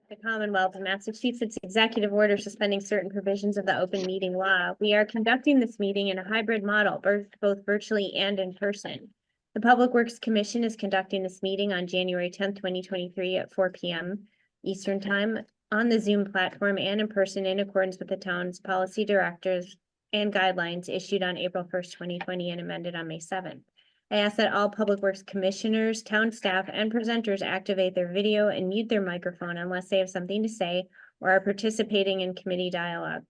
The Commonwealth of Massachusetts Executive Order suspending certain provisions of the open meeting law. We are conducting this meeting in a hybrid model, both virtually and in person. The Public Works Commission is conducting this meeting on January 10th, 2023 at 4 p.m. Eastern Time on the Zoom platform and in person in accordance with the town's policy directives and guidelines issued on April 1st, 2020 and amended on May 7th. I ask that all Public Works Commissioners, town staff, and presenters activate their video and mute their microphone unless they have something to say or are participating in committee dialogue.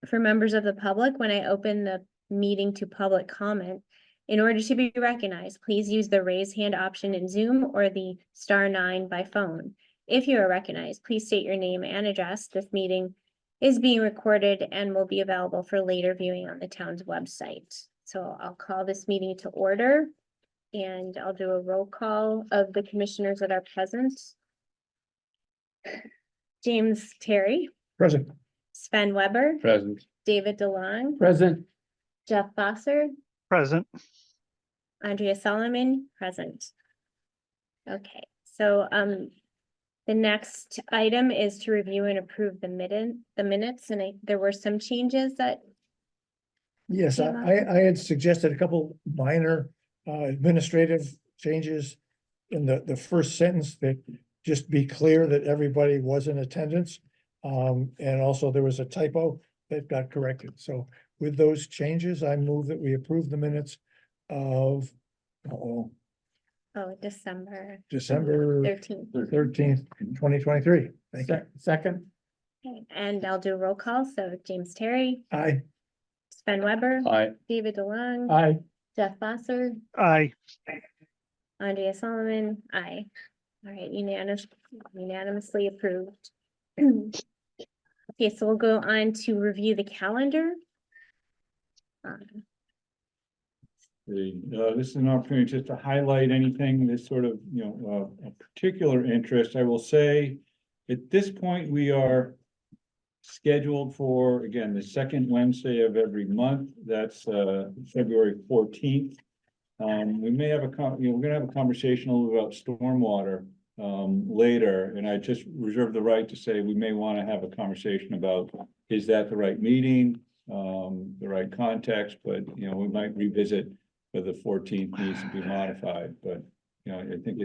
For members of the public, when I open the meeting to public comment, in order to be recognized, please use the raise hand option in Zoom or the *9 by phone. If you are recognized, please state your name and address. This meeting is being recorded and will be available for later viewing on the town's website. So I'll call this meeting to order and I'll do a roll call of the commissioners that are present. James Terry. Present. Sven Weber. Present. David DeLong. Present. Jeff Foster. Present. Andrea Solomon. Present. Okay, so the next item is to review and approve the minutes, and there were some changes that. Yes, Yeah. I had suggested a couple minor administrative changes in the first sentence, that just be clear that everybody was in attendance. And also there was a typo that got corrected. So with those changes, I move that we approve the minutes of December December 13th. 13th, 2023. Thank you. Second. Okay, and I'll do a roll call. So James Terry, Aye. Sven Weber, Aye. David DeLong, Aye. Jeff Foster, Aye. Andrea Solomon, aye. All right, unanimously approved. Okay, so we'll go on to review the calendar. This is an opportunity just to highlight anything that's sort of, a particular interest. I will say, at this point, we are scheduled for, again, the second Wednesday of every month. That's February 14th. We may have we're gonna have a conversation a little about stormwater later, and I just reserve the right to say we may want to have a conversation about, is that the right meeting, the right context, but we might revisit whether the 14th needs to be modified, but I think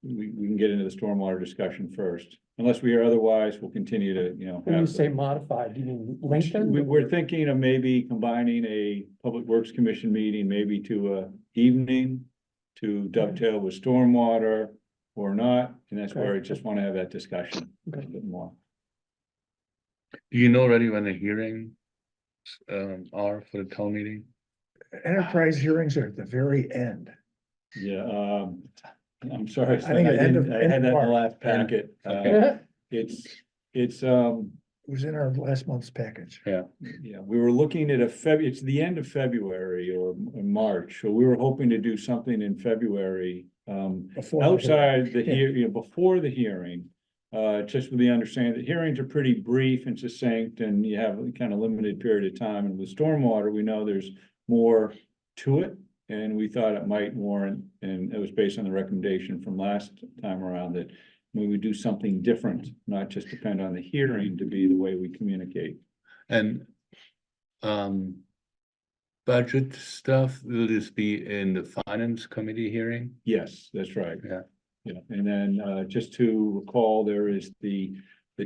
we can get into the stormwater discussion first. Unless we hear otherwise, we'll continue to, When you say modified, do you mean lengthened? We're thinking of maybe combining a Public Works Commission meeting, maybe to a evening to dovetail with stormwater or not, and that's where I just want to have that discussion a bit more. Do you know already when the hearings are for the town meeting? Enterprise hearings are at the very end. Yeah, I'm sorry, I think I at end of- had end that of in the March. last packet. Okay. It's It was in our last month's package. yeah, we were looking at it's the end of February or March, so we were hoping to do something in February. Before the Outside the hearing. before the hearing, just with the understanding that hearings are pretty brief and succinct, and you have a kind of limited period of time. And with stormwater, we know there's more to it, and we thought it might warrant, and it was based on the recommendation from last time around, that we would do something different, not just depend on the hearing to be the way we communicate. And budget stuff, will this be in the finance committee hearing? Yes, that's right. Yeah. Yeah, and then just to recall, there is the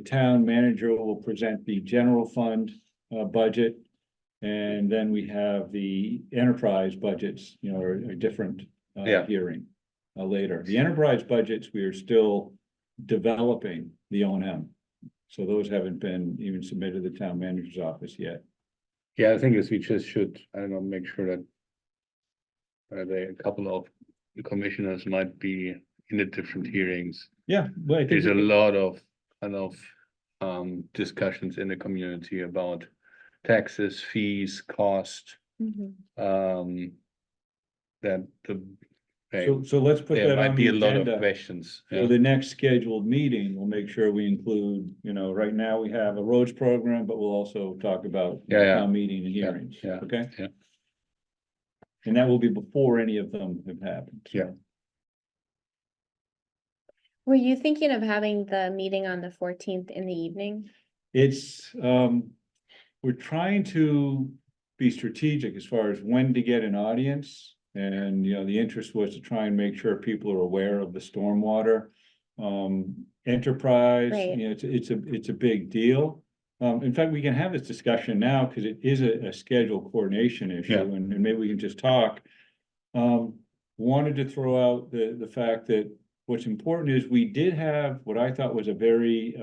town manager will present the general fund budget. And then we have the enterprise budgets, are a different hearing later. The enterprise budgets, we are still developing the O&M. So those haven't been even submitted to the town manager's office yet. Yeah, I think we just should, I don't know, make sure that a couple of the commissioners might be in the different hearings. Yeah, well, I think There's a lot of discussions in the community about taxes, fees, cost, Mhm. that so let's put there that might on be the a lot of agenda. questions. For the next scheduled meeting, we'll make sure we include, right now we have a roads program, but we'll also talk about town meeting and hearings. yeah, Okay. yeah. And that will be before any of them have happened. Yeah. Were you thinking of having the meeting on the 14th in the evening? It's, we're trying to be strategic as far as when to get an audience. And, the interest was to try and make sure people are aware of the stormwater enterprise. Right. It's a big deal. In fact, we can have this discussion now because it is a schedule coordination issue, Yeah. and maybe we can just talk. Wanted to throw out the fact that what's important is we did have what I thought was a very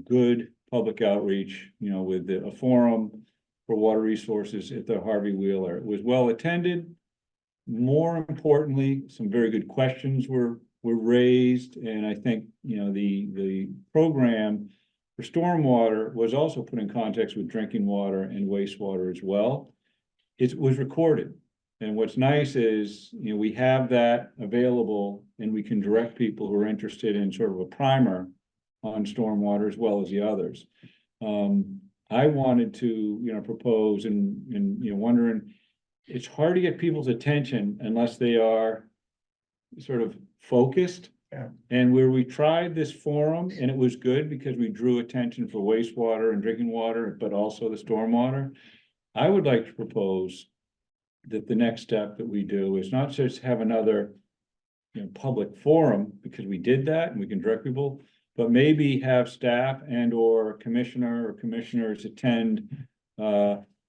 good public outreach, with a forum for water resources at the Harvey Wheeler. It was well attended. More importantly, some very good questions were raised, and I think, the program for stormwater was also put in context with drinking water and wastewater as well. It was recorded. And what's nice is, we have that available and we can direct people who are interested in sort of a primer on stormwater as well as the others. I wanted to, propose and, wondering, it's hard to get people's attention unless they are sort of focused. Yeah. And where we tried this forum, and it was good because we drew attention for wastewater and drinking water, but also the stormwater. I would like to propose that the next step that we do is not just have another, public forum, because we did that and we can direct people, but maybe have staff and or commissioners attend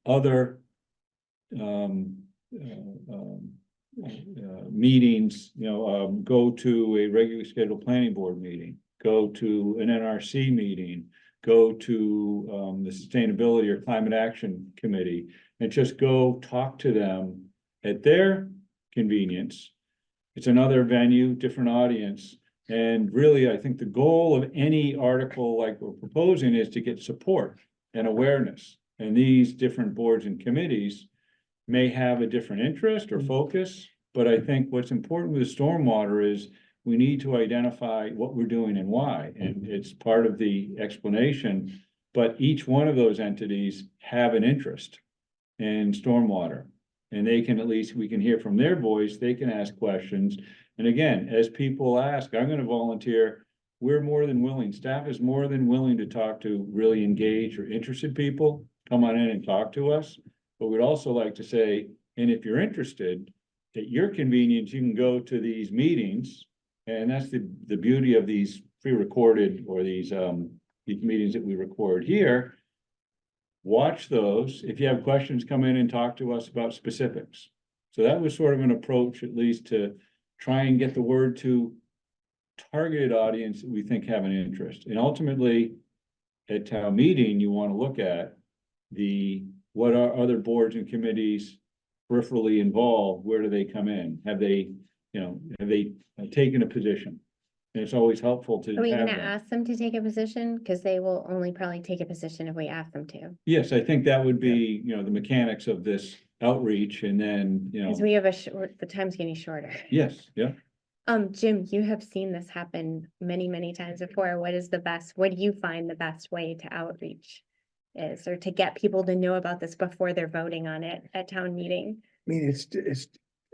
other meetings, go to a regularly scheduled planning board meeting, go to an NRC meeting, go to the Sustainability or Climate Action Committee, and just go talk to them at their convenience. It's another venue, different audience. And really, I think the goal of any article like we're proposing is to get support and awareness. And these different boards and committees may have a different interest or focus, but I think what's important with the stormwater is we need to identify what we're doing and why, and it's part of the explanation. But each one of those entities have an interest in stormwater, and they can, at least we can hear from their voice, they can ask questions. And again, as people ask, I'm gonna volunteer, we're more than willing, staff is more than willing to talk to really engaged or interested people, come on in and talk to us. But we'd also like to say, and if you're interested, at your convenience, you can go to these meetings. And that's the beauty of these pre-recorded or these meetings that we record here. Watch those. If you have questions, come in and talk to us about specifics. So that was sort of an approach, at least, to try and get the word to targeted audience that we think have an interest. And ultimately, at town meeting, you want to look at what are other boards and committees peripherally involved? Where do they come in? Have they taken a position? And it's always helpful to Are we have gonna that. ask them to take a position? Because they will only probably take a position if we ask them to. Yes, I think that would be, the mechanics of this outreach, and then, Because we have the time's getting shorter. yes, yeah. Jim, you have seen this happen many, many times before. What do you find the best way to outreach is, or to get people to know about this before they're voting on it at town meeting? I mean,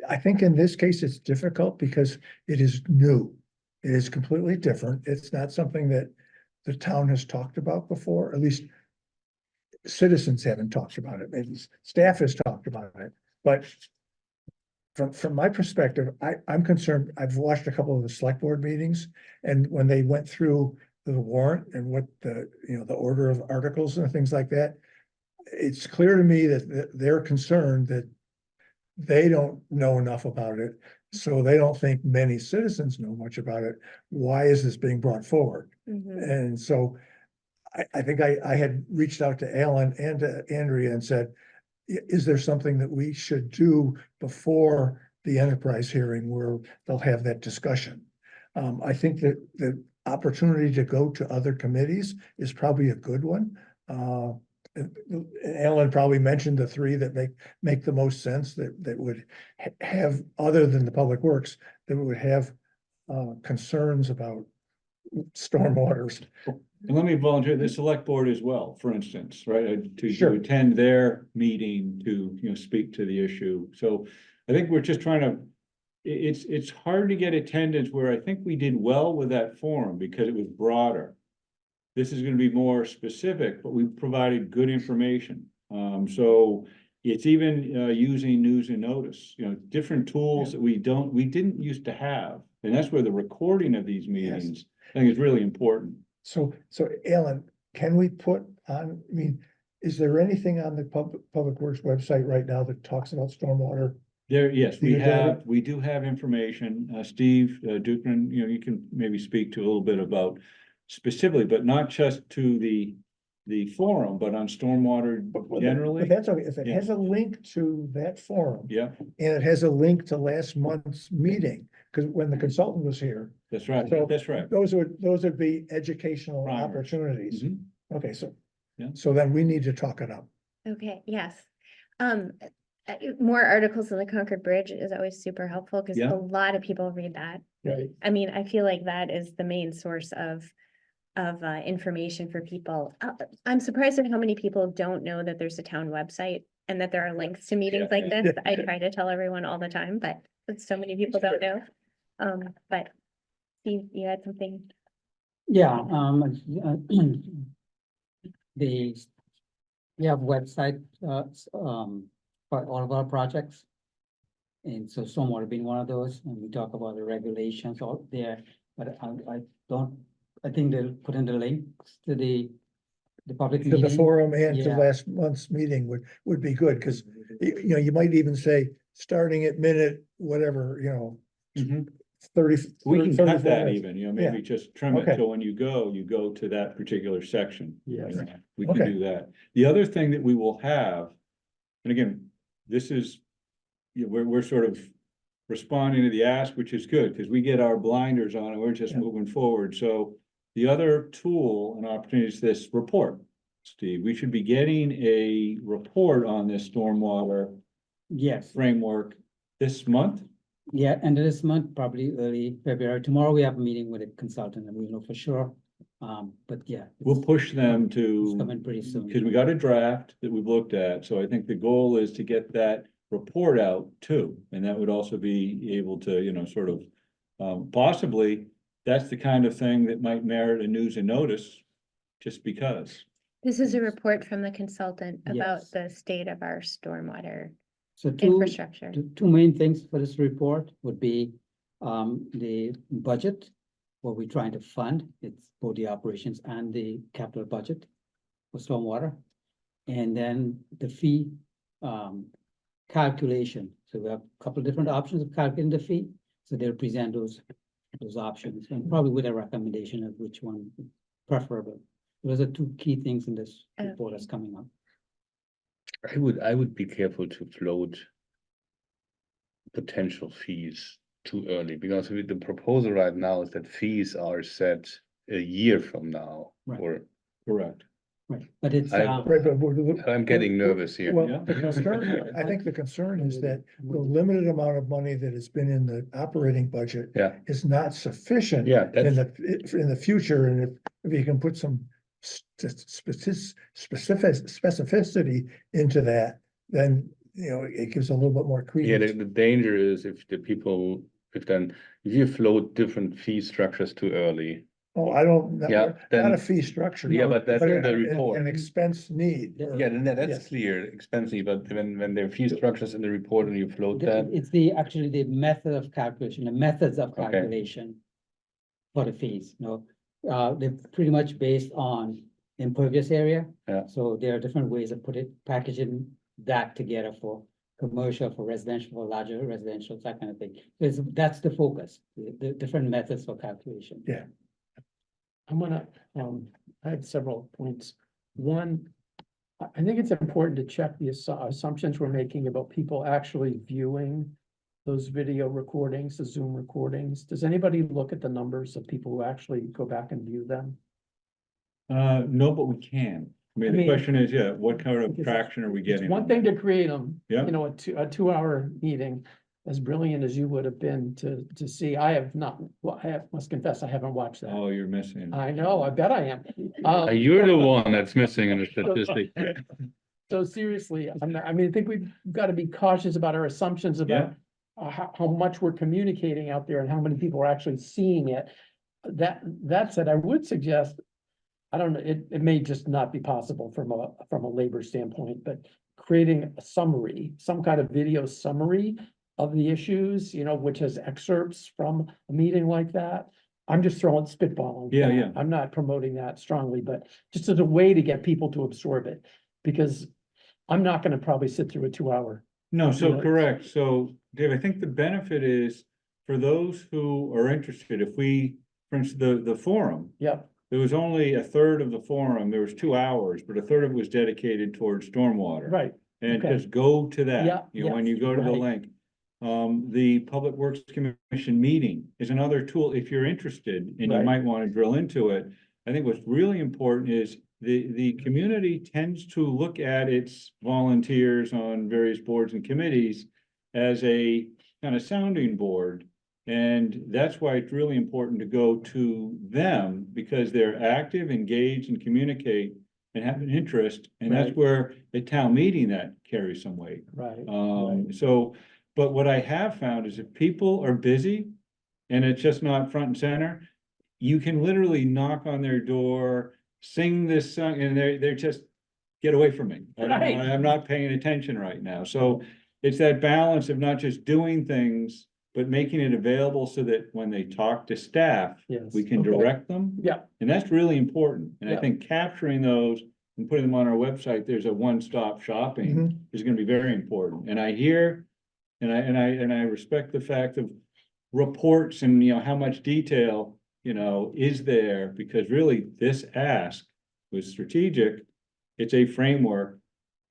I think in this case, it's difficult because it is new. It is completely different. It's not something that the town has talked about before, at least citizens haven't talked about it. Maybe staff has talked about it, but from my perspective, I'm concerned. I've watched a couple of the select board meetings, and when they went through the warrant and what the order of articles and things like that, it's clear to me that they're concerned that they don't know enough about it, so they don't think many citizens know much about it. Why is this being brought forward? Mhm. And so I think I had reached out to Alan and to Andrea and said, is there something that we should do before the enterprise hearing where they'll have that discussion? I think that the opportunity to go to other committees is probably a good one. Alan probably mentioned the three that make the most sense, that would have, other than the public works, that would have concerns about stormwaters. And let me volunteer the select board as well, for instance, right, to Sure. attend their meeting to, speak to the issue. So I think we're just trying to it's hard to get attendance where I think we did well with that forum because it was broader. This is gonna be more specific, but we provided good information. So it's even using news and notice, different tools that we didn't used to have. And that's where the recording of these meetings, I think, is really important. So Alan, can we put on, I mean, is there anything on the Public Works website right now that talks about stormwater? There, yes, Do you have it? we do have information. Steve Dukran, you can maybe speak to a little bit about specifically, but not just to the forum, but on stormwater But generally. that's okay, if it Yeah. has a link to that forum, Yeah, and it has a link to last month's meeting, because when the consultant was here, that's right, So- that's right. those would be educational Primers. opportunities. Mhm. Okay, so, Yeah. so then we need to talk it up. Okay, yes. More articles on the Concord Bridge is always super helpful because Yeah. a lot of people read that. Right. I mean, I feel like that is the main source of information for people. I'm surprised at how many people don't know that there's a town website and that there are links to meetings like this. I try to tell everyone all the time, but so many people don't know. But Steve, you had something? Yeah, the, we have website, for all of our projects. And so stormwater being one of those, and we talk about the regulations out there, but I don't, I think they'll put in the links to the public To the meeting. forum and to Yeah. last month's meeting would be good, because you might even say, starting at minute, whatever, Mhm. 30. We can 34 cut that minutes. even, maybe just trim it, Okay. so when you go to that particular section. Yes. We can Okay. do that. The other thing that we will have, and again, this is, we're sort of responding to the ask, which is good, because we get our blinders on and we're just Yeah. moving forward. So the other tool and opportunity is this report, Steve. We should be getting a report on this stormwater Yes, framework this month. yeah, end of this month, probably early February. Tomorrow we have a meeting with a consultant and we'll know for sure. But yeah. We'll push them It's to, coming pretty soon. because we got a draft that we've looked at, so I think the goal is to get that report out too. And that would also be able to, sort of, possibly, that's the kind of thing that might merit a news and notice, just because. This is a report from the consultant about Yes. the state of our stormwater So infrastructure. two main things for this report would be the budget, what we're trying to fund. It's both the operations and the capital budget for stormwater. And then the fee calculation. So we have a couple of different options of calculating the fee. So they'll present those options and probably with a recommendation of which one is preferable. Those are two key things in this report that's coming up. I would be careful to float potential fees too early, because with the proposal right now is that fees are set a year from now. Right. Or Correct. Right, but it's, I- Right, but I'm getting nervous here. Well, Yeah. the concern, I think the concern is that the limited amount of money that has been in the operating budget Yeah, is not sufficient yeah, in that's, the future, and if you can put some specificity into that, then, it gives a little bit more yeah, credence. the danger is if if you float different fee structures too early. Oh, I don't, Yeah, not then- a fee structure. Yeah, but that's in the an- report. An expense need. Yeah, then that's Yes. clear, expensive, but when there are fee structures in the report and you float that, it's actually the method of calculation, the methods of Okay. calculation for the fees, they're pretty much based on impervious area. Yeah. So there are different ways of packaging that together for commercial, for residential, for larger residential, that kind of thing. That's the focus, the different methods for calculation. Yeah. I'm gonna, I have several points. One, I think it's important to check the assumptions we're making about people actually viewing those video recordings, the Zoom recordings. Does anybody look at the numbers of people who actually go back and view them? No, but we can. I mean, I the mean, question is, what kind of because traction are we It's getting? one on thing that? to create them, Yeah. a 2-hour meeting, as brilliant as you would have been to see. I have not, well, must confess, I haven't watched that. Oh, you're missing. I know, I bet I am. you're the one that's missing in the statistic. So seriously, I think we've got to be cautious about our assumptions about how much we're communicating out there and how many people are actually seeing it. That said, I would suggest, I don't know, it may just not be possible from a labor standpoint, but creating a summary, some kind of video summary of the issues, which has excerpts from a meeting like that. I'm just throwing spitballing. Yeah, that. yeah. I'm not promoting that strongly, but just as a way to get people to absorb it, because I'm not gonna probably sit through a 2 hour. No, so Yeah. correct. So Dave, I think the benefit is for those who are interested, if we, for instance, the forum, Yep, there was only a third of the forum, there was 2 hours, but a third of it was dedicated towards stormwater. right, And okay. just go to that, Yeah, when you go to the right. link. The Public Works Commission meeting is another tool, if you're interested, and you Right. might want to drill into it. I think what's really important is the community tends to look at its volunteers on various boards and committees as a kind of sounding board. And that's why it's really important to go to them, because they're active, engaged, and communicate and have an interest, and that's Right. where at town meeting that carries some weight. Right, So, but what I have found is if people are busy and it's just not front and center, you can literally knock on their door, sing this song, and they're just, get away from me. Right. I'm not paying attention right now. So it's that balance of not just doing things, but making it available so that when they talk to staff, yes. we can okay. direct them. Yeah, And that's really important. And I Yeah. think capturing those and putting them on our website, there's a one-stop shopping Mhm. is gonna be very important. And I hear, and I respect the fact of reports and, how much detail, is there, because really this ask was strategic. It's a framework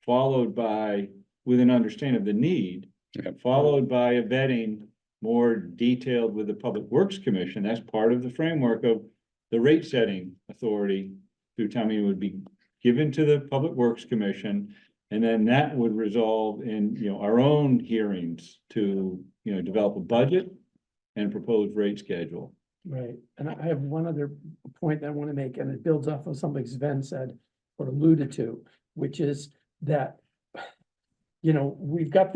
followed by, with an understanding of the need, Yep. followed by a vetting more detailed with the Public Works Commission. That's part of the framework of the rate setting authority through town meeting would be given to the Public Works Commission. And then that would resolve in, our own hearings to, develop a budget and proposed rate schedule. right. And I have one other point that I want to make, and it builds off of something Sven said or alluded to, which is that, we've got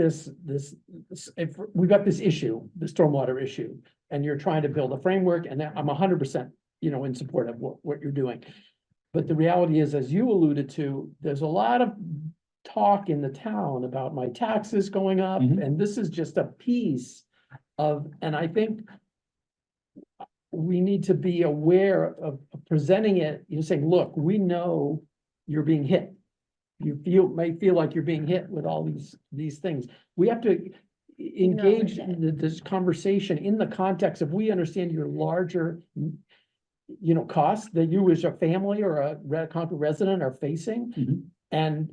we've got this issue, the stormwater issue, and you're trying to build a framework, and I'm 100%, in support of what you're doing. But the reality is, as you alluded to, there's a lot of talk in the town about my taxes going up, Mhm. and this is just a piece of, and I think we need to be aware of presenting it, saying, look, we know you're being hit. You may feel like you're being hit with all these things. We have to engage Acknowledge in this conversation in the context of, we understand your larger, costs that you as a family or a Concord resident are facing. Mhm.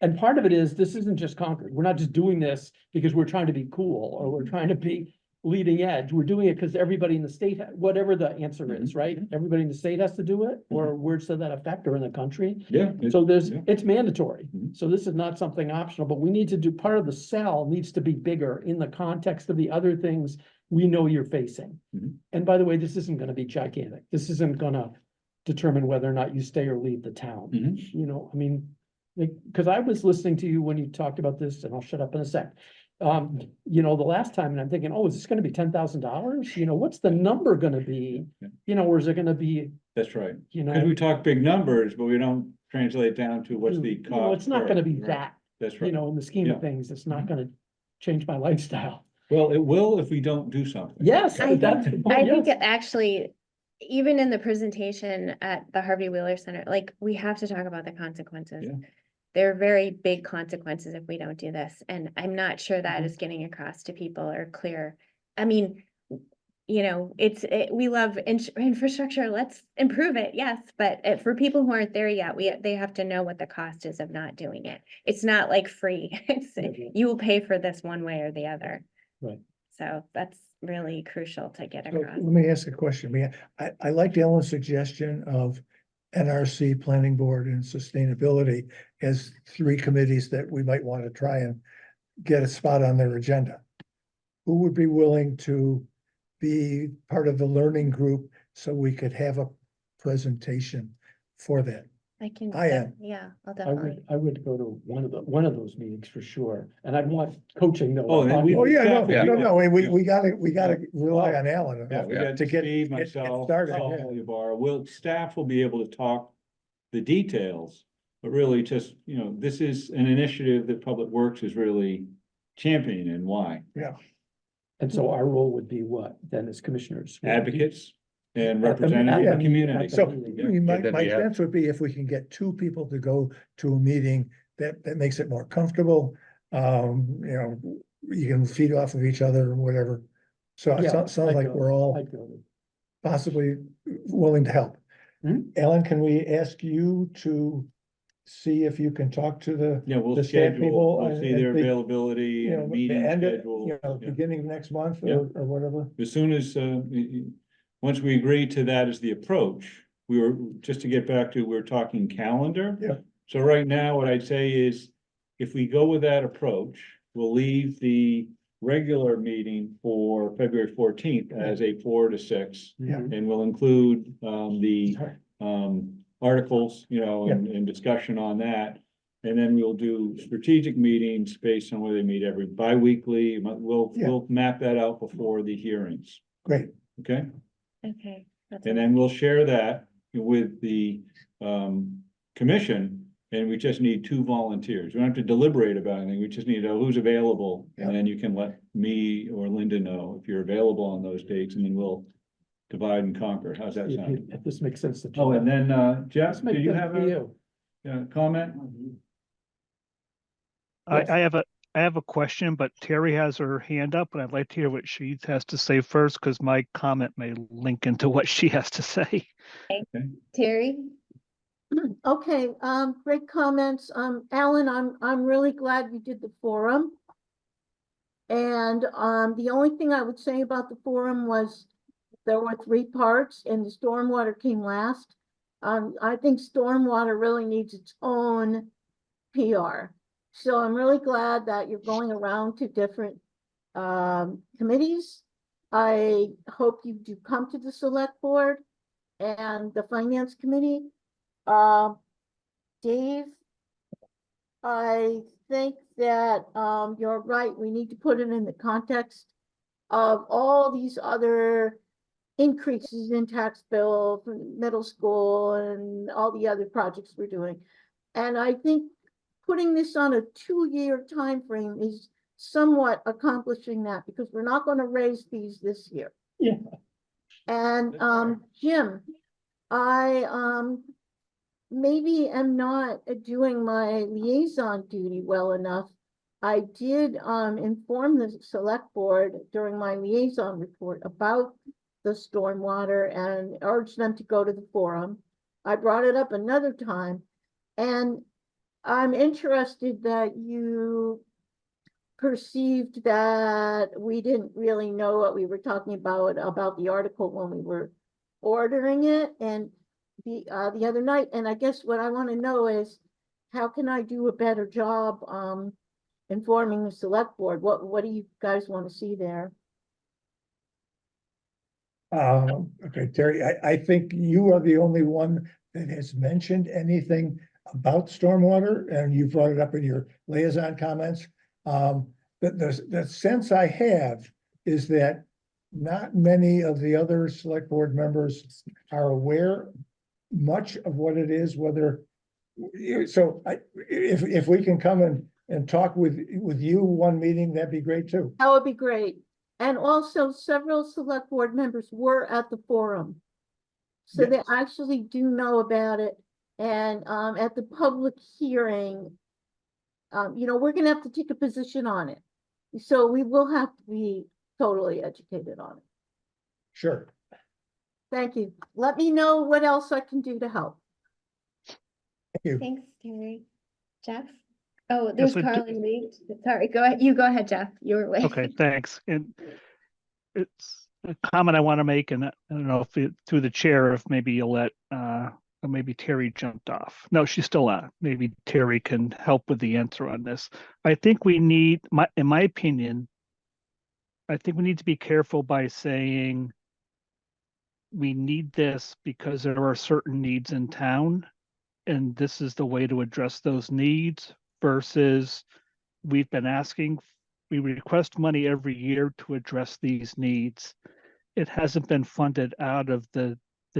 And part of it is, this isn't just Concord. We're not just doing this because we're trying to be cool or we're trying to be leading edge. We're doing it because everybody in the state, whatever the answer is, right? Everybody in the state has to do it, or words to that effect, or in the country. Yeah. So yeah. it's mandatory. Mhm. So this is not something optional, but we need to do, part of the sell needs to be bigger in the context of the other things we know you're facing. Mhm. And by the way, this isn't gonna be gigantic. This isn't gonna determine whether or not you stay or leave the town. Mhm. Because I was listening to you when you talked about this, and I'll shut up in a sec. The last time, and I'm thinking, oh, is this gonna be $10,000? What's the number gonna be? Or is it gonna be, That's right. you Because we know? talk big numbers, but we don't translate down to what's the cost. It's not gonna be Right. that, That's right. in the scheme Yeah. of things, it's not gonna change my lifestyle. Well, it will if we don't do something. Yes, I that's. I think yes. it actually, even in the presentation at the Harvey Wheeler Center, like, we have to talk about the consequences. Yeah. There are very big consequences if we don't do this, and I'm not sure that Mhm. is getting across to people or clear. I mean, we love infrastructure, let's improve it, yes, but for people who aren't there yet, they have to know what the cost is of not doing it. It's not like free, you will pay for this one way or the other. Right. So that's really crucial to get So across. let me ask a question. I liked Ellen's suggestion of NRC, Planning Board, and Sustainability as three committees that we might want to try and get a spot on their agenda. Who would be willing to be part of the learning group so we could have a presentation for that? I can, I am. yeah, I'll I definitely. would go to one of those meetings for sure, and I'd want coaching though. Oh, and then we- Oh, yeah, no, Yeah. no, no, Yeah. we gotta rely on Alan. Yeah, we got To get Steve, myself, started, Paul, yeah. Yabar, staff will be able to talk the details. But really just, this is an initiative that Public Works is really championing, and why? And so our role would be what, then as commissioners? Advocates and At the- representatives at of the the meeting, community. at the So meeting. my, And then my we have- sense would be if we can get two people to go to a meeting, that makes it more comfortable. You can feed off of each other or whatever. So it Yeah, sounds I'd like go. we're all I'd go to- possibly willing to help. Hmm? Alan, can we ask you to see if you can talk to the, Yeah, we'll the staff schedule, people we'll and- see and their the- availability you know, and the meeting end of, schedule. Yeah. beginning of next month Yeah. or whatever? As soon as, once we agree to that as the approach, just to get back to, we're talking calendar. Yeah. So right now, what I'd say is, if we go with that approach, we'll leave the regular meeting for February 14th as a 4 to 6. Yeah. And we'll include, the, articles, and discussion on that. And then we'll do strategic meetings based on whether they meet every bi-weekly. We'll map that out before the hearings, Great. okay? Okay. that's And all. then we'll share that with the commission, and we just need 2 volunteers. We don't have to deliberate about anything. We just need to know who's available. And then you can let me or Linda know if you're available on those dates, and then we'll divide and conquer. How's that sound? If this makes sense to. Oh, and then Jeff, This do makes you sense have to a you. comment? Yes. I have a question, but Terry has her hand up, and I'd like to hear what she has to say first, because my comment may link into what she has to say. Terry? Okay, great comments. Alan, I'm really glad you did the forum. And, the only thing I would say about the forum was there were 3 parts and the stormwater came last. I think stormwater really needs its own PR. So I'm really glad that you're going around to different, committees. I hope you do come to the select board and the finance committee. Dave, I think that you're right. We need to put it in the context of all these other increases in tax bill for middle school and all the other projects we're doing. And I think putting this on a 2-year time frame is somewhat accomplishing that, because we're not going to raise fees this year. Yeah. And Jim, I maybe am not doing my liaison duty well enough. I did inform the select board during my liaison report about the stormwater and urged them to go to the forum. I brought it up another time, and I'm interested that you perceived that we didn't really know what we were talking about the article when we were ordering it and the other night. And I guess what I want to know is, how can I do a better job informing the select board? What do you guys want to see there? Okay, Terry, I think you are the only one that has mentioned anything about stormwater, and you brought it up in your liaison comments. The sense I have is that not many of the other select board members are aware much of what it is, whether, so if we can come and talk with you one meeting, that'd be great too. That would be great. And also several select board members were at the forum. So they Yes. actually do know about it. And at the public hearing, we're gonna have to take a position on it. So we will have to be totally educated on it. Sure. Thank you. Let me know what else I can do to help. Thank you. Thanks, Terry. Jeff? Oh, there's so Carly Lee. Sorry, go ahead. You go ahead, Jeff. You were waiting. Okay, thanks. And it's a comment I want to make, and I don't know if through the chair, if maybe you'll let, or maybe Terry jumped off. No, she's still on. Maybe Terry can help with the answer on this. I think we need, in my opinion, I think we need to be careful by saying we need this because there are certain needs in town, and this is the way to address those needs versus we've been asking, we request money every year to address these needs. It hasn't been funded out of the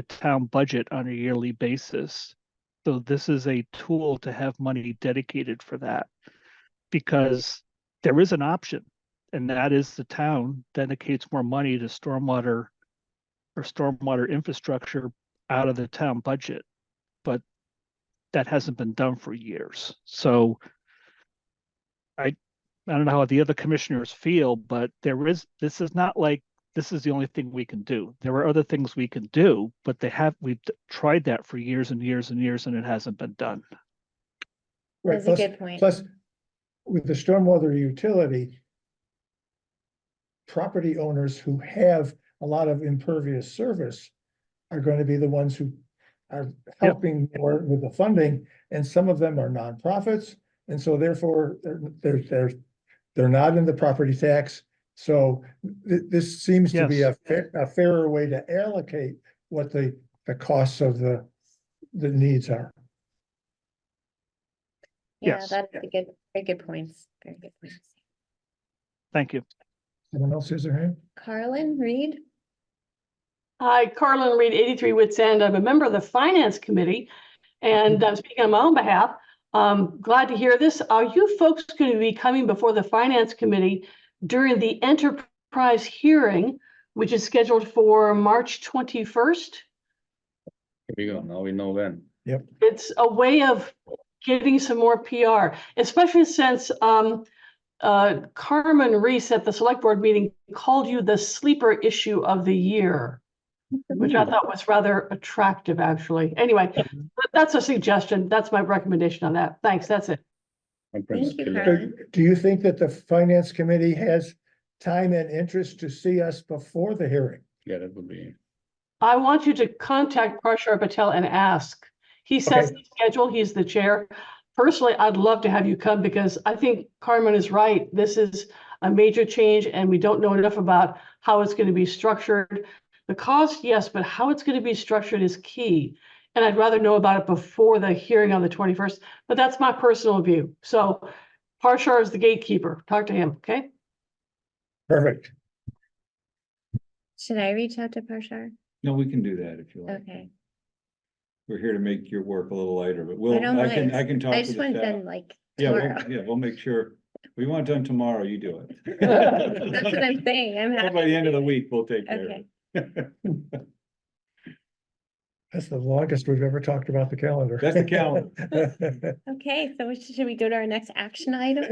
town budget on a yearly basis. So this is a tool to have money dedicated for that, because there is an option, and that is the town dedicates more money to stormwater or stormwater infrastructure out of the town budget. But that hasn't been done for years. So I don't know how the other commissioners feel, but this is not like this is the only thing we can do. There are other things we can do, but we've tried that for years and years and years, and it hasn't been done. Right, That's a plus- good point. Plus, with the stormwater utility, property owners who have a lot of impervious service are going to be the ones who are helping more with the funding, and some of them are nonprofits, and so therefore they're not in the property tax. So this seems to be Yes. a fairer way to allocate what the costs of the needs are. Yeah, Yes. that's a good, very good points. Very good points. Thank you. Someone else has their hand? Carlin, Reed? Hi, Carlin Reed, 83 Wits End. I'm a member of the Finance Committee, and I'm speaking on my own behalf. Glad to hear this. Are you folks going to be coming before the Finance Committee during the enterprise hearing, which is scheduled for March 21st? Here we go, now we know when. It's a way of getting some more PR, especially since Carmen Reese at the Select Board meeting called you the sleeper issue of the year, which I thought was rather attractive, actually. Anyway, that's a suggestion. That's my recommendation on that. Thanks, that's it. Thank you, So, Carlin. do you think that the finance committee has time and interest to see us before the hearing? Yeah, that would be, I want you to contact Parshar Patel and ask. He sets Okay. the schedule, he's the chair. Personally, I'd love to have you come because I think Carmen is right. This is a major change and we don't know enough about how it's going to be structured. The cost, yes, but how it's going to be structured is key. And I'd rather know about it before the hearing on the 21st, but that's my personal view. So Parshar is the gatekeeper. Talk to him, okay? Perfect. Should I reach out to Parshar? No, we can do that if you like. Okay. We're here to make your work a little lighter, but I don't I mind. can talk I to just the want it staff. done like Yeah, tomorrow. we'll make sure, we want it done tomorrow, you do it. That's what I'm saying. I'm Or happy. by the end of to the do week, we'll take care of Okay. it. That's the longest we've ever talked about the calendar. That's the calendar. it. Okay, so should we go to our next action item?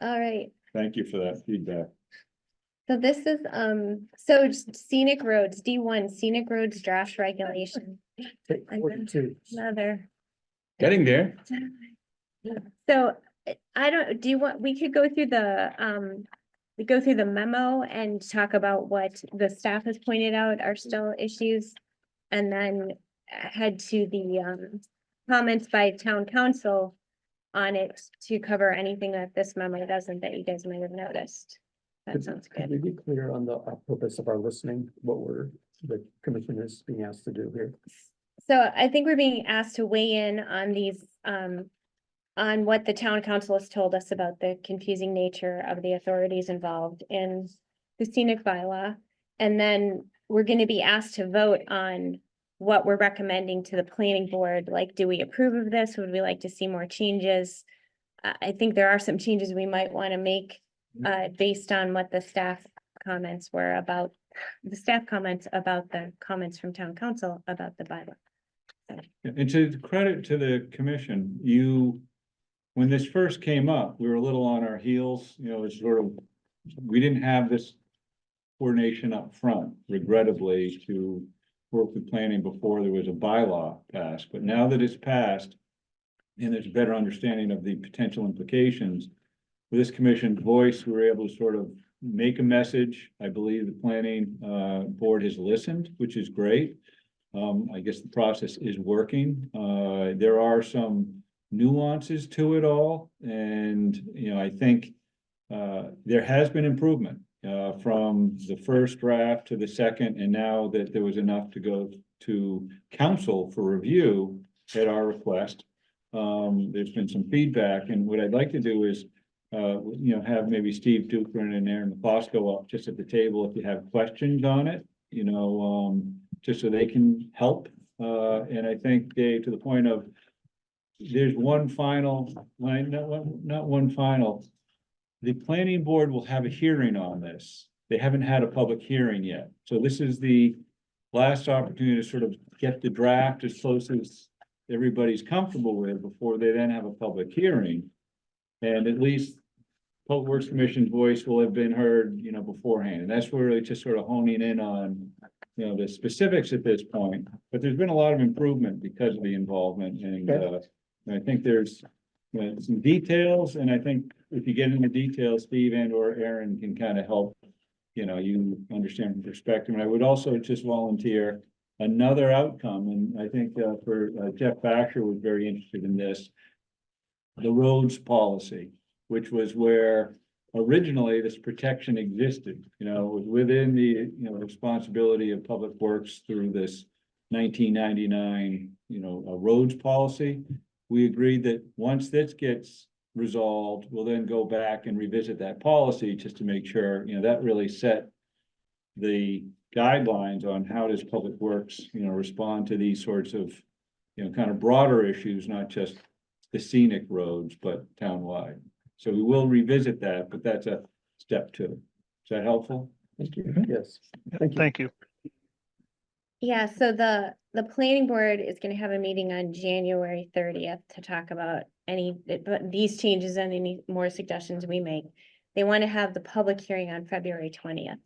All right. Thank you for that feedback. So this is, so scenic roads, D1, scenic roads draft regulation. Take 42. Another. getting there. So I don't, do you want, we could go through we go through the memo and talk about what the staff has pointed out are still issues. And then head to the comments by town council on it to cover anything that this memo doesn't that you guys might have noticed. That sounds Could good. we be clear on the purpose of our listening, the commission is being asked to do here? So I think we're being asked to weigh in on these, on what the town council has told us about the confusing nature of the authorities involved in the scenic bylaw. And then we're gonna be asked to vote on what we're recommending to the planning board. Like, do we approve of this? Would we like to see more changes? I think there are some changes we might want to make, based on what the staff comments were about, the staff comments about the comments from town council about the bylaw. And to credit to the commission, when this first came up, we were a little on our heels, it's sort of, we didn't have this coordination up front, regrettably, to work with planning before there was a bylaw passed, but now that it's passed and there's a better understanding of the potential implications, with this commission's voice, we were able to sort of make a message. I believe the planning board has listened, which is great. I guess the process is working. There are some nuances to it all, and I think there has been improvement from the first draft to the second, and now that there was enough to go to council for review, at our request. There's been some feedback, and what I'd like to do is, have maybe Steve Dukran and Aaron McCloskey up just at the table if you have questions on it, just so they can help. And I think, Dave, to the point of, there's one final line, not one final. The planning board will have a hearing on this. They haven't had a public hearing yet. So this is the last opportunity to sort of get the draft as close as everybody's comfortable with before they then have a public hearing. And at least Public Works Commission's voice will have been heard, beforehand. And that's where really just sort of honing in on, the specifics at this point. But there's been a lot of improvement because of the involvement, and I think there's some details, and I think if you get into details, Steve and or Aaron can kind of help, you understand from perspective. And I would also just volunteer another outcome, and I think for Jeff Basher was very interested in this, the roads policy, which was where originally this protection existed, it was within the, responsibility of Public Works through this 1999, a roads policy. We agreed that once this gets resolved, we'll then go back and revisit that policy just to make sure, that really set the guidelines on how does Public Works, respond to these sorts of, kind of broader issues, not just the scenic roads, but townwide. So we will revisit that, but that's a step 2. Is that helpful? Thank you. Mhm. Yes. Thank you. Thank you. Yeah, so the planning board is gonna have a meeting on January 30th to talk about but these changes and any more suggestions we make. They want to have the public hearing on February 20th.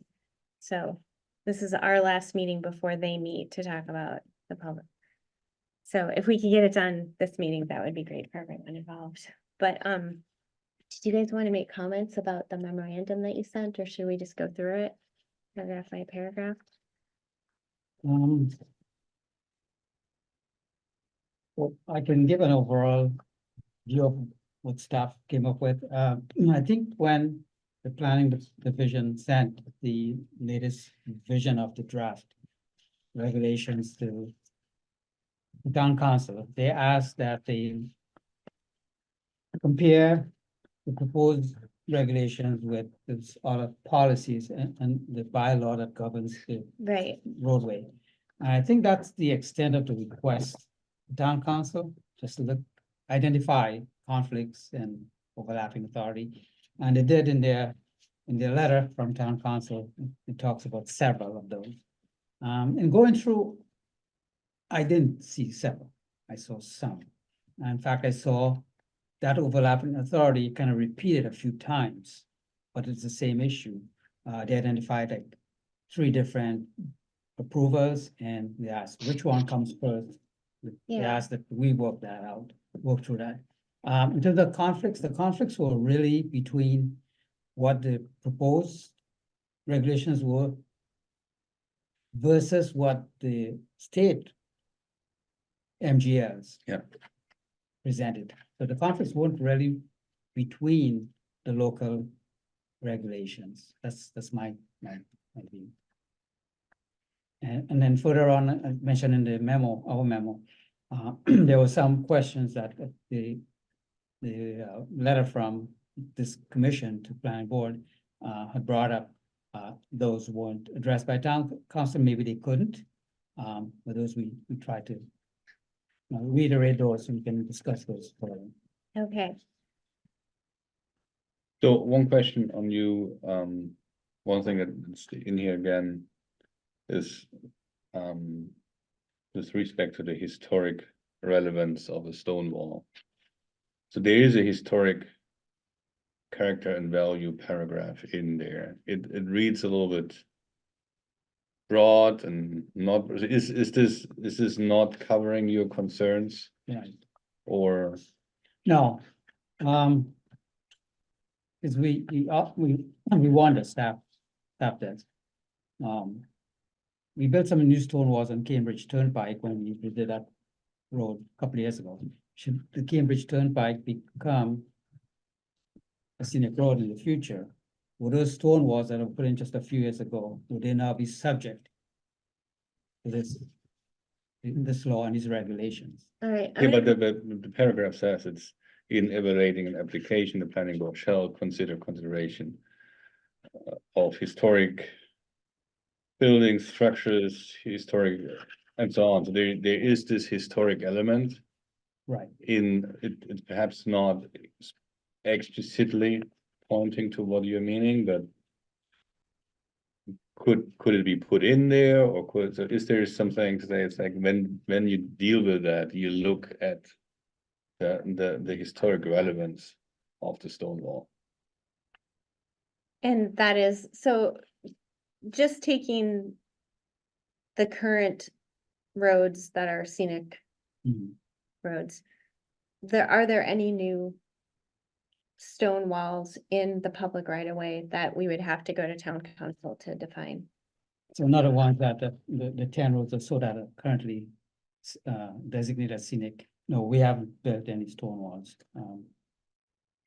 So this is our last meeting before they meet to talk about the public. So if we could get it done this meeting, that would be great for everyone involved. But, did you guys want to make comments about the memorandum that you sent, or should we just go through it paragraph by paragraph? Well, I can give an overall view of what staff came up with. I think when the planning division sent the latest version of the draft regulations to the town council, they asked that they compare the proposed regulations with this other policies and the bylaw that governs the Right, roadway. I think that's the extent of the request. Town council, just to look, identify conflicts and overlapping authority. And they did in their letter from town council, it talks about several of those. And going through, I didn't see several, I saw some. In fact, I saw that overlapping authority kind of repeated a few times, but it's the same issue. They identified like 3 different approvers, and they asked which one comes first. They Yeah. asked that we work through that. In terms of conflicts, the conflicts were really between what the proposed regulations were versus what the state MGLs presented. So the conflicts weren't really between the local regulations. That's my view. And then further on, I mentioned in the memo, our memo, there were some questions that the letter from this commission to planning board had brought up. Those weren't addressed by town council, maybe they couldn't. But those we tried to reiterate those, so we can discuss those further. okay, So one question on you, one thing that's in here again is with respect to the historic relevance of a stone wall. So there is a historic character and value paragraph in there. It reads a little bit broad and not, is this not covering your concerns? Yeah. Or No. Because we want to staff that. We built some new stone walls on Cambridge Turnpike when we did that road a couple of years ago. Should the Cambridge Turnpike become a scenic road in the future, would those stone walls that were put in just a few years ago, would they now be subject to this in this law and these regulations. All right. Yeah, but the paragraph says it's in evaluating an application, the planning board shall consider consideration of historic buildings, structures, historic, and so on. So there is this historic element Right. in it, it's perhaps not explicitly pointing to what you're meaning, but could it be put in there, or so is there something to say it's like when you deal with that, you look at the historic relevance of the stone wall. And that is, so just taking the current roads that are scenic Mhm. roads, are there any new stone walls in the public right of way that we would have to go to town council to define? So another one that the 10 roads or so that are currently designated as scenic. No, we haven't built any stone walls.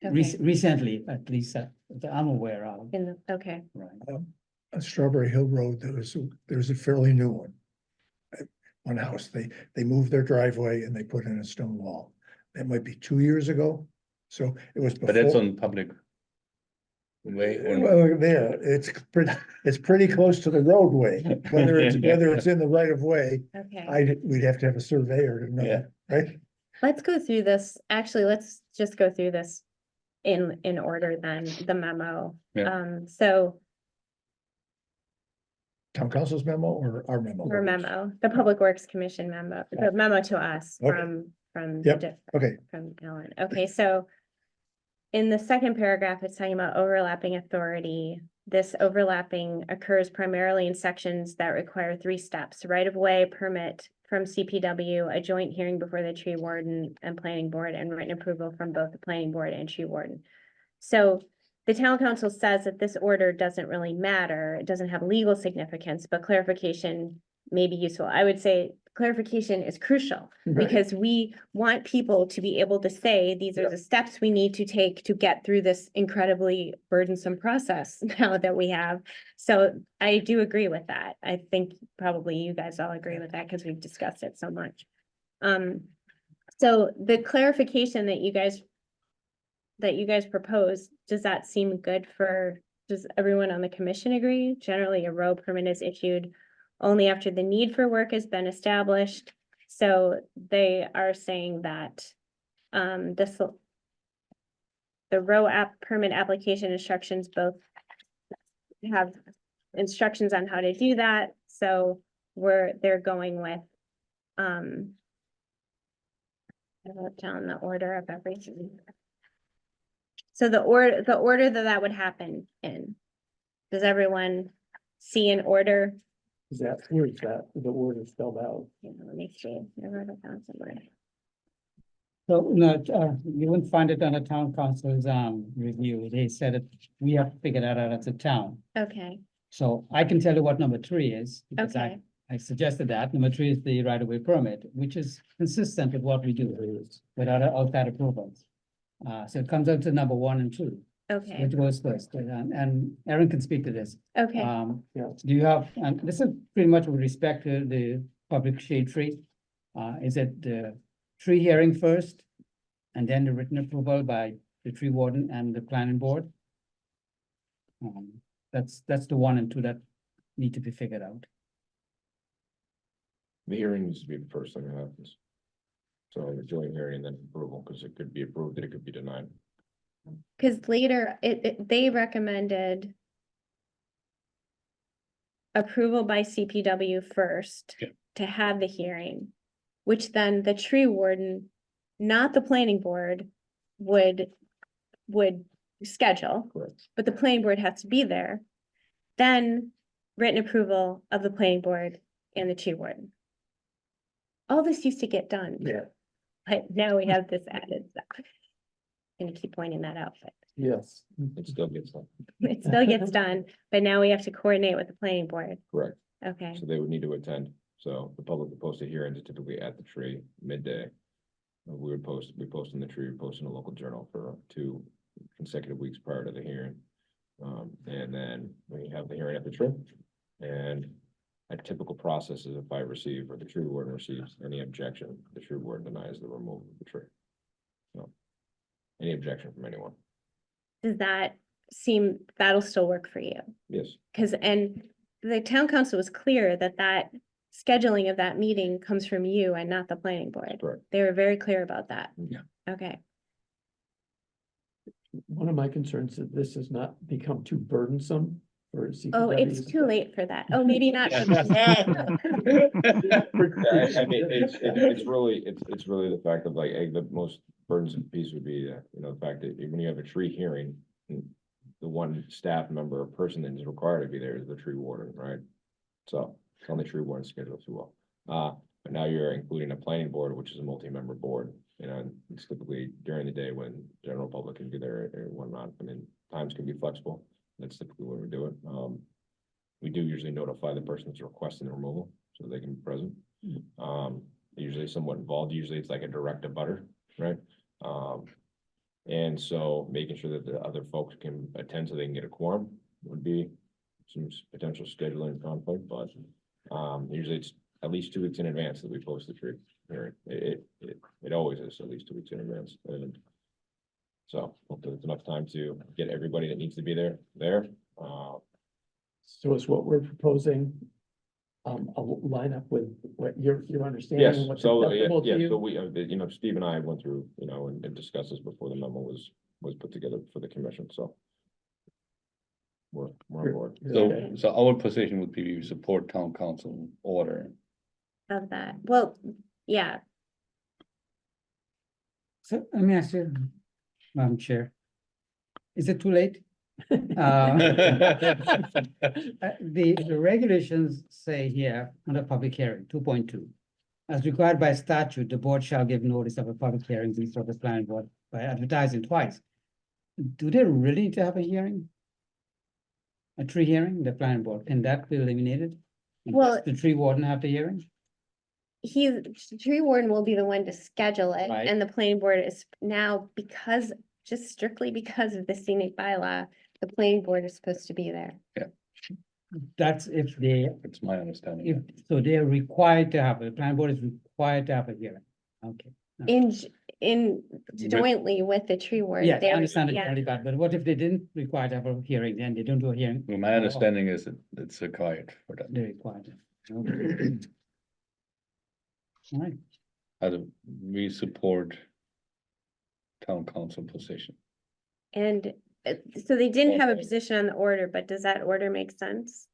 Okay. Recently, at least that I'm aware of. In the, okay, Right. On Strawberry Hill Road, there's a fairly new one. One house, they moved their driveway and they put in a stone wall. That might be 2 years ago, so it was But that's before. on public way or not? Well, there, it's pretty close to the roadway, whether it's in the right of way, okay. we'd have to have a surveyor to Yeah. know, right? Let's go through this. Actually, let's just go through this in order then, the memo. Yeah. So Town council's memo or our memo? our memo, the Public Works Commission memo, the memo to us Okay. from Yep. the Okay, from Ellen. Okay, so in the second paragraph, it's talking about overlapping authority. This overlapping occurs primarily in sections that require 3 steps: right of way, permit from CPW, a joint hearing before the tree warden and planning board, and written approval from both the planning board and tree warden. So the town council says that this order doesn't really matter. It doesn't have legal significance, but clarification may be useful. I would say clarification is crucial Right. because we want people to be able to say, these are the steps we need to take to get through this incredibly burdensome process now that we have. So I do agree with that. I think probably you guys all agree with that because we've discussed it so much. So the clarification that you guys propose, does that seem good does everyone on the commission agree? Generally, a road permit is issued only after the need for work has been established. So they are saying that the row permit application instructions both have instructions on how to do that. So they're going with I wrote down the order of everything. So the order that would happen in, does everyone see an order? Where's that, the order spelled out? Let me see. I wrote it down somewhere. So, no, you wouldn't find it on the town council's review. They said that we have to figure that out as a town. Okay, So I can tell you what number 3 is. Because okay, I suggested that. Number 3 is the right-of-way permit, which is consistent with what we do without outside approvals. So it comes out to number 1 and 2, okay, which goes first, and Aaron can speak to this. okay. Yeah. Do you have, and this is pretty much with respect to the public shade tree. Is it the tree hearing first? And then the written approval by the tree warden and the planning board? That's the 1 and 2 that need to be figured out. The hearing needs to be the first thing that happens. So the joint hearing and then approval, because it could be approved and it could be denied. Because later, they recommended approval by CPW first Yeah. to have the hearing, which then the tree warden, not the planning board, would schedule. Correct. But the planning board has to be there. Then written approval of the planning board and the tree warden. All this used to get done. Yeah. But now we have this added stuff. Gonna keep pointing that out, but Yes. It still gets done. it still gets done, but now we have to coordinate with the planning board. Correct. Okay, So they would need to attend. So the public would post a hearing typically at the tree midday. We post in the tree, we post in the local journal for 2 consecutive weeks prior to the hearing. And then we have the hearing at the tree. And a typical process is if I receive, or the tree warden receives any objection, the tree warden denies the removal of the tree. So, any objection from anyone? Does that seem, that'll still work for you? Yes. Cause, and the town council was clear that scheduling of that meeting comes from you and not the planning board. Correct. They were very clear about that. Yeah. Okay, One of my concerns is that this has not become too burdensome for CPW. oh, it's too late for that. Oh, maybe not. I mean, it's really the fact of like, the most burdensome piece would be, the fact that when you have a tree hearing, the one staff member or person that is required to be there is the tree warden, right? So it's on the tree warden schedule as well. But now you're including a planning board, which is a multi-member board, and it's typically during the day when general public can be there or whatnot. I mean, times can be flexible. That's typically when we do it. We do usually notify the person that's requesting the removal so they can be present. Usually somewhat involved. Usually it's like a direct abutter, right? And so making sure that the other folks can attend so they can get a quorum would be some potential scheduling conflict, but usually it's at least 2 weeks in advance that we post the tree hearing. It always is at least 2 weeks in advance. And so hopefully it's enough time to get everybody that needs to be there. So is what we're proposing, a line up with what your understanding? Yes, what's so, acceptable to yeah, you? so we, Steve and I went through, and discussed this before the memo was put together for the commission, so. We're on board. Okay. So our position would be we support town council order. Of that. Well, yeah, So let me ask you, Madam Chair. Is it too late? The regulations say here under public hearing, 2.2. As required by statute, the board shall give notice of a public hearing to the Service Planning Board by advertising twice. Do they really need to have a hearing? A tree hearing, the planning board, can that be eliminated? And Well- does the tree warden have the hearing? the tree warden will be the one to schedule it, Right. and the planning board is now, just strictly because of the scenic bylaw, the planning board is supposed to be there. That's if they, It's my understanding. if, so they are required to have, the planning board is required to have a hearing. Okay. In jointly with the tree warden. Yes, I they're- understand it yeah. very bad, but what if they didn't require to have a hearing, then they don't do a hearing? Well, my understanding is that it's required for that. They're required. Okay. All right, We support town council position. And so they didn't have a position on the order, but does that order make sense?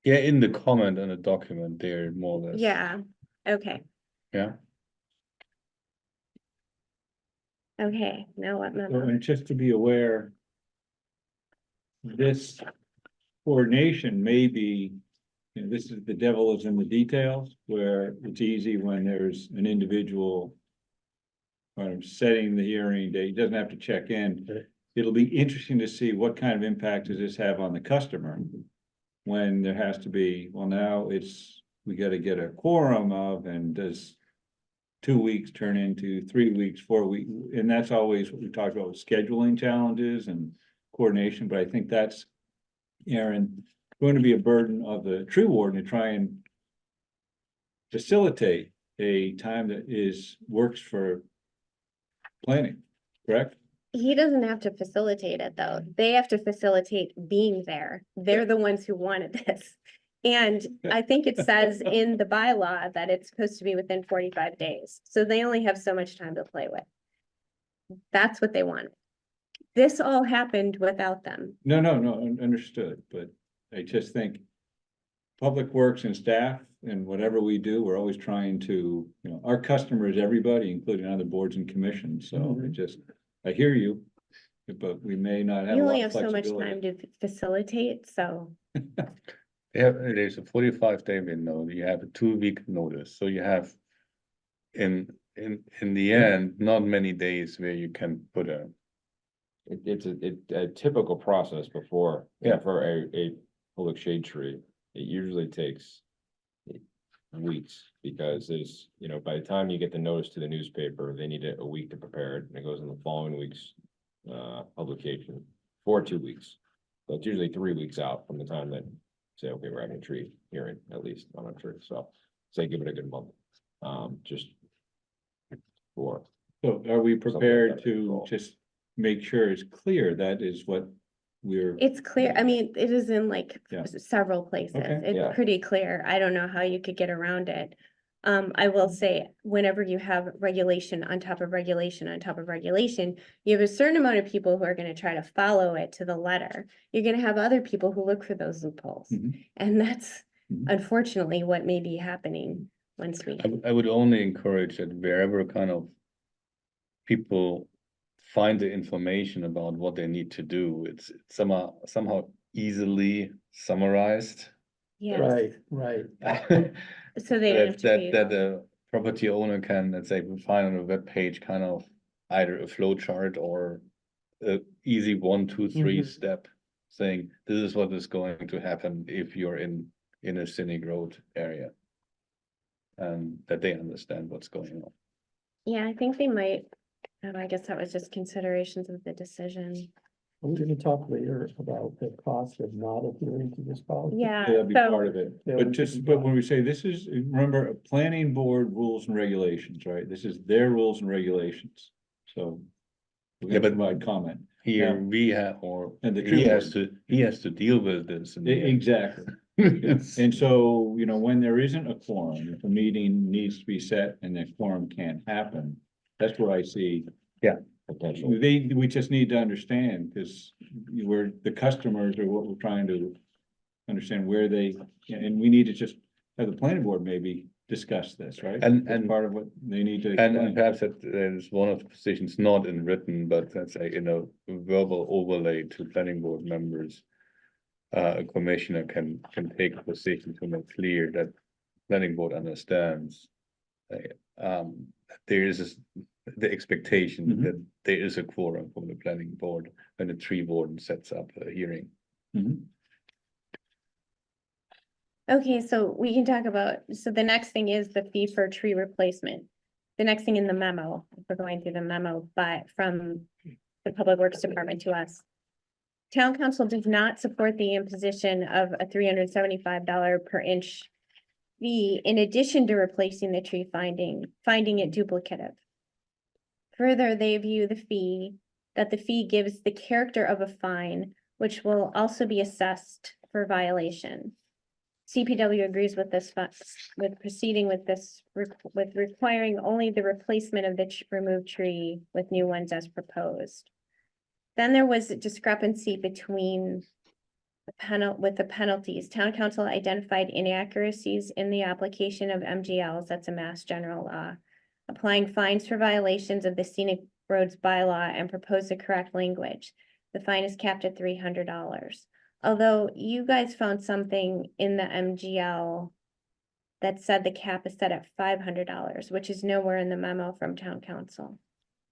Yeah, in the comment on the document, they're more or less. Yeah, okay, Yeah, okay, now what So, memo? and just to be aware, this coordination may be, this is the devil is in the details, where it's easy when there's an individual kind of setting the hearing date, doesn't have to check in. It'll be interesting to see what kind of impact does this have on the customer? When there has to be, well, now we gotta get a quorum of, and does 2 weeks turn into 3 weeks, 4 weeks? And that's always what we talk about, with scheduling challenges and coordination, but I think that's, Aaron, going to be a burden of the tree warden to try and facilitate a time that works for planning, correct? He doesn't have to facilitate it, though. They have to facilitate being there. They're the ones who wanted this. And I think it says in the bylaw that it's supposed to be within 45 days. So they only have so much time to play with. That's what they wanted. This all happened without them. No, understood, but I just think Public Works and staff and whatever we do, we're always trying to, our customer is everybody, including other boards and commissions, so I hear you. But we may not have a You lot only of have so much time flexibility. to facilitate, so. there's a 45-day window, you have a 2-week notice, so you have. In the end, not many days where you can put a. It's a typical process before, Yeah. for a public shade tree. It usually takes weeks, because there's, by the time you get the notice to the newspaper, they need a week to prepare it, and it goes in the following week's publication for 2 weeks. So it's usually 3 weeks out from the time that say, okay, we're having a tree hearing at least on a tree, so say give it a good month. Just for, So are we prepared that to control. just make sure it's clear that is what we're, It's clear, I mean, it is in like Yeah. several places. Okay. Yeah. It's pretty clear. I don't know how you could get around it. I will say, whenever you have regulation on top of regulation on top of regulation, you have a certain amount of people who are gonna try to follow it to the letter. You're gonna have other people who look for those loopholes. Mhm. And that's Mhm. unfortunately what may be happening once we. I would only encourage that wherever kind of people find the information about what they need to do, it's somehow easily summarized. Yes, Right, right. so they don't have to read. That the property owner can, let's say, find on a web page kind of either a flow chart or a easy 1, 2, 3 Mhm. step saying, this is what is going to happen if you're in a scenic road area. And that they understand what's going on. Yeah, I think they might, and I guess that was just considerations of the decision. We're gonna talk later about the cost of not adhering to this policy. Yeah, that'd be so. part of it. Yeah, But we just, can- but when we say this is, remember, planning board rules and regulations, right? This is their rules and regulations, so. We're Yeah, gonna but- provide comment. Here Yeah. we have, or And the he tree has to deal with this. and Exactly. It's- And so, you know, when there isn't a quorum, if a meeting needs to be set and the quorum can't happen, that's where I see. potential. We just need to understand, because we're, the customers are what we're trying to understand where they, and we need to just have the planning board maybe discuss this, right? And- That's and- part of what they need to And explain. perhaps that is one of the positions not in written, but let's say, verbal overlay to planning board members. A commissioner can take a position to make clear that planning board understands. There is the expectation Mhm. that there is a quorum from the planning board when the tree warden sets up a hearing. Mhm. Okay, so we can talk about, so the next thing is the fee for tree replacement. The next thing in the memo, if we're going through the memo, but from the Public Works Department to us. Town council does not support the imposition of a $375 per inch fee in addition to replacing the tree finding it duplicative. Further, they view that the fee gives the character of a fine, which will also be assessed for violation. CPW agrees with this, with proceeding with this, with requiring only the replacement of the removed tree with new ones as proposed. Then there was a discrepancy between the penalties. Town council identified inaccuracies in the application of MGLs, that's a mass general law, applying fines for violations of the scenic roads bylaw and proposed the correct language. The fine is capped at $300. Although you guys found something in the MGL that said the cap is set at $500, which is nowhere in the memo from town council.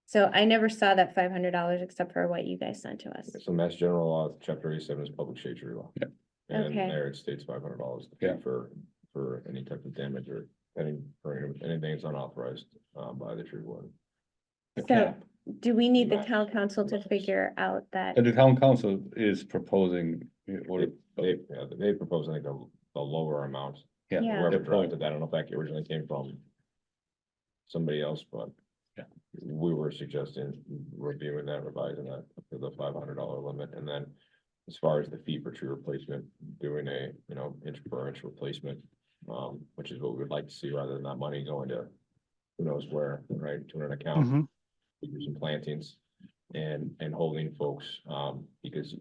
So I never saw that $500 except for what you guys sent to us. So Mass General Law, Chapter 87 is public shade tree law. Yeah. And Okay. there it states $500 Yeah. for any type of damage or anything that's unauthorized by the tree warden. A So cap. do we need the Max. town council to figure out that? And the town council is proposing, or, They propose, I think, a lower amount. yeah. Yeah. Whoever the drafted that, I don't know if that originally came from somebody else, but Yeah. we were suggesting reviewing that, revising that up to the $500 limit, and then as far as the fee for tree replacement, doing a, inch per inch replacement, which is what we would like to see, rather than that money going to who knows where, right, to an account, Mhm. do some plantings and holding folks, because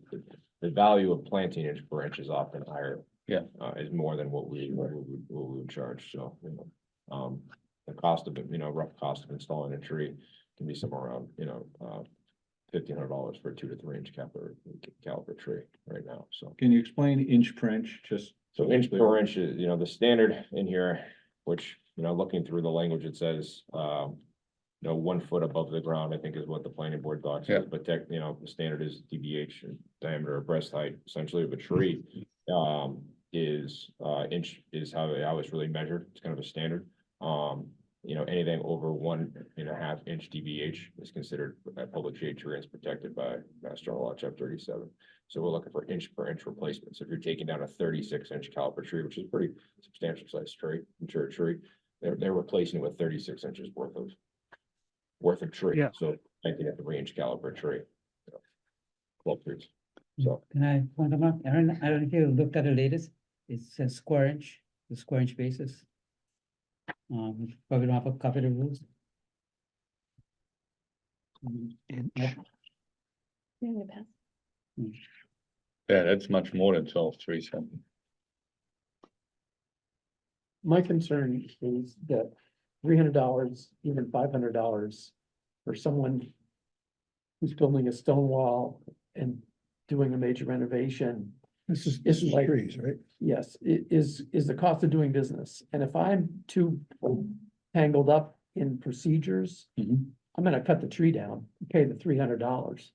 the value of planting inch per inch is often higher. Yeah. Is more than what we would charge, so, the cost of it, rough cost of installing a tree can be somewhere around, $1,500 for a 2 to 3 inch caliber tree right now, so. Can you explain inch per inch, just? So inch per inch is, the standard in here, which, looking through the language, it says, 1 foot above the ground, I think is what the planning board thought. Yeah. But the standard is DBH, diameter or breast height, essentially, of a tree. Is inch is how it's really measured. It's kind of a standard. anything over 1.5 inch DBH is considered a public shade tree and is protected by Mass General Law, Chapter 37. So we're looking for inch per inch replacements. If you're taking down a 36-inch caliper tree, which is a pretty substantial size tree, mature tree, they're replacing it with 36 inches worth of tree. Yeah. So 19 at the 3-inch caliber tree. 12 trees. So Can I point them out? Aaron, I don't know if you looked at the latest, it's a square inch, the square inch basis. Probably don't have a copy of the rules. Inch. Yep. Yeah, that's much more than 12 trees. Huh? My concern is that $300, even $500 for someone who's building a stone wall and doing a major renovation, This is It's like- trees, right? yes, it is the cost of doing business. And if I'm too tangled up in procedures, Mhm. I'm gonna cut the tree down, pay the $300.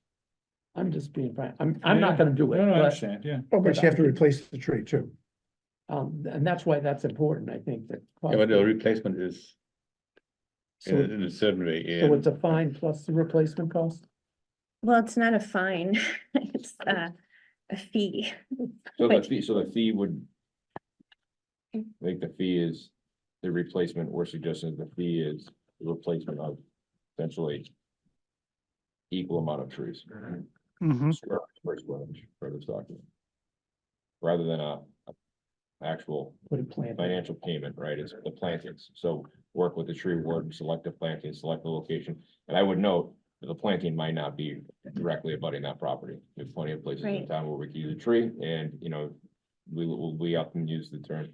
I'm just being frank. I'm not gonna do it, No, no, I but, understand, yeah. Oh, but you have to replace the tree too. and that's why that's important, I think that. Yeah, but the replacement is So, in a certain way. so Yeah. it's a fine plus the replacement cost? Well, it's not a fine, it's a fee. So But- the fee would. I think the fee is the replacement, we're suggesting the fee is the replacement of essentially. Equal amount of trees. Mhm. Square inch for this document. Rather than a actual Put it planted. financial payment, right, it's the plantings, so work with the tree warden, select the planting, select the location. And I would note that the planting might not be directly abutting that property, there's plenty of places in Right. town where we can use a tree, and, we often use the term.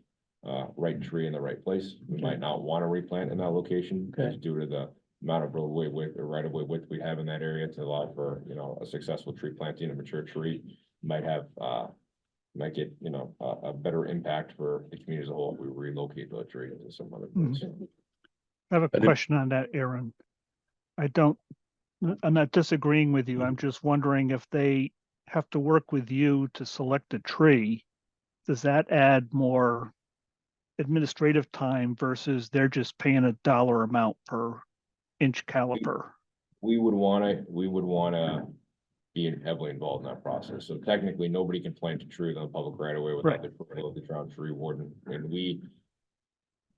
Right tree in the right place, we might not want to replant in that location, Okay. just due to the amount of roadway width or right of way width we have in that area to allow for, a successful tree planting, a mature tree. Might have, might get, a better impact for the community as a whole if we relocate the tree into some other place. I have a I do- question on that, Aaron. I'm not disagreeing with you. I'm just wondering if they have to work with you to select a tree. Does that add more administrative time versus they're just paying a dollar amount per inch caliper? We would wanna be heavily involved in that process. So technically, nobody can plant a tree on the public right away without Right. the approval of the town tree warden. And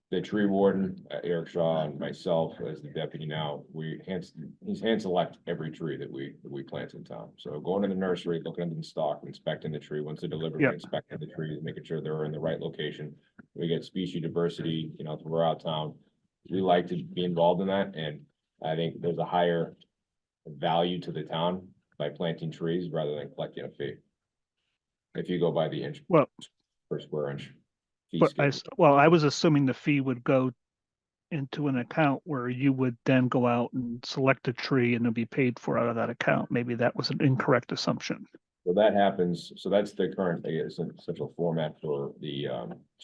the tree warden, Eric Shaw, and myself as the deputy now, he's hand select every tree that we plant in town. So going to the nursery, looking at the stock, inspecting the tree, once they're delivered, Yeah. inspecting the trees, making sure they're in the right location. We get species diversity, throughout town. We like to be involved in that, and I think there's a higher value to the town by planting trees rather than collecting a fee. If you go by the inch Well, per square inch. fee but schedule. I was assuming the fee would go into an account where you would then go out and select a tree and it'll be paid for out of that account. Maybe that was an incorrect assumption. So that happens, so that's the current, I guess, essential format for the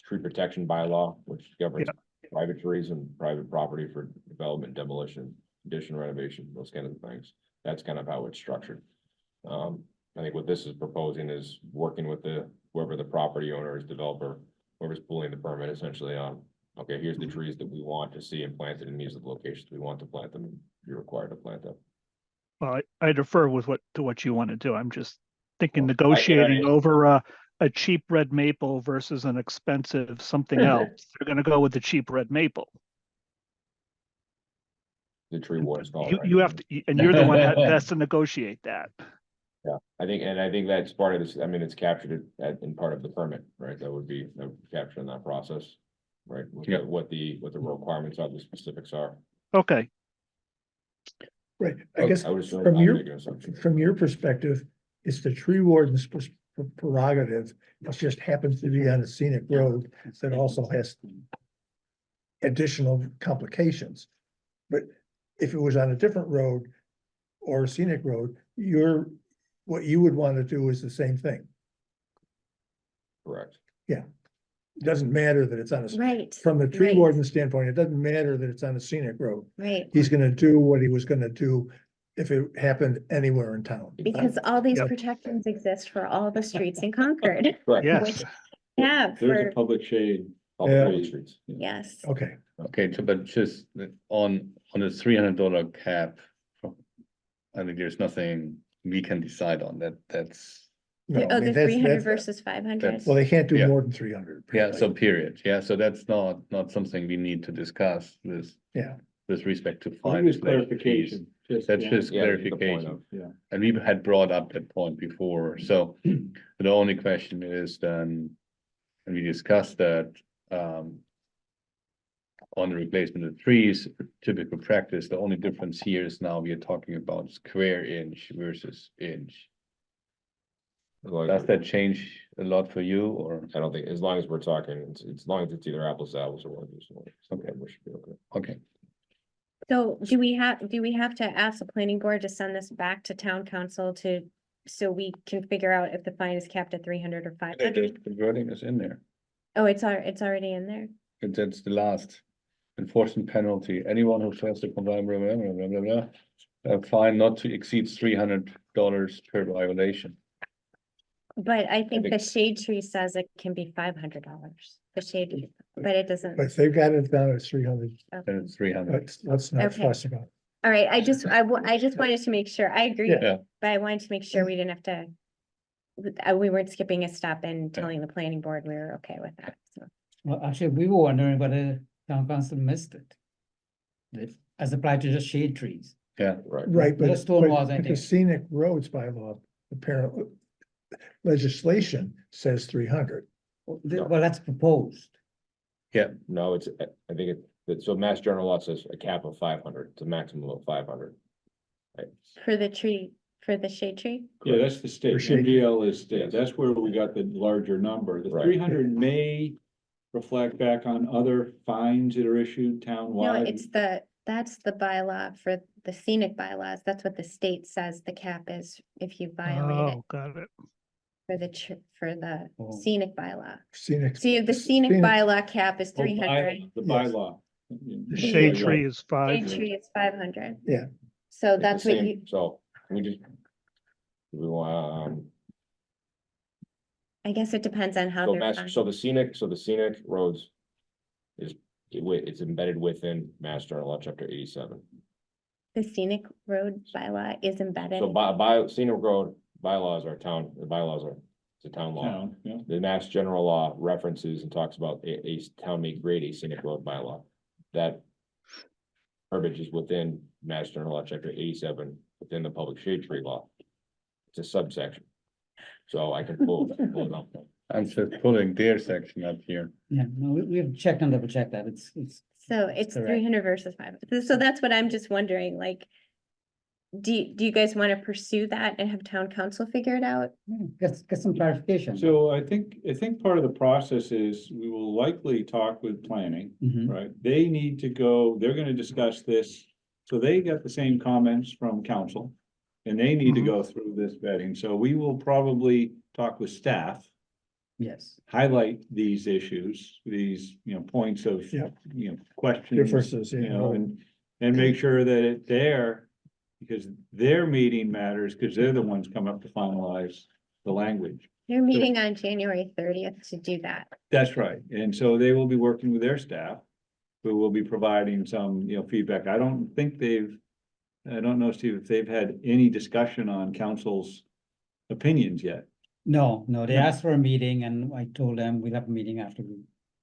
tree protection bylaw, which governs private trees and private property for development, demolition, addition, renovation, those kind of things. That's kind of how it's structured. I think what this is proposing is working with whoever the property owner is, developer, whoever's pulling the permit essentially on, okay, here's the trees that we want to see and planted in these locations we want to plant them, and you're required to plant them. Well, I defer with what you want to do. I'm just thinking Well, negotiating over a cheap red maple versus an expensive something else. They're gonna go with the cheap red maple. The tree warden's call. You have to, and you're the one that has to negotiate that. Yeah, I think that's part of this, I mean, it's captured in part of the permit, right? That would be captured in that process. Right, Yeah. what the requirements are, the specifics are. Okay, Right, I guess I would assume from I'm your, making an assumption. from your perspective, it's the tree warden's prerogative. It just happens to be on a scenic road that also has additional complications. But if it was on a different road or a scenic road, what you would want to do is the same thing. Correct. It doesn't matter that it's on a, Right. from the tree right, warden standpoint, it doesn't matter that it's on a scenic road. Right, He's gonna do what he was gonna do if it happened anywhere in town. because all these Yep. protections exist for all the streets in Concord. Correct. yes. Yeah, There's a for, public shade. All Yeah. the streets. yes. Okay, Okay, but just on a $300 cap. I think there's nothing we can decide on that, that's, No, I Oh, mean, the that's- 300 that's- versus 500. Well, they can't do Yeah. more than 300. yeah, so period, yeah, so that's not something we need to discuss with. Yeah. With respect to Just fines. clarification. Just, That's yeah. just Yeah, that's the point clarification. of- Yeah. And we had brought up that point before, so the only question is then, and we discussed that, on the replacement of trees, typical practice, the only difference here is now we are talking about square inch versus inch. As long Does as- that change a lot for you, or, I don't think, as long as we're talking, it's as long as it's either apples to apples or one of these. Okay. We should be okay. okay, So do we have to ask the planning board to send this back to town council so we can figure out if the fine is capped at 300 or 500? the wording is in there, Oh, it's already in there. that's the last. Enforcement penalty, anyone who fails to comply, blah, blah, blah, blah, blah, blah. A fine not to exceed $300 per violation. But I think the think- shade tree says it can be $500, the shade, but it doesn't. But they've got it down at 300. Okay. And it's 300. Let's not Okay. fuss about it. All right, I just wanted to make sure, I agree, Yeah. but I wanted to make sure we didn't have to. We weren't skipping a step and telling the planning board we were okay with that, so. Well, actually, we were wondering whether town council missed it. As applied to just shade trees. Yeah, Right. Right, But but the stone walls, I but the think. scenic roads bylaw, apparently legislation says 300. No. Well, that's proposed. No, it's, I think so Mass General Law says a cap of 500, it's a maximum of 500. Right. For the tree, for the shade tree? Yeah, that's the state, For shade. MGL is state, Yes. that's where we got the larger number, the Right. 300 may reflect back on other fines that are issued No, townwide. that's the bylaw for the scenic bylaws. That's what the state says the cap is if you violate it Oh, got it. for the Oh. scenic bylaw. Scenic. So you have the scenic bylaw cap is Oh, 300, The Yes. bylaw. The shade tree is shade 5. tree is 500. Yeah. So It's the that's what same, you, So, we just. We want, I guess it depends on how so they're. Mass, fined. so the scenic roads. It's embedded within Mass General Law, chapter 87. The scenic road bylaw is embedded. So scenic road bylaws are town, the bylaws are, it's a town law. Town, yeah. The Mass General Law references and talks about a town may create a scenic road bylaw. That verbiage is within Mass General Law, chapter 87, within the public shade tree law. It's a subsection. So I can pull it up. I'm just pulling their section up here. Yeah, no, we've checked and double checked that, it's. So it's correct. 300 versus 500. So that's what I'm just wondering, like. Do you guys want to pursue that and have town council figure it out? Get some clarification. So I think part of the process is we will likely talk with planning, Mhm. right? They need to go, they're gonna discuss this. So they got the same comments from council. And they need to Mhm. go through this vetting. So we will probably talk with staff. Yes, Highlight these issues, these, points of, Yeah. questions. Differences, You yeah. know, and make sure that it's there, because their meeting matters, because they're the ones come up to finalize the language. You're meeting on January 30th to do that. That's right, and so they will be working with their staff, who will be providing some, feedback. I don't know, Steve, if they've had any discussion on council's opinions yet. no, they No. asked for a meeting and I told them we'll have a meeting after we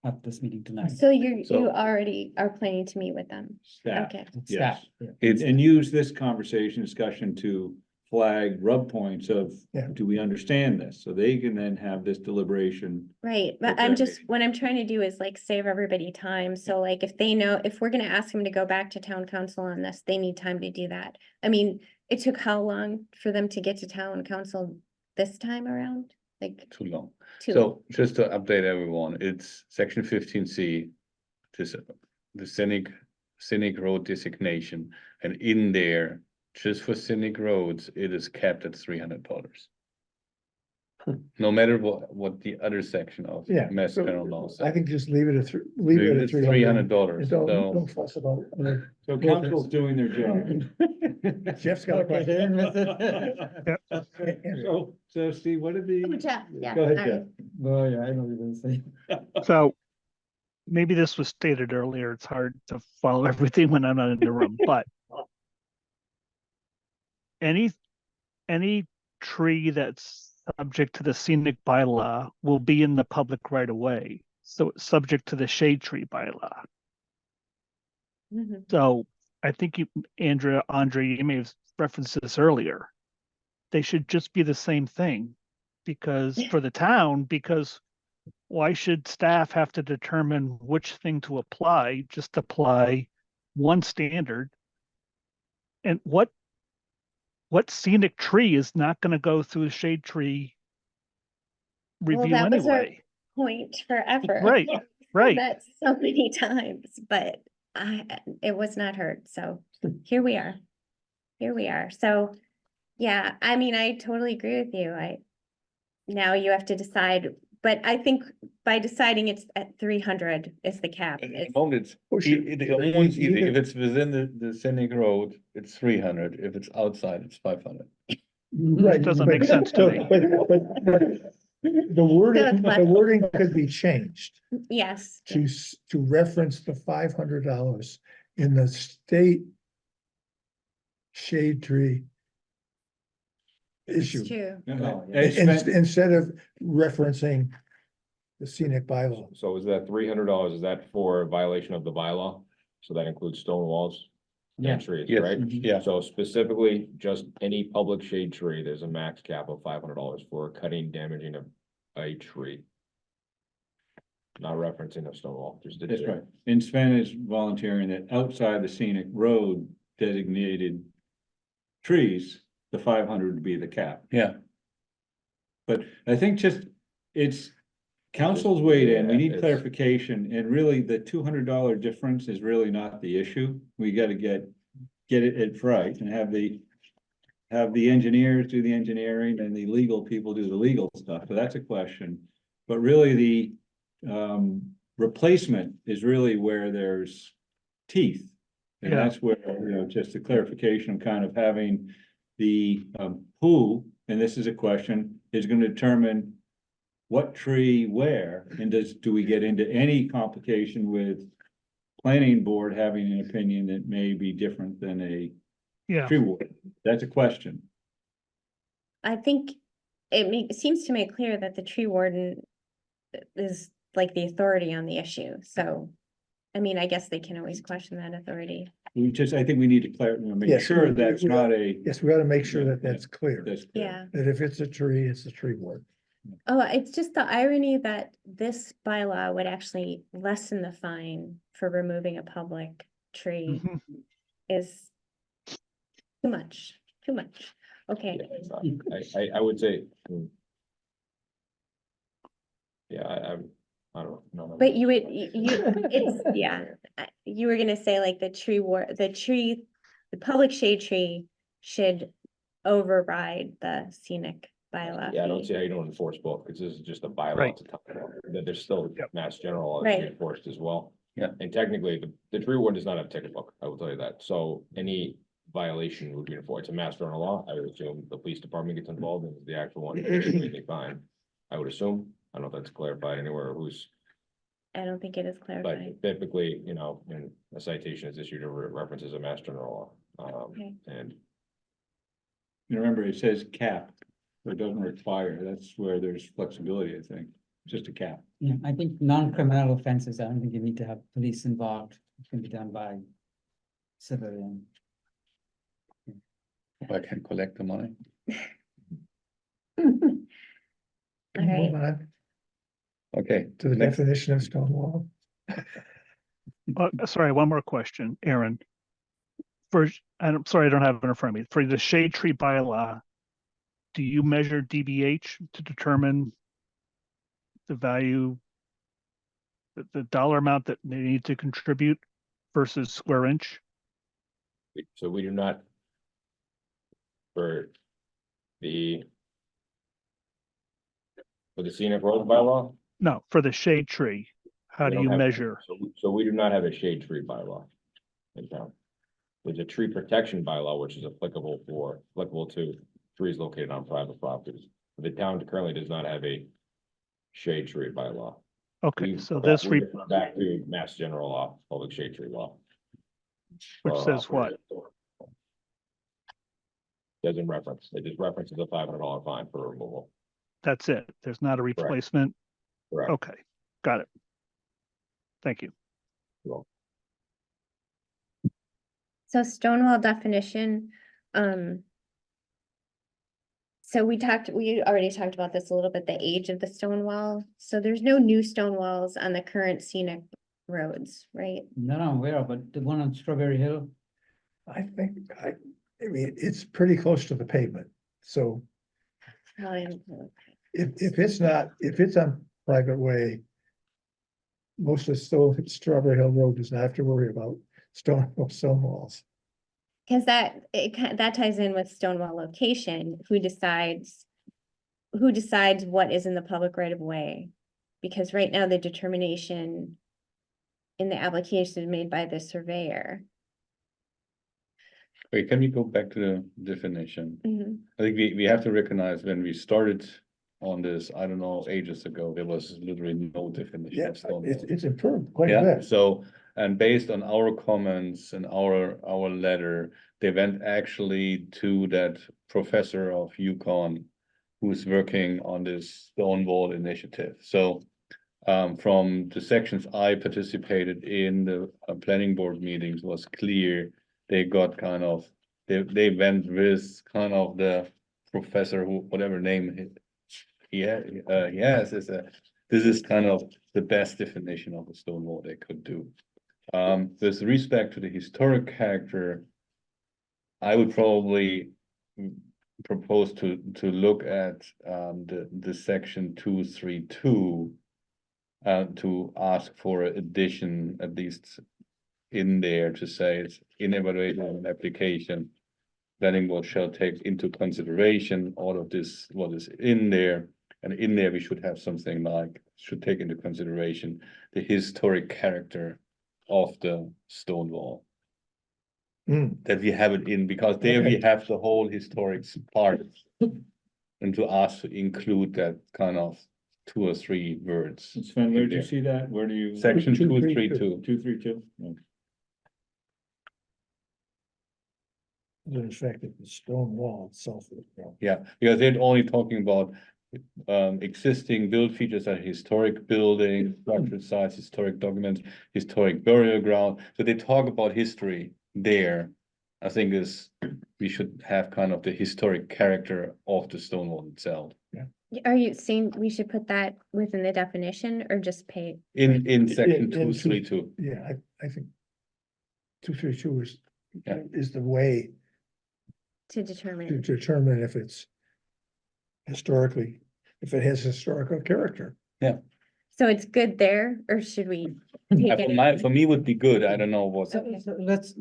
have this meeting tonight. So you So- already are planning to meet with them. Staff, Okay. yes. Staff, yeah. It's, And use this conversation, discussion to flag rub points of, Yeah. do we understand this? So they can then have this deliberation. Right, but Okay. I'm just, what I'm trying to do is like save everybody time, so like if they know, if we're gonna ask them to go back to town council on this, they need time to do that. I mean, it took how long for them to get to town council this time around? Like too long. two? So just to update everyone, it's section 15C. Just the scenic road designation, and in there, just for scenic roads, it is capped at $300. No matter what the other section of Yeah. Mass so General Law I says. think just leave it at leave it at It's 300. $300, Don't so fuss about it. So council's doing their job. Jeff's got a Okay, question. they didn't miss it. So Steve, what did Oh, the? Jeff, yeah, Go ahead, all Jeff. right. Oh, yeah, I know what you're gonna say. So maybe this was stated earlier, it's hard to follow everything when I'm not in the room, but any tree that's subject to the scenic bylaw will be in the public right of way. So it's subject to the shade tree bylaw. Mhm. So I think you, Andre, you may have referenced this earlier. They should just be the same thing because for the town, because why should staff have to determine which thing to apply? Just apply one standard. And what scenic tree is not going to go through the shade tree Well, review that was our anyway? point forever. Right, right. That so many times, but it was not heard, so here we are. Here we are, so, yeah, I mean, I totally agree with you, now you have to decide, but I think by deciding it's at 300 is the cap, At the it's, moment, it's, Push it. it's easy. If it's within the scenic road, it's 300. If it's outside, it's 500. Right. Doesn't but- make sense to so- me. but the wording could be changed yes. to reference the $500 in the state shade tree issue. It's true, No, In- it's spent- Instead of referencing the scenic bylaw. So is that $300, is that for violation of the bylaw? So that includes stone walls Yeah. and trees, Yes, right? yeah. So specifically, just any public shade tree, there's a max cap of $500 for cutting, damaging a tree. Not referencing a stone wall, just. That's right. And Sven is volunteering that outside the scenic road designated trees, the 500 would be the cap. Yeah, But I think just, it's, council's weighed in, we Yeah, need it's- clarification, and really the $200 difference is really not the issue. We gotta get it right and have the engineers do the engineering and the legal people do the legal stuff, so that's a question. But really the replacement is really where there's teeth. And Yeah. that's where, just a clarification, kind of having the who, and this is a question, is gonna determine what tree where, and do we get into any complication with planning board having an opinion that may be different than a Yeah, tree ward? That's a question. I think it seems to make clear that the tree warden is like the authority on the issue, so, I mean, I guess they can always question that authority. I think we need to make Yes, sure we- that's we- not a, Yes, we gotta make sure that that's clear, that's. Yeah, that if it's a tree, it's a tree ward. oh, it's just the irony that this bylaw would actually lessen the fine for removing a public tree mhm. is too much, okay. Yeah, it's not. I would say. Yeah, I don't know. But you would, it's, yeah, you were gonna say like the public shade tree should override the scenic bylaw. Yeah, I don't fee. see how you don't enforce both, because this is just a bylaw. Right. to talk about. That there's still Yep. mass general law Right. that's being enforced as well. Yeah. And technically, the tree warden does not have a ticket book, I will tell you that, so any violation would be enforced, it's a mass general law, I would assume the police department gets involved in the actual one, they find. I would assume, I don't know if that's clarified anywhere, who's, I don't think it is clarified. but typically, when a citation is issued, it references a mass general law. Okay. And Remember, it says cap, but it doesn't require, that's where there's flexibility, I think, just a cap. Yeah, I think non-criminal offenses, I don't think you need to have police involved. It can be done by civilian. I can collect the money. Can we Alright. move on Okay, to the next. definition of stone wall? Sorry, one more question, Aaron. I'm sorry, I don't have it in front of me. For the shade tree bylaw, do you measure DBH to determine the value, the dollar amount that they need to contribute versus square inch? so we do not. For the scenic road bylaw. No, for the shade tree, how We do don't you have- measure? So we do not have a shade tree bylaw in town. There's a tree protection bylaw, which is applicable to trees located on private properties. The town currently does not have a shade tree bylaw. Okay, We- so this we refer back to Mass General Law, Public Shade Tree Law. which For says what? operating. Doesn't reference, it just references a $500 fine for removal. That's it. There's not a replacement. Correct. Okay, got it. Thank you. So stonewall definition, so we already talked about this a little bit, the age of the stone wall. So there's no new stone walls on the current scenic roads, right? Not I'm aware of, but the one on Strawberry Hill, I think, I mean, it's pretty close to the pavement, so Probably- if it's on private way. Most of Strawberry Hill Road does not have to worry about stone walls. Cause that ties in with Stonewall location, who decides what is in the public right of way? Because right now the determination in the application is made by the surveyor. Wait, can we go back to the definition? Mhm. I think we have to recognize when we started on this, I don't know, ages ago, there was literally no definition Yeah, of stone it's, wall. it's improved quite a Yeah, bit. so, and based on our comments and our letter, they went actually to that professor of UConn who's working on this stone wall initiative. So from the sections I participated in, the planning board meetings was clear. They got kind of, they went with kind of the professor who, whatever name he has, this is kind of the best definition of a stone wall they could do. With respect to the historic character, I would probably propose to look at the section 232 to ask for an addition, at least in there, to say it's in evaluation and application. Planning board shall take into consideration all of this, what is in there. And in there, we should have something like, should take into consideration the historic character of the stone wall. That we have it in, because there we have the whole historic part. And to ask to include that kind of 2 or 3 words. Sven, where in do you there. see that? Where do you? Section 232. 232. 232? In fact, the stone wall itself. Yeah, because they're only talking about existing build features like historic building, structural sites, historic documents, historic burial ground. So they talk about history there. I think we should have kind of the historic character of the stone wall itself. Are you saying we should put that within the definition or just pay? In section In 232. Yeah, I think 232 Yeah. is the way To to determine, determine if it's historically, if it has historical character. so it's good there, or should we take it? For me would be good. I don't know what. so, so let's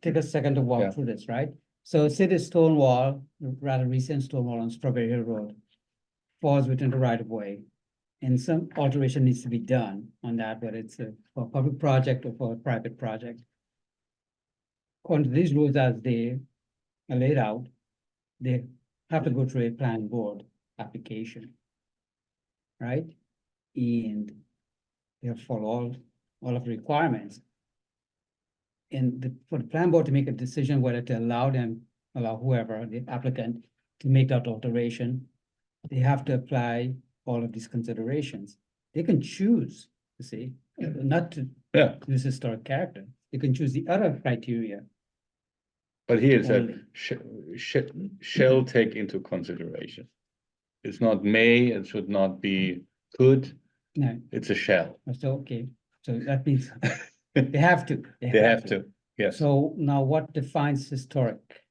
take a second to Yeah. walk through this, right? So say the stone wall, rather recent stone wall on Strawberry Hill Road falls within the right of way. And some alteration needs to be done on that, whether it's for a public project or for a private project. According to these rules as they are laid out, they have to go through a planning board application. Right? And they have to follow all of the requirements. And for the plan board to make a decision whether to allow whoever, the applicant, to make that alteration, they have to apply all of these considerations. They can choose, you see, not to Yeah, use historic character. They can choose the other criteria. but here it said, Only. shall take into consideration. It's not may, it should not be could, No, it's a shall. so, okay, so that means they have to. They have to, yes. So now what defines historic?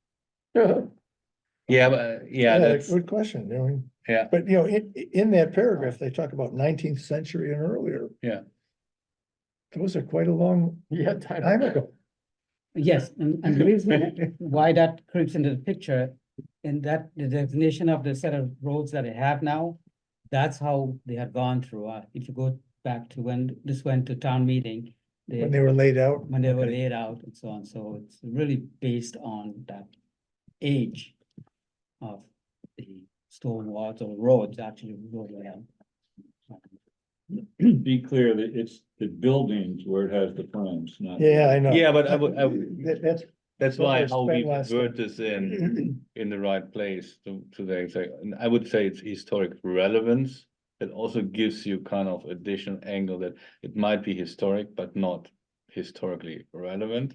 Yeah, but, yeah, that's, Good question, I mean, yeah, but in that paragraph, they talk about 19th century and earlier. Yeah. Those are quite a long Yeah, time ago. Yes, and the reason why that creeps into the picture, and that the definition of the set of roads that they have now, that's how they had gone through. If you go back to when this went to town meeting, When they were laid out. when they were Okay. laid out and so on, so it's really based on that age of the stone walls or roads, actually road layout. be clear that it's the buildings where it has the plans, not. Yeah, I know. Yeah, but I would, That's that's why what how they we spent last time. word this in the right place to the exact, and I would say it's historic relevance. That also gives you kind of additional angle that it might be historic, but not historically relevant.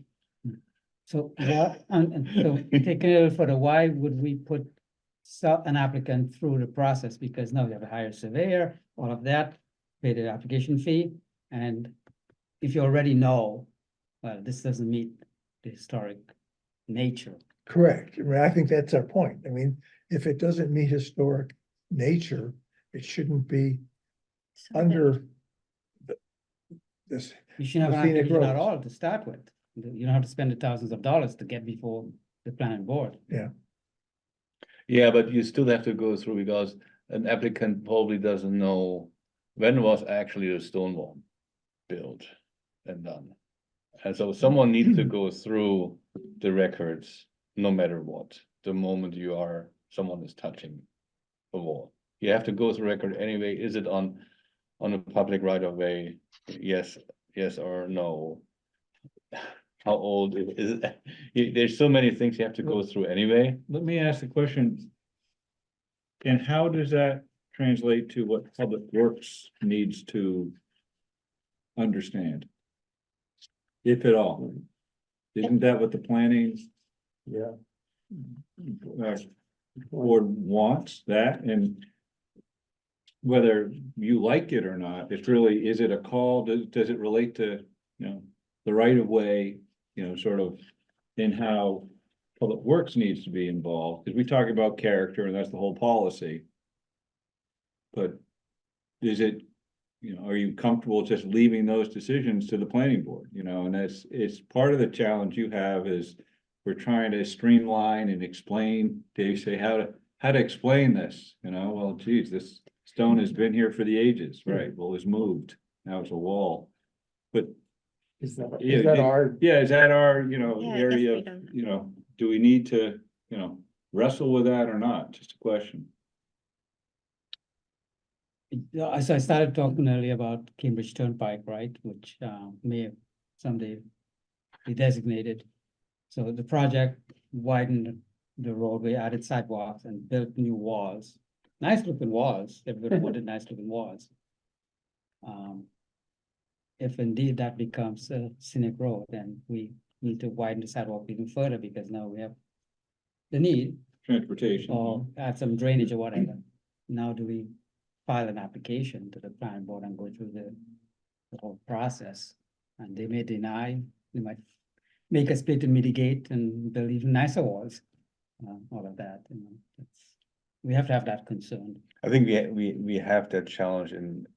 So why, and so taking it a little further, why would we put an applicant through the process? Because now we have a hire surveyor, all of that, pay the application fee, and if you already know, well, this doesn't meet the historic nature. Correct. I mean, I think that's our point. I mean, if it doesn't meet historic nature, it shouldn't be under this. You should have The an scenic application at roads. all to start with. You don't have to spend the thousands of dollars to get before the planning board. Yeah, but you still have to go through because an applicant probably doesn't know when was actually the stone wall built and done. And so someone needs to go through the records, no matter what, the moment someone is touching the wall. You have to go through record anyway. Is it on a public right of way? Yes or no. How old is it? There's so many things you have to go through anyway. Let me ask the question. And how does that translate to what Public Works needs to understand? If at all? Isn't that what the planning Yeah. board wants that? And whether you like it or not, it's really, is it a call? Does it relate to, the right of way, sort of in how Public Works needs to be involved? Because we talk about character and that's the whole policy. But is it, are you comfortable just leaving those decisions to the planning board, and it's part of the challenge you have is we're trying to streamline and explain, Dave say how to explain this, well, geez, this stone has been here for the ages, right? Well, it's moved, now it's a wall. But Is that Yeah, our? yeah, is that our, Yeah, I guess area, we of, don't- do we need to, wrestle with that or not? Just a question. As I started talking earlier about Cambridge Turnpike, right, which may someday be designated. So the project widened the roadway, added sidewalks and built new walls. Nice looking walls, everybody wanted nice looking walls. If indeed that becomes a scenic road, then we need to widen the sidewalk even further because now we have the need Transportation. or add some drainage or whatever. Now do we file an application to the planning board and go through the whole process? And they may deny, they might make us pay to mitigate and build even nicer walls. All of that, we have to have that concern. I think we have that challenge in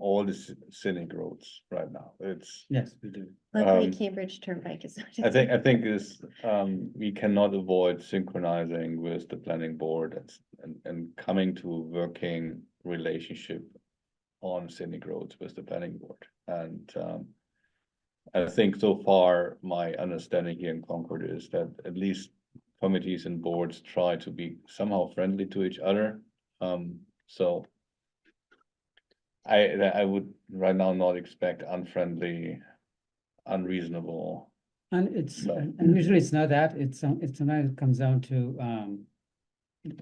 all the scenic roads right now. It's, Yes, we do. Luckily, Cambridge Turnpike is not. I think is, we cannot avoid synchronizing with the planning board and coming to a working relationship on scenic roads with the planning board. And, I think so far, my understanding here in Concord is that at least committees and boards try to be somehow friendly to each other. So I would right now not expect unfriendly, unreasonable. And it's, No. and usually it's not that, it's sometimes it comes down to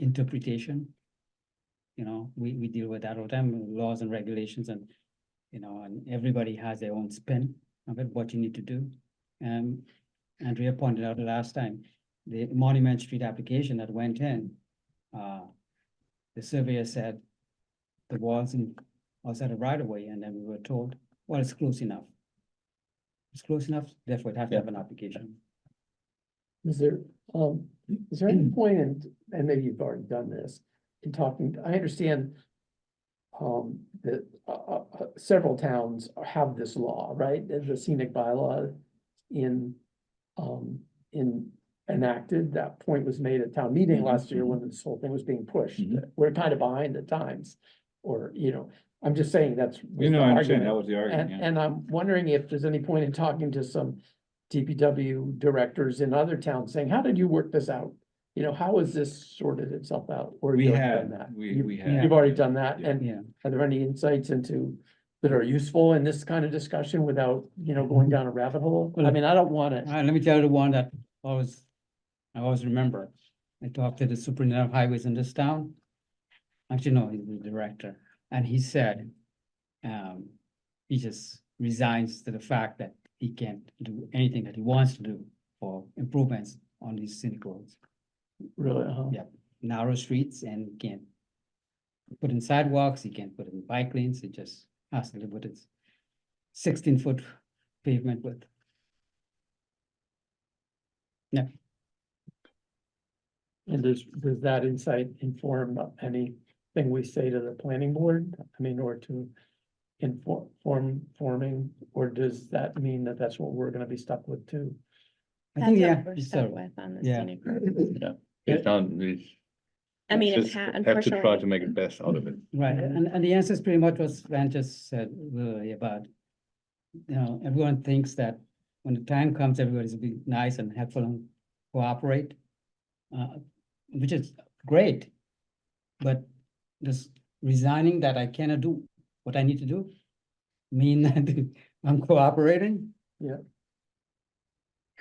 interpretation. We deal with that all the time, laws and regulations and, and everybody has their own spin of it, what you need to do. Andrea pointed out the last time, the Monument Street application that went in, the surveyor said the walls outside of right of way, and then we were told, well, it's close enough. It's close enough, therefore it has to have an application. Is there any point in, and maybe you've already done this, in talking, I understand that several towns have this law, right? The scenic bylaw in enacted, that point was made at town meeting last year when this whole thing was being pushed. Mhm. We're kind of behind the times, or, I'm just saying that's. was the I understand, argument. that was the argument, yeah. And I'm wondering if there's any point in talking to some DPW directors in other towns saying, how did you work this out? you know, how has this sorted itself out? Or We you've already have, done that? we You've- have. You've already done that, Yeah. and Yeah, are there any insights into that are useful in this kind of discussion without, you know, going down a rabbit hole? I Well, mean, I don't want it. let me tell you the one that I always remember. I talked to the superintendent of highways in this town. Actually, no, he's the director, and he said, he just resigns to the fact that he can't do anything that he wants to do for improvements on these scenic roads. Really, Yeah. Narrow streets and can't put in sidewalks, he can't put in bike lanes, he just has to live with its 16-foot pavement width. Yeah, And does that insight inform anything we say to the planning board? I mean, or to forming, or does that mean that that's what we're gonna be stuck with too? I That's think, what yeah, we're so, stuck with on the yeah. scenic road. Yeah, it's not, we I mean, just have to try unfortunately. to make the best out of it. Right, and the answer is pretty much what Sven just said, really, about, you know, everyone thinks that when the time comes, everybody's will be nice and helpful and cooperate, which is great. But just resigning that I cannot do what I need to do, mean that I'm cooperating?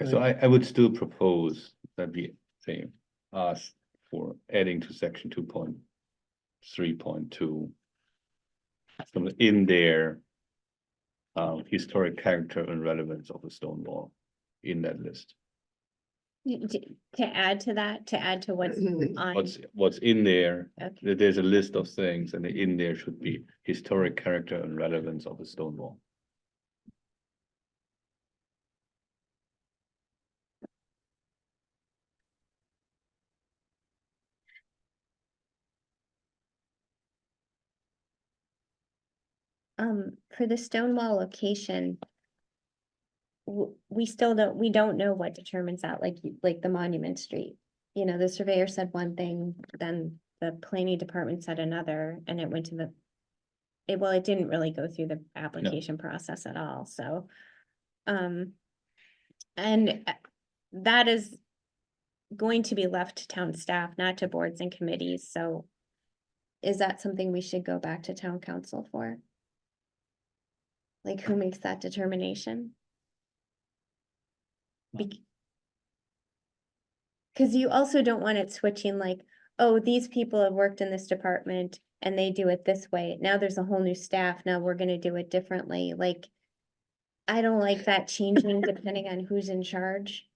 So I would still propose that we say, ask for adding to section 2.3.2. So in there. Historic character and relevance of the stone wall in that list. To add to that, to add to what's on, What's in there, okay, there's a list of things, and in there should be historic character and relevance of the stone wall. for the Stonewall location. We still don't know what determines that, like the Monument Street. You know, the surveyor said one thing, then the planning department said another, and it went to the. It didn't really go through the application process at all, so. And that is going to be left to town staff, not to boards and committees, so. Is that something we should go back to town council for? Like, who makes that determination? Cause you also don't want it switching like, oh, these people have worked in this department and they do it this way. Now there's a whole new staff. Now we're gonna do it differently. Like, I don't like that changing depending on who's in charge.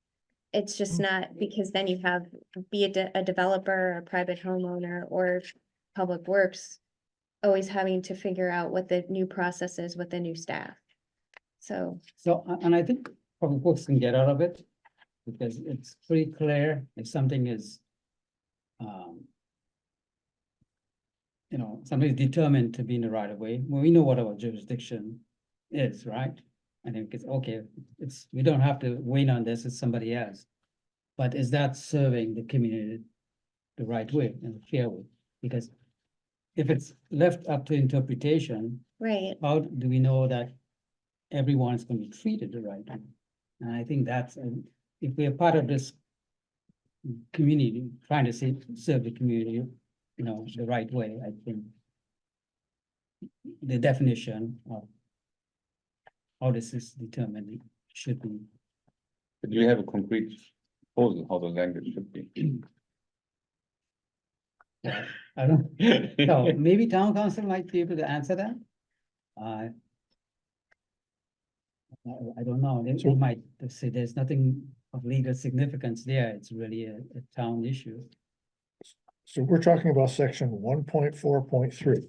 It's just not, because then you have, be it a developer, a private homeowner, or public works, always having to figure out what the new process is with the new staff. So, So, and I think public works can get out of it, because it's pretty clear if something is, you know, somebody's determined to be in the right of way, well, we know what our jurisdiction is, right? I think it's okay, we don't have to wait on this, it's somebody else. But is that serving the community the right way and the fair way? Because if it's left up to interpretation, right, how do we know that everyone is going to be treated the right way? And I think that's, if we're part of this community, trying to serve the community, you know, the right way, I think the definition of how this is determined should be. But do you have a concrete proposal how the language should be? I don't know, maybe town council might be able to answer that. I don't know, they might say there's nothing of legal significance there, it's really a town issue. So we're talking about section 1.4.3.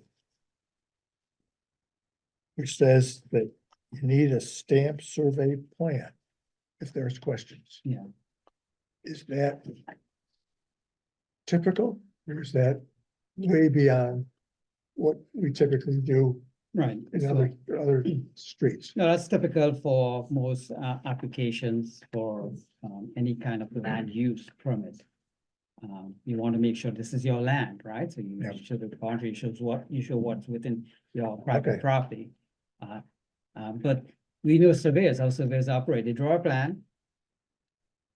Which says that you need a stamp survey plan if there's questions. Yeah. Is that typical, or is that way beyond what we typically do Right. in So- other streets? No, that's typical for most applications for any kind of land use permit. You want to make sure this is your land, right? So you Yep. show the boundary, shows what's within your private Okay. property. But we know surveyors, how surveyors operate. They draw a plan.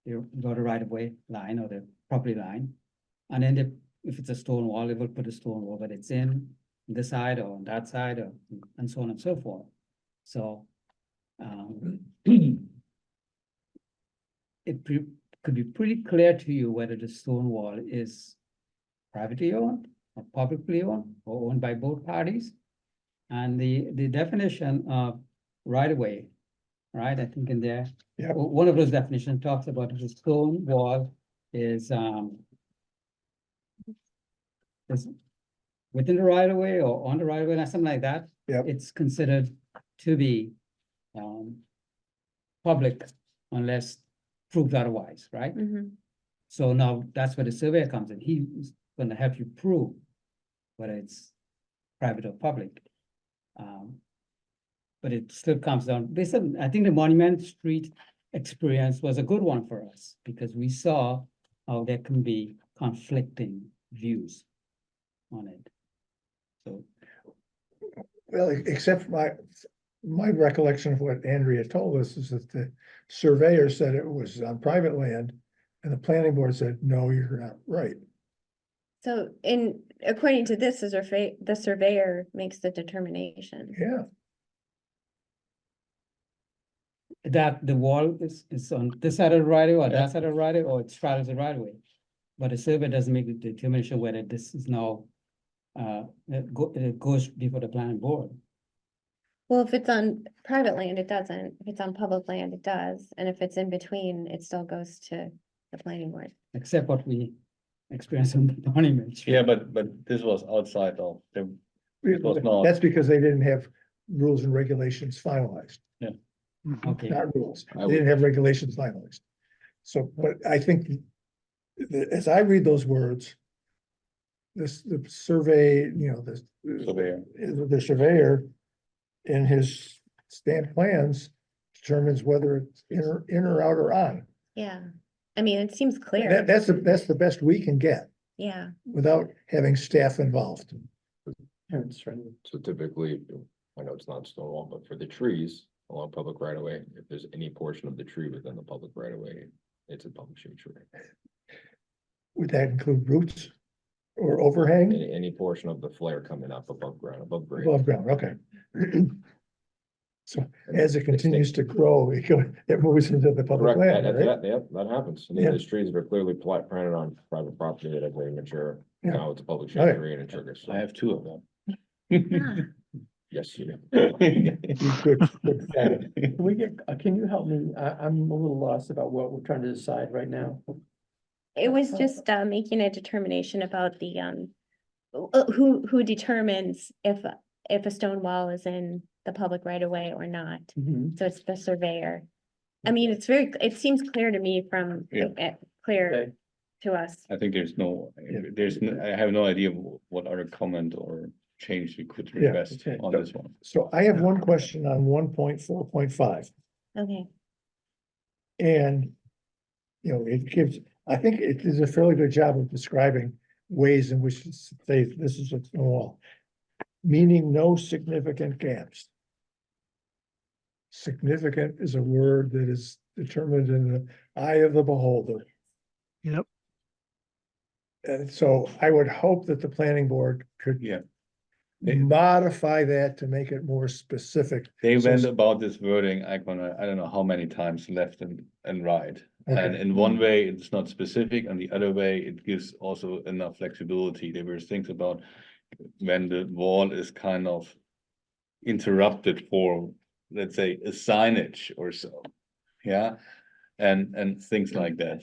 They draw the right of way line or the property line. And then if it's a stone wall, it will put a stone wall, but it's in this side or on that side, or and so on and so forth. So could be pretty clear to you whether the stone wall is privately owned or publicly owned or owned by both parties. And the definition of right of way, right, I think in there. Yep. One of those definitions talks about the stone wall is within the right of way or on the right of way, or something like that. Yep. It's considered to be public unless proved otherwise, right? Mhm. So now that's where the surveyor comes in. He's gonna help you prove whether it's private or public. But it still comes down, I think the Monument Street experience was a good one for us because we saw how there can be conflicting views on it. So, Well, except my recollection of what Andrea told us is that the surveyor said it was on private land. And the planning board said, no, you're not right. So according to this, the surveyor makes the determination. Yeah, that the wall is on this side of the right of way or Yeah. that side of the right of way, or it straddles the right of way. But the survey doesn't make the determination whether this is now, it goes before the planning board. Well, if it's on private land, it doesn't. If it's on public land, it does. And if it's in between, it still goes to the planning board. Except what we experienced on the Monument Street. Yeah, but this was outside of, it was not. that's because they didn't have rules and regulations finalized, Okay, not rules. I They would- didn't have regulations finalized. So, but I think as I read those words, the survey, Surveyor. the surveyor in his stamp plans determines whether it's in or out or on. Yeah. I mean, it seems clear. That's the best we can get Yeah. without having staff involved. So typically, I know it's not stone wall, but for the trees along public right of way, if there's any portion of the tree within the public right of way, it's a public shade tree. Would that include roots or overhang? Any portion of the flare coming up above ground, above grade. Above ground, okay. So as it continues to grow, it moves into the public Correct, land, right? that happens. I Yeah. mean, there's trees that are clearly planted on private property that are very mature. Yeah. Now it's a public Okay. shade tree and it triggers. I have two of them. Yes, you do. Good, good. Can you help me? I'm a little lost about what we're trying to decide right now. It was just making a determination about the who determines if a stone wall is in the public right of way or not. Mhm. So it's the surveyor. I mean, it seems clear to me from Yeah. clear Okay. to us. I think I have no idea what other comment or change we could Yeah, request okay. on this one. So I have one question on 1.4.5. Okay. And, I think it is a fairly good job of describing ways in which to say this is a stone wall. Meaning no significant gaps. Significant is a word that is determined in the eye of the beholder. Yep. And so I would hope that the planning board could Yeah, modify that to make it more specific. they So- went about this wording, I don't know how many times left and right. And Okay. in one way, it's not specific, and the other way, it gives also enough flexibility. There were things about when the wall is kind of interrupted for, let's say, a signage or so. Yeah, and things like that.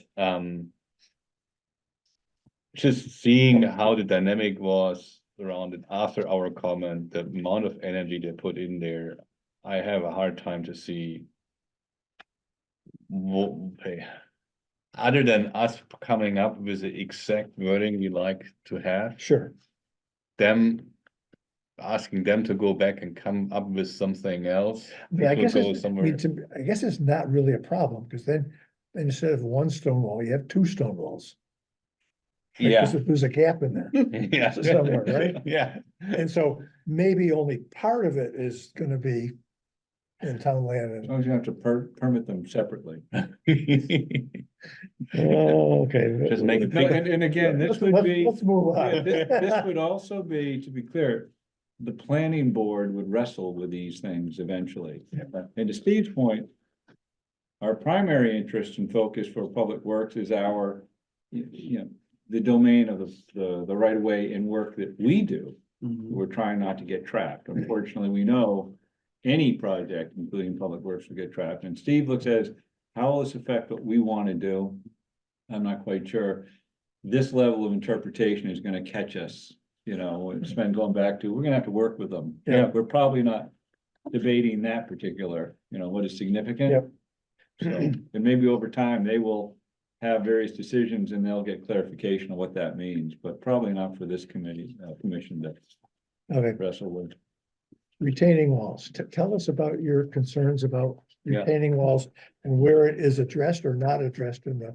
Just seeing how the dynamic was around it after our comment, the amount of energy they put in there, I have a hard time to see. Other than us coming up with the exact wording we like to have, Sure, asking them to go back and come up with something else. but I it could guess, go it's- I somewhere. mean, I guess it's not really a problem, because then instead of one stone wall, you have two stone walls. Right? 'Cause Yeah. there's a gap in there, Yeah. somewhere, right? Yeah. and so maybe only part of it is gonna be in town land, As and long as you have to permit them separately. Oh, okay. Just make it No, big. and again, this Let's- would let's- be, Let's move yeah, on. this would also be, to be clear, the planning board would wrestle with these things eventually. Yeah. And to Steve's point, our primary interest and focus for Public Works is our, you know, the domain of the right of way and work that we do. We're trying not to get trapped. Unfortunately, we know any project, including Public Works, will get trapped. And Steve looks at it, how will this affect what we want to do? I'm not quite sure. This level of interpretation is going to catch us, you know, it's been going back to, we're gonna have to work with them. Yeah. Yeah, we're probably not debating that particular, you know, what is significant. Yep. So, and maybe over time, they will have various decisions and they'll get clarification of what that means, but probably not for this committee, commission to Okay, wrestle with. retaining walls. Tell us about your concerns about Yeah. retaining walls and where it is addressed or not addressed in the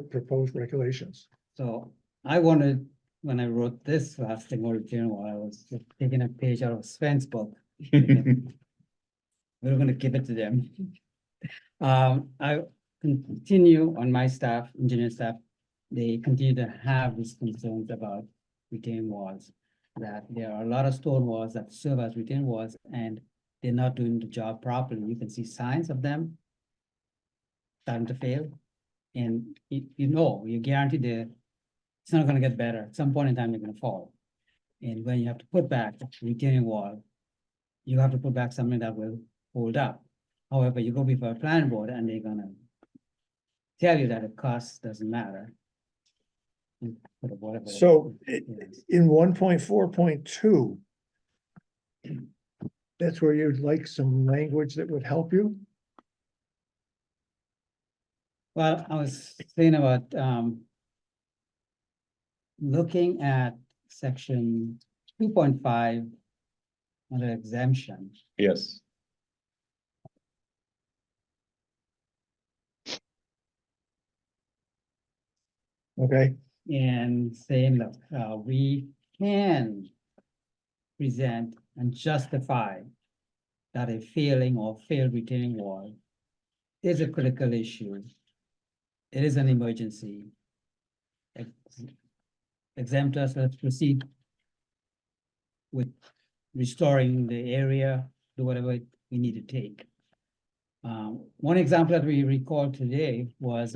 proposed regulations. So I wanted, when I wrote this last thing, or general, I was just taking a page out of Sven's book. We're gonna give it to them. I continue on my staff, engineer staff, they continue to have these concerns about retaining walls. That there are a lot of stone walls that serve as retaining walls and they're not doing the job properly. You can see signs of them starting to fail. And you guarantee that it's not gonna get better. At some point in time, they're gonna fall. And when you have to put back the retaining wall, you have to put back something that will hold up. However, you go before a planning board and they're gonna tell you that the cost doesn't matter. And put up whatever. So Yes. in 1.4.2, that's where you'd like some language that would help you? Well, I was saying about, looking at section 2.5 under exemption. Yes, Okay, And saying, look, we can present and justify that a failing or failed retaining wall is a critical issue. It is an emergency. Exempt us, let's proceed with restoring the area, do whatever we need to take. One example that we recall today was,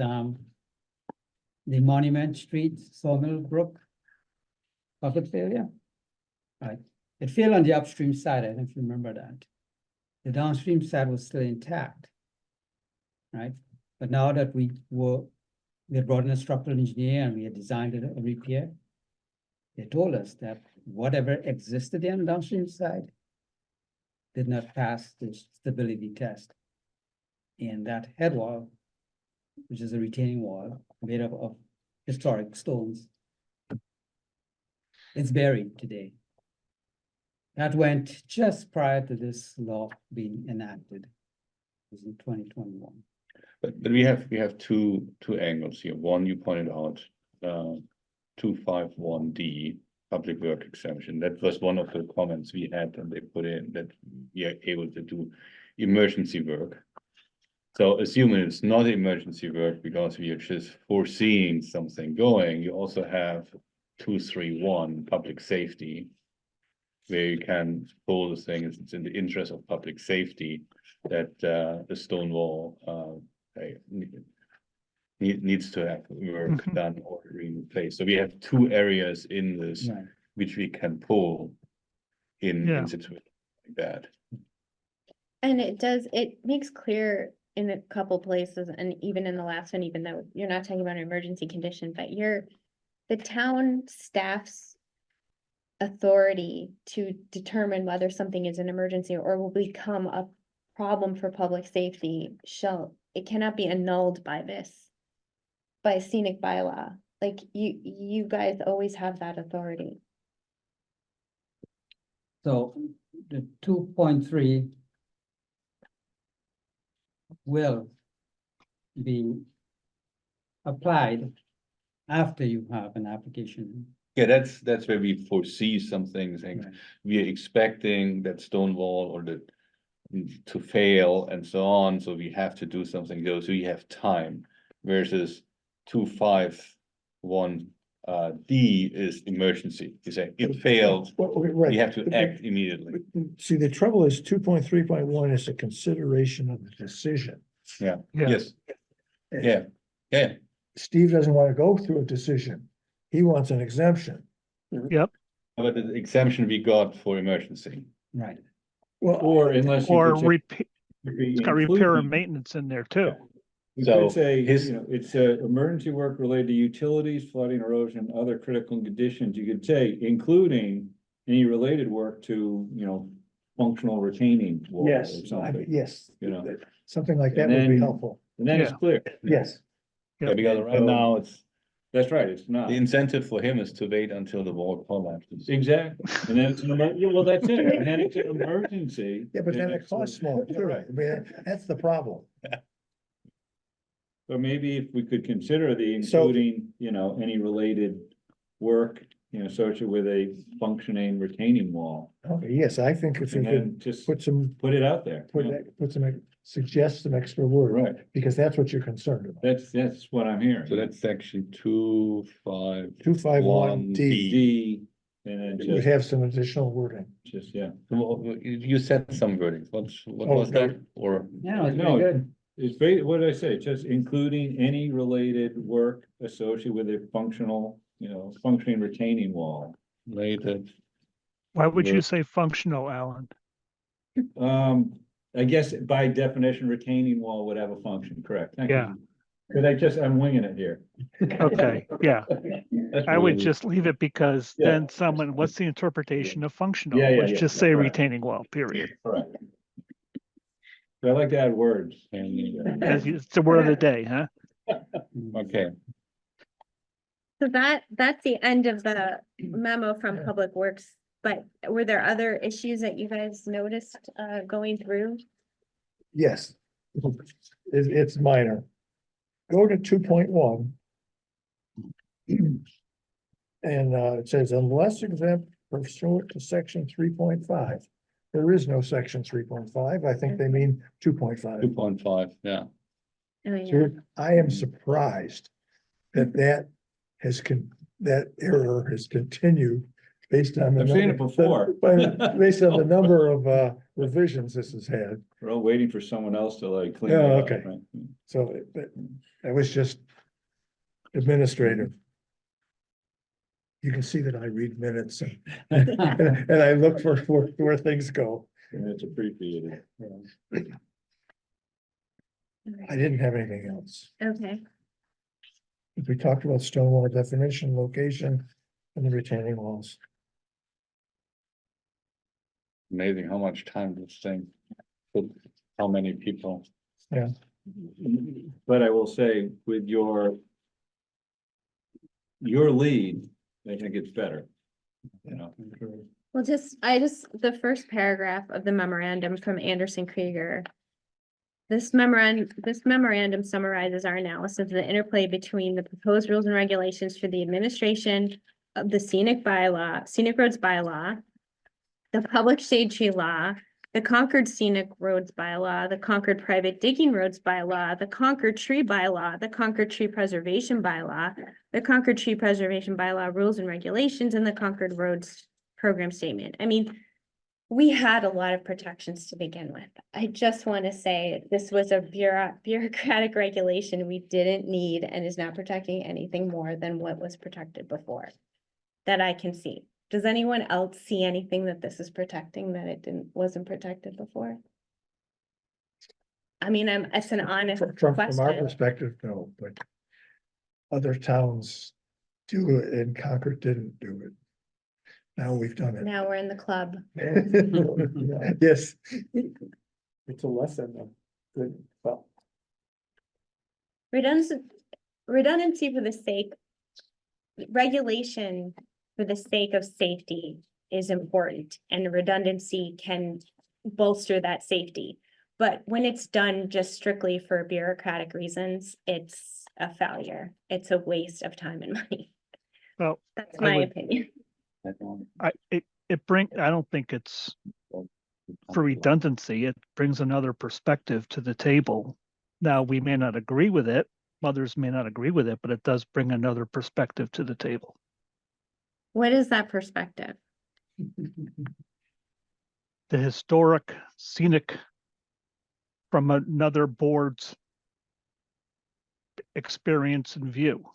the Monument Street Sawmill Brook bucket failure. Right, it failed on the upstream side, I don't know if you remember that. The downstream side was still intact. Right, but now that we had brought in a structural engineer and we had designed a repair, they told us that whatever existed on the downstream side did not pass the stability test. And that head wall, which is a retaining wall made up of historic stones, it's buried today. That went just prior to this law being enacted. It was in 2021. but we have two angles here. One, you pointed out, 251D, public work exemption. That was one of the comments we had, and they put in that we are able to do emergency work. So assuming it's not emergency work because we are just foreseeing something going, you also have 231, public safety, where you can pull the thing, it's in the interest of public safety that the stone wall needs to have work Mhm. done or replaced. So we have two areas in this Right. which we can pull Yeah. in situations like that. And it makes clear in a couple places, and even in the last one, even though you're not talking about an emergency condition, but the town staff's authority to determine whether something is an emergency or will become a problem for public safety it cannot be annulled by by scenic bylaw. Like you guys always have that authority. So the 2.3 will be applied after you have an application. Yeah, that's where we foresee some things, and Right. we are expecting that stone wall or to fail and so on, so we have to do something, so we have time. versus 251 D is emergency. You say it failed, Well, okay, right. you have to act immediately. See, the trouble is 2.3.1 is a consideration of the decision. Yeah. Yes, yeah, yeah. Steve doesn't want to go through a decision. He wants an exemption. But the exemption we got for emergency. Right. Well, Or unless you Or could say. repair, could be it's got repair and including- maintenance in there too. You So could say, his- you know, it's a emergency work related to utilities, flooding, erosion, and other critical conditions. You could say, including any related work to, you know, functional retaining wall or yes, something, yes, you know, something like that And would be then- helpful. and then it's Yeah. clear. Yes, Yeah, because right So- now it's, That's right, it's not. the incentive for him is to wait until the wall collapses. Exactly, and then it's an yeah, well, that's it, and then it's an emergency. yeah, but then and it it's a- costs more. too. Right. I mean, that's the problem. But maybe if we could consider the So- including, you know, any related work, you know, associated with a functioning retaining wall. Okay, yes, I think if you And could then just put some, put it out there. Yeah. suggest some extra word, Right, because that's what you're concerned about. that's what I'm hearing. So that's section 251 251 D D, and then would just, have some additional wording. yeah, You said some wordings. What Oh, was no. that? Or Yeah, it's No, very good. it's very, what did I say? Just including any related work associated with a functional, you know, functioning retaining wall. related? Why would Yeah. you say functional, Alan? I guess by definition, retaining wall would have a function, correct? Thank you. Yeah. But I'm winging it here. Okay, yeah, That's I would really- just leave it because Yeah. then someone, what's the interpretation of functional? Yeah, yeah, Let's yeah, just say right. retaining wall, period. Correct. But I like to add words. It's the word of the day, huh? Okay, So that's the end of the memo from Public Works, but were there other issues that you guys noticed going through? Yes. It's minor. Go to 2.1. And it says unless exempt pursuant to section 3.5. There is no section 3.5. I think they mean 2.5. 2.5, yeah. Oh, yeah. So I am surprised that that error has continued based on the. I've seen it number- before. Based on the number of revisions this has had. We're all waiting for someone else to like clean it Yeah, up. okay. right? So that was just administrative. You can see that I read minutes and and I look for where things go. And it's appreciated. I didn't have anything else. Okay, We talked about stormwater definition, location, and the retaining walls. Amazing how much time this thing took, how many people. But I will say with your lead, I think it's better. You know, well, the first paragraph of the memorandum from Anderson Krieger. This memorandum summarizes our analysis of the interplay between the proposed rules and regulations for the administration of the scenic roads bylaw, the public shade tree law, the Concord scenic roads bylaw, the Concord private digging roads bylaw, the Concord tree bylaw, the Concord tree preservation bylaw, the Concord tree preservation bylaw rules and regulations, and the Concord roads program statement. I mean, we had a lot of protections to begin with. I just want to say this was a bureaucratic regulation we didn't need and is not protecting anything more than what was protected before that I can see. Does anyone else see anything that this is protecting that wasn't protected before? I mean, it's an honest From our question. perspective, no, but other towns do it and Concord didn't do it. Now we've done it. Now we're in the club. Yes, It's a lesson of good, well, Redundancy for the sake, regulation for the sake of safety is important, and redundancy can bolster that safety. But when it's done just strictly for bureaucratic reasons, it's a failure. It's a waste of time and money. Well, That's I my would- opinion. I don't think it's for redundancy. It brings another perspective to the table. Now, we may not agree with it, others may not agree with it, but it does bring another perspective to the table. What is that perspective? The historic, scenic from another board's experience and view.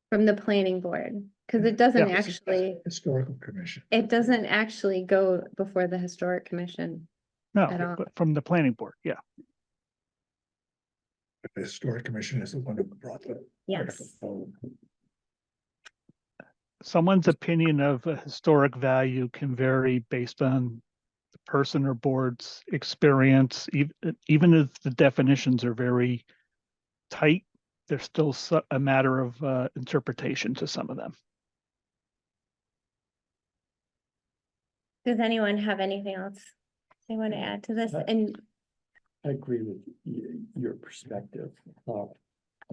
From the planning board, because it doesn't Yeah. actually, Historical Commission. it doesn't actually go before the historic commission. At No, all. but from the planning board, yeah. The Historic Commission is the one who brought the article Yes. forward. Someone's opinion of a historic value can vary based on the person or board's experience, even if the definitions are very tight, there's still a matter of interpretation to some of them. Does anyone have anything else they want to add to this? And I agree with your perspective.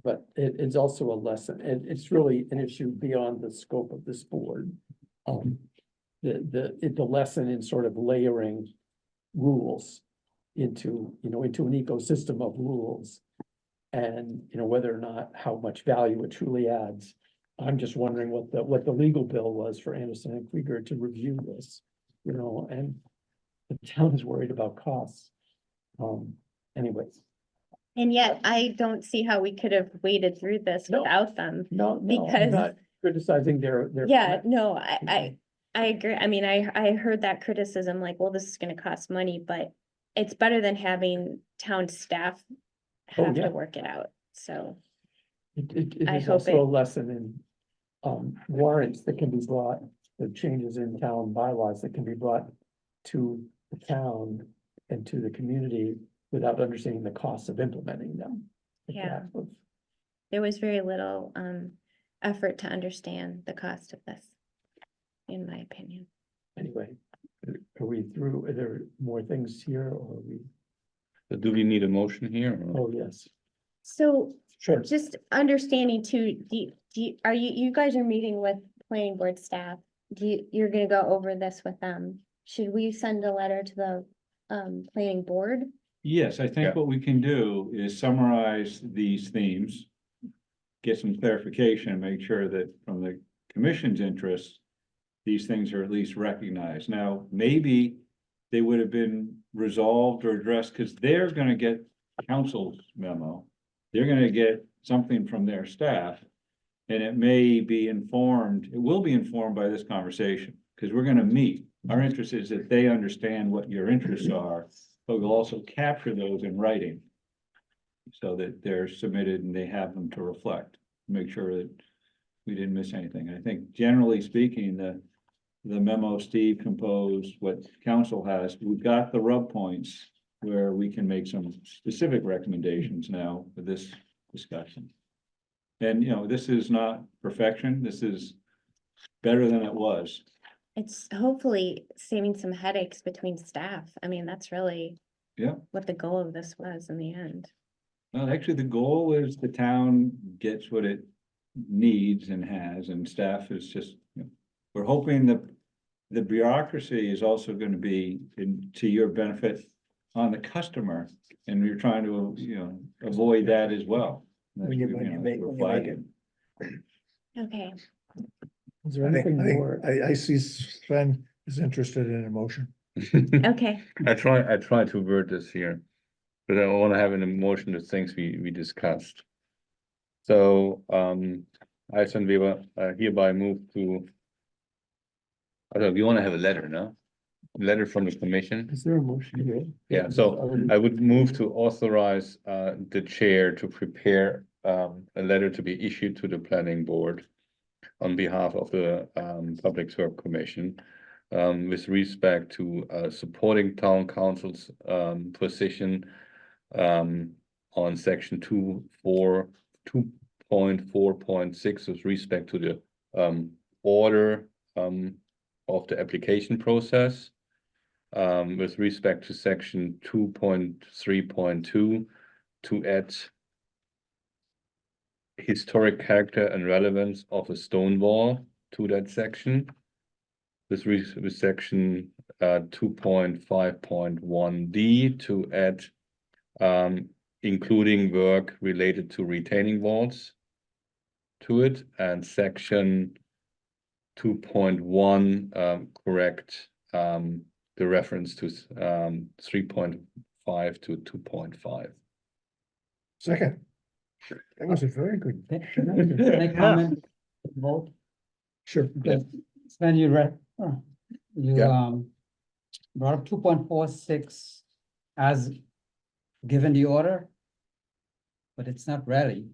But it's also a lesson, and it's really an issue beyond the scope of this board. The lesson in sort of layering rules into, into an ecosystem of rules. And, whether or not, how much value it truly adds. I'm just wondering what the legal bill was for Anderson and Krieger to review this, and the town is worried about costs. Anyways, and yet I don't see how we could have waded through this No. without them. no, I'm Because- not criticizing their. Yeah, no, I agree. I mean, I heard that criticism, like, well, this is gonna cost money, but it's better than having town staff Oh, have yeah. to work it out, so. It I is hope also a lesson in warrants that can be brought, the changes in town bylaws that can be brought to the town and to the community without understanding the costs of implementing them. Yeah. There was very little effort to understand the cost of this, in my opinion. Anyway, are we through? Are there more things here or are we? So do we need a motion here? or- Oh, yes, So sure. just understanding too, are you guys are meeting with planning board staff? You're gonna go over this with them? Should we send a letter to the planning board? Yes, I Yeah. think what we can do is summarize these themes. Get some clarification and make sure that from the commission's interest, these things are at least recognized. Now, maybe they would have been resolved or addressed because they're gonna get council's memo. They're gonna get something from their staff. And it may be informed, it will be informed by this conversation, because we're gonna meet. Our interest is that they understand what your interests are, but we'll also capture those in writing. So that they're submitted and they have them to reflect, make sure that we didn't miss anything. I think generally speaking, the memo Steve composed, what council has, we've got the rub points where we can make some specific recommendations now for this discussion. And, this is not perfection. This is better than it was. It's hopefully saving some headaches between staff. I mean, that's really Yeah. what the goal of this was in the end. Well, actually, the goal is the town gets what it needs and has, and staff is just, we're hoping that the bureaucracy is also gonna be to your benefit on the customer, and we're trying to, avoid that as well. That's, When you make- we're when you make flagging. Okay, Is there I think, anything more? I see Sven is interested in a motion. okay. I try to word this here, but I want to have an emotion of things we discussed. So, I send we hereby move to. I don't, we want to have a letter, no? Letter from the commission. Is there a motion here? Yeah, so I would move to authorize the chair to prepare a letter to be issued to the planning board on behalf of the Public Works Commission with respect to supporting town council's position on section 2.4.6 with respect to the order of the application process. With respect to section 2.3.2 to add historic character and relevance of a stone wall to that section. With section 2.5.1D to add including work related to retaining walls to it, and section 2.1, correct, the reference to 3.5 to 2.5. Second. That was a very good, Can I comment? Vote, sure. because when you read, you, Yeah. brought up 2.46 as given the order, but it's not really.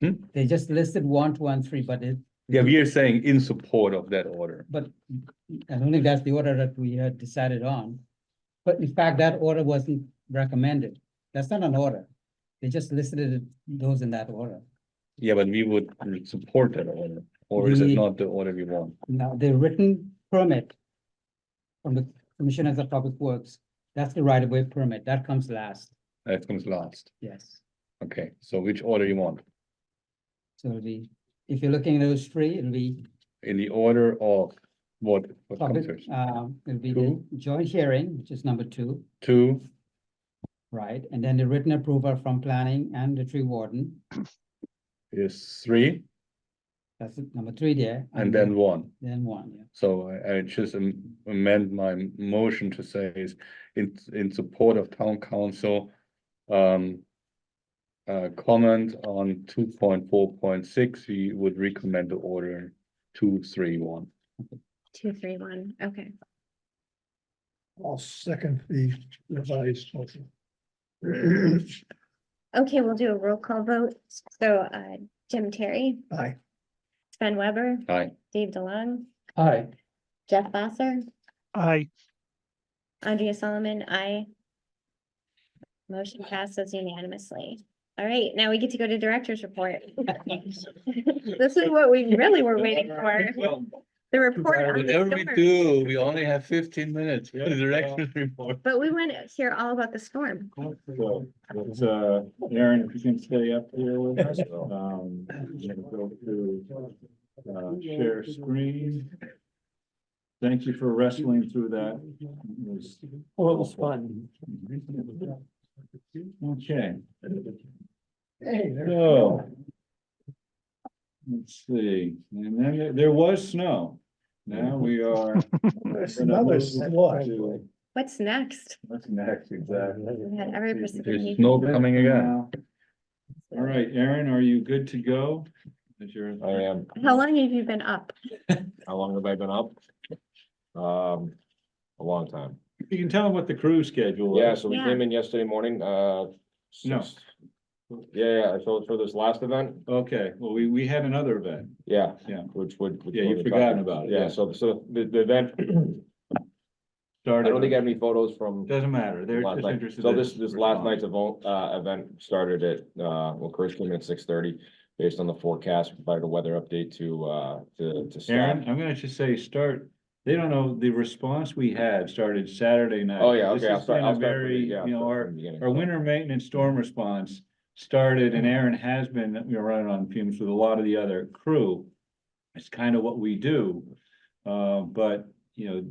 Hmm? They just listed 1, 2, and 3, but it. Yeah, we are saying in support of that order. But I don't think that's the order that we had decided on. But in fact, that order wasn't recommended. That's not an order. They just listed those in that order. Yeah, but we would support that order, or is it The- not the order we want? Now, the written permit from the Commissioners of Public Works, that's the right-of-way permit. That comes last. That comes last. Yes. Okay, so which order you want? So it'll be, if you're looking at those three, it'll be In the order of what comes public, first? it'll be the joint hearing, which is number 2, 2, right? And then the written approval from planning and the tree warden. is 3, That's number 3 there. and then 1. Then 1, yeah. So I just amend my motion to say is in support of town council. Comment on 2.4.6, we would recommend the order 231. 2, 3, 1, okay. I'll second the revised motion. Okay, we'll do a roll call vote. So, Jim Terry, Aye. Sven Weber, Aye. Dave DeLong, Hi, Jeff Lasser, I, Andrea Solomon, I. Motion passes unanimously. All right, now we get to go to director's report. This is what we really were waiting for. The report on the Whatever we storm. do, we only have 15 minutes for the director's report. But we want to hear all about the storm. So, let's, Aaron, if you can stay up here with us, I'm gonna go through, share screen. Thank you for wrestling through that. well, it was fun. Okay, Hey, there. so. Let's see, and then there was snow. Now we are. There's another slot. What's next? What's next, exactly? We had every There's precipitation. snow coming again. All right, Aaron, are you good to go? Is your? I am. How long have you been up? How long have I been up? A long time. You can tell them what the crew schedule is. Yeah, so we Yeah. came in yesterday morning, No. Yeah, so for this last event, Okay, well, we had another event. yeah. Yeah. Which would. Yeah, you've forgotten about it, Yeah, yeah. so the event, I Started. don't think I have any photos from. Doesn't matter, they're last just night. interested. So in this last response. night's event started at, well, Chris came in at 6:30. Based on the forecast, provided a weather update to staff. Aaron, I'm gonna just say, they don't know, the response we had started Saturday night. Oh, yeah, This okay, has been a I'll start from very, the- yeah, you know, I'll start our, from the beginning. our winter maintenance storm response started, and Aaron has been, you know, running on fumes with a lot of the other crew. It's kind of what we do, but, you know,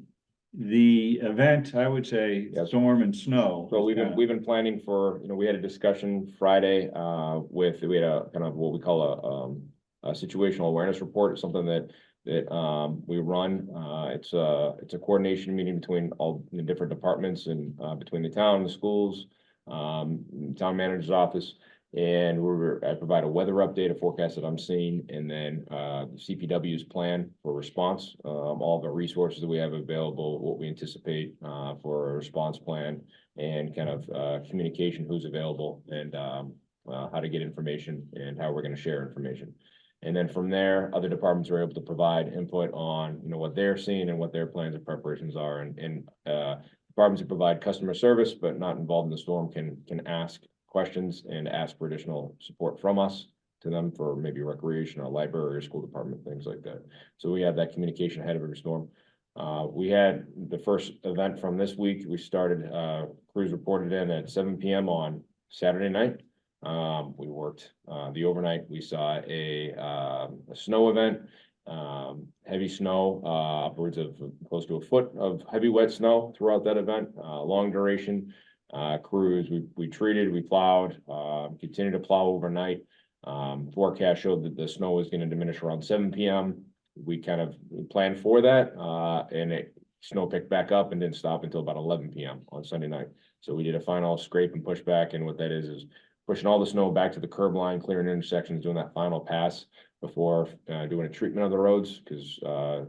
the event, I would say, Yes. storm and snow. So is kinda- we've been planning for, we had a discussion Friday, we had a kind of what we call a situational awareness report, something that we run. It's a coordination meeting between all the different departments and, between the town, the schools, town manager's office. And I provide a weather update, a forecast that I'm seeing, and then, the CPW's plan for response, all the resources that we have available, what we anticipate, for a response plan, and kind of, communication, who's available, and, how to get information and how we're gonna share information. And then from there, other departments are able to provide input on, what they're seeing and what their plans and preparations are, and departments that provide customer service but not involved in the storm can ask questions and ask for additional support from us to them for maybe recreation or library or school department, things like that. So we have that communication ahead of every storm. We had the first event from this week. We started, crews reported in at 7 p.m. on Saturday night. We worked, the overnight. We saw a snow event, heavy snow, upwards of close to a foot of heavy wet snow throughout that event, long duration. crews. We treated, we plowed, continued to plow overnight. Forecast showed that the snow was gonna diminish around 7 PM. We kind of planned for that, and snow picked back up and didn't stop until about 11 PM on Sunday night. So we did a final scrape and push back, and what that is pushing all the snow back to the curb line, clearing intersections, doing that final pass before doing a treatment of the roads, because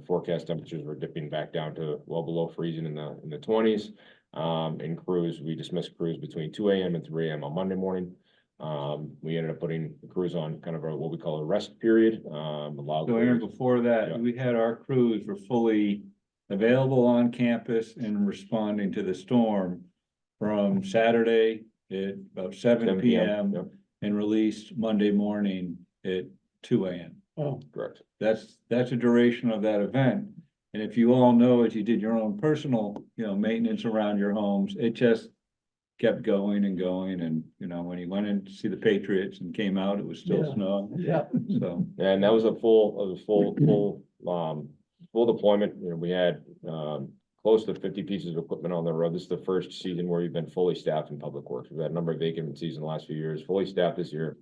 forecast temperatures were dipping back down to well below freezing in the 20s. And crews, we dismissed crews between 2 AM and 3 AM on Monday morning. We ended up putting crews on kind of what we call a rest period. So Aaron, before that, Yeah. we had our crews were fully available on campus and responding to the storm from Saturday at about 7 PM Yep, and released Monday morning at 2 AM. Oh, correct. That's a duration of that event. And if you all know, as you did your own personal, maintenance around your homes, it just kept going and going. And, when he went in to see the Patriots and came out, it was still Yeah. snowing. yeah. So, And that was a full deployment. We had close to 50 pieces of equipment on the road. This is the first season where we've been fully staffed in public works. We've had a number of vacancies in the last few years, fully staffed this year.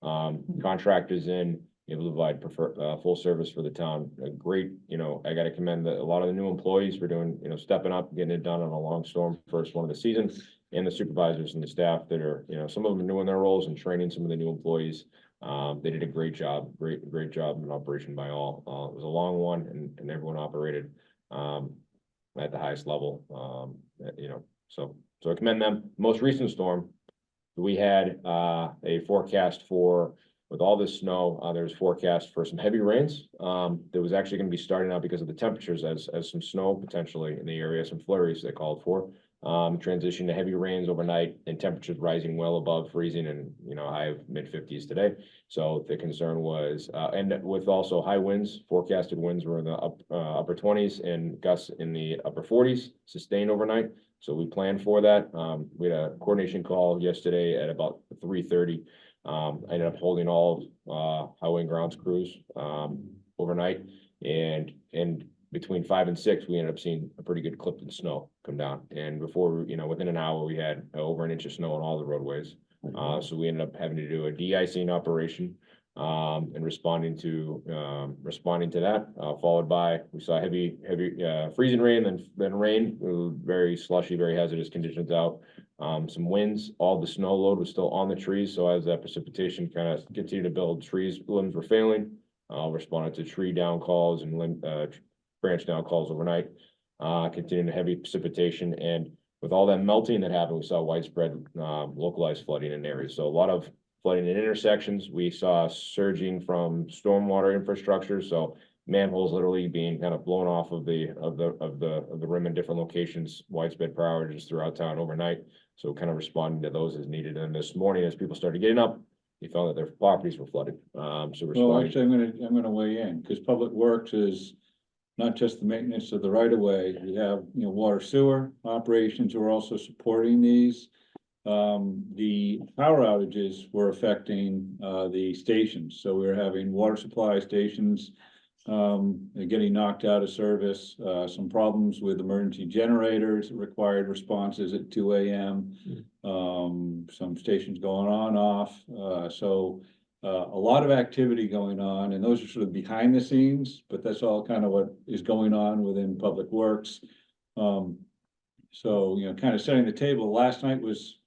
Contractors in, able to provide full service for the town. A great, I gotta commend a lot of the new employees for doing, stepping up, getting it done on a long storm, first one of the season. And the supervisors and the staff that are, some of them are new in their roles and training some of the new employees. They did a great job, great job in operation by all. It was a long one and everyone operated at the highest level. So I commend them. Most recent storm, we had a forecast with all this snow, there's forecast for some heavy rains. That was actually going to be starting out because of the temperatures as some snow potentially in the area, some flurries they called for. Transition to heavy rains overnight and temperatures rising well above freezing and, high of mid-50s today. So the concern was, and with also high winds, forecasted winds were in the upper 20s and gusts in the upper 40s, sustained overnight. So we planned for that. We had a coordination call yesterday at about 3:30. I ended up holding all highway and grounds crews overnight, and between 5 and 6, we ended up seeing a pretty good clip in snow come down. And before, within an hour, we had over an inch of snow on all the roadways. So we ended up having to do a de-icing operation and responding to that. Followed by, we saw heavy freezing rain, then rain, very slushy, very hazardous conditions out. Some winds, all the snow load was still on the trees. So as that precipitation kind of continued to build, limbs were failing. Responded to tree down calls and branch down calls overnight, continuing heavy precipitation. And with all that melting that happened, we saw widespread localized flooding in areas. So a lot of flooding in intersections. We saw surging from stormwater infrastructure. So manholes literally being kind of blown off of the rim in different locations, widespread power outages throughout town overnight. So kind of responding to those as needed. And this morning, as people started getting up, they found that their properties were flooded. So well, responding. actually, I'm gonna weigh in, because Public Works is not just the maintenance of the right of way. We have, water sewer operations who are also supporting these. The power outages were affecting the stations. So we were having water supply stations getting knocked out of service, some problems with emergency generators that required responses at 2 AM. Some stations going on, off. So a lot of activity going on, and those are sort of behind the scenes, but that's all kind of what is going on within Public Works. So, kind of setting the table. Last night was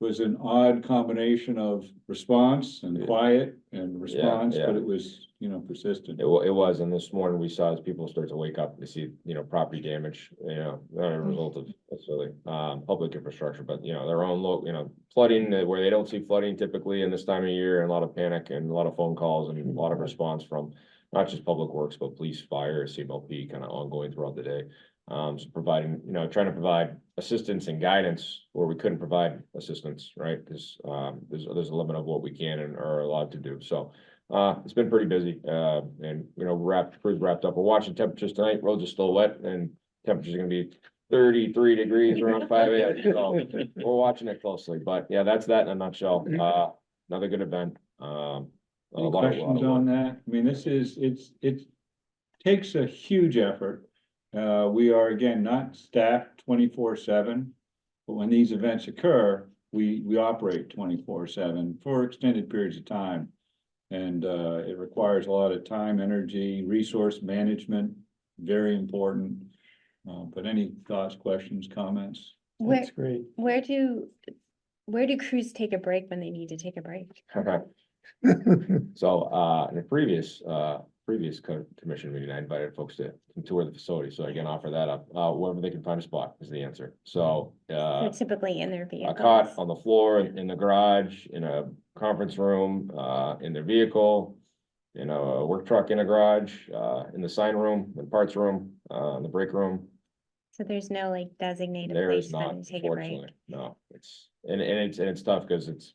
an odd combination of response and quiet and response, yeah. but it was, persistent. It was, and this morning we saw as people start to wake up to see, property damage, not a result of necessarily public infrastructure, but their own flooding where they don't see flooding typically in this time of year, and a lot of panic and a lot of phone calls and a lot of response from not just Public Works, but police, fire, CMLP kind of ongoing throughout the day. So providing, trying to provide assistance and guidance where we couldn't provide assistance, right? Because there's a limit of what we can and are allowed to do. So it's been pretty busy, and crews wrapped up. We're watching temperatures tonight. Roads are still wet, and temperatures are going to be 33 degrees around 5 AM. So we're watching it closely. But yeah, that's that in a nutshell. Another good event. Any questions on that? I mean, it takes a huge effort. We are, again, not staffed 24/7. But when these events occur, we operate 24/7 for extended periods of time. And it requires a lot of time, energy, resource management, very important. But any thoughts, questions, comments? Where, That's great. where do crews take a break when they need to take a break? So, in a previous commission meeting, I invited folks to tour the facility, so again, offer that up, wherever they can find a spot is the answer. So, They're typically in their a vehicles. cot on the floor, in the garage, in a conference room, in their vehicle, in a work truck in a garage, in the sign room, in the parts room, in the break room. So there's no like designated There place is for not, them to take a break. unfortunately, no, it's tough, because it's,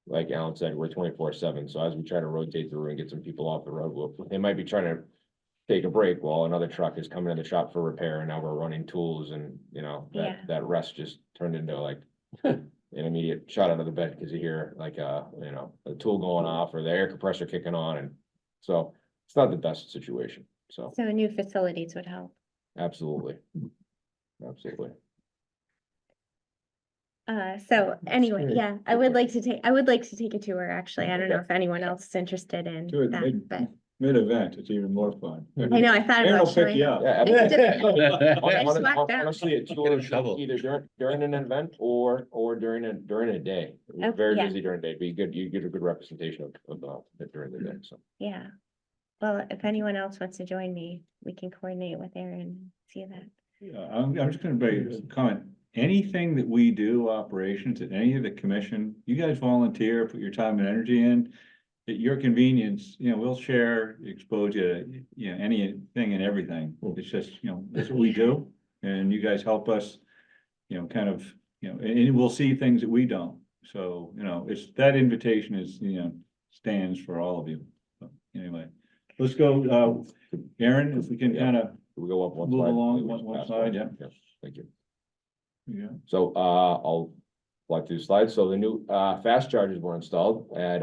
like Alan said, we're 24/7, so as we try to rotate through and get some people off the road, they might be trying to take a break while another truck is coming in the shop for repair, and now we're running tools, and, Yeah. that rest just turned into like an immediate shot out of the bed, because you hear like, a tool going off, or the air compressor kicking on, and so it's not the best situation, so, So new facilities would help. absolutely. Absolutely. So anyway, great. yeah, I would like to take a tour, actually. I don't know if anyone else is interested in Do it that, but mid-event, it's even more fun. I know, I thought Aaron will about pick showing. you up. Yeah, I just Honestly, walked out. honestly, a Get tour in trouble. either during an event or during a day. We're Okay, very yeah. busy during the day. Be good, you get a good representation of it during the day, so. Yeah. Well, if anyone else wants to join me, we can coordinate with Aaron and see that. I'm just gonna make a comment. Anything that we do, operations at any of the commission, you guys volunteer, put your time and energy in. At your convenience, we'll share, expose you, anything and everything. It's just, that's what we do. And you guys help us, kind of, and we'll see things that we don't. So, it's, that invitation is, stands for all of you. So, anyway, let's go, Aaron, if we can kind of, We go up one Move slide. along Maybe one pass slide, one. Thank you. yeah. So, I'll fly through the slides. So the new, fast chargers were installed at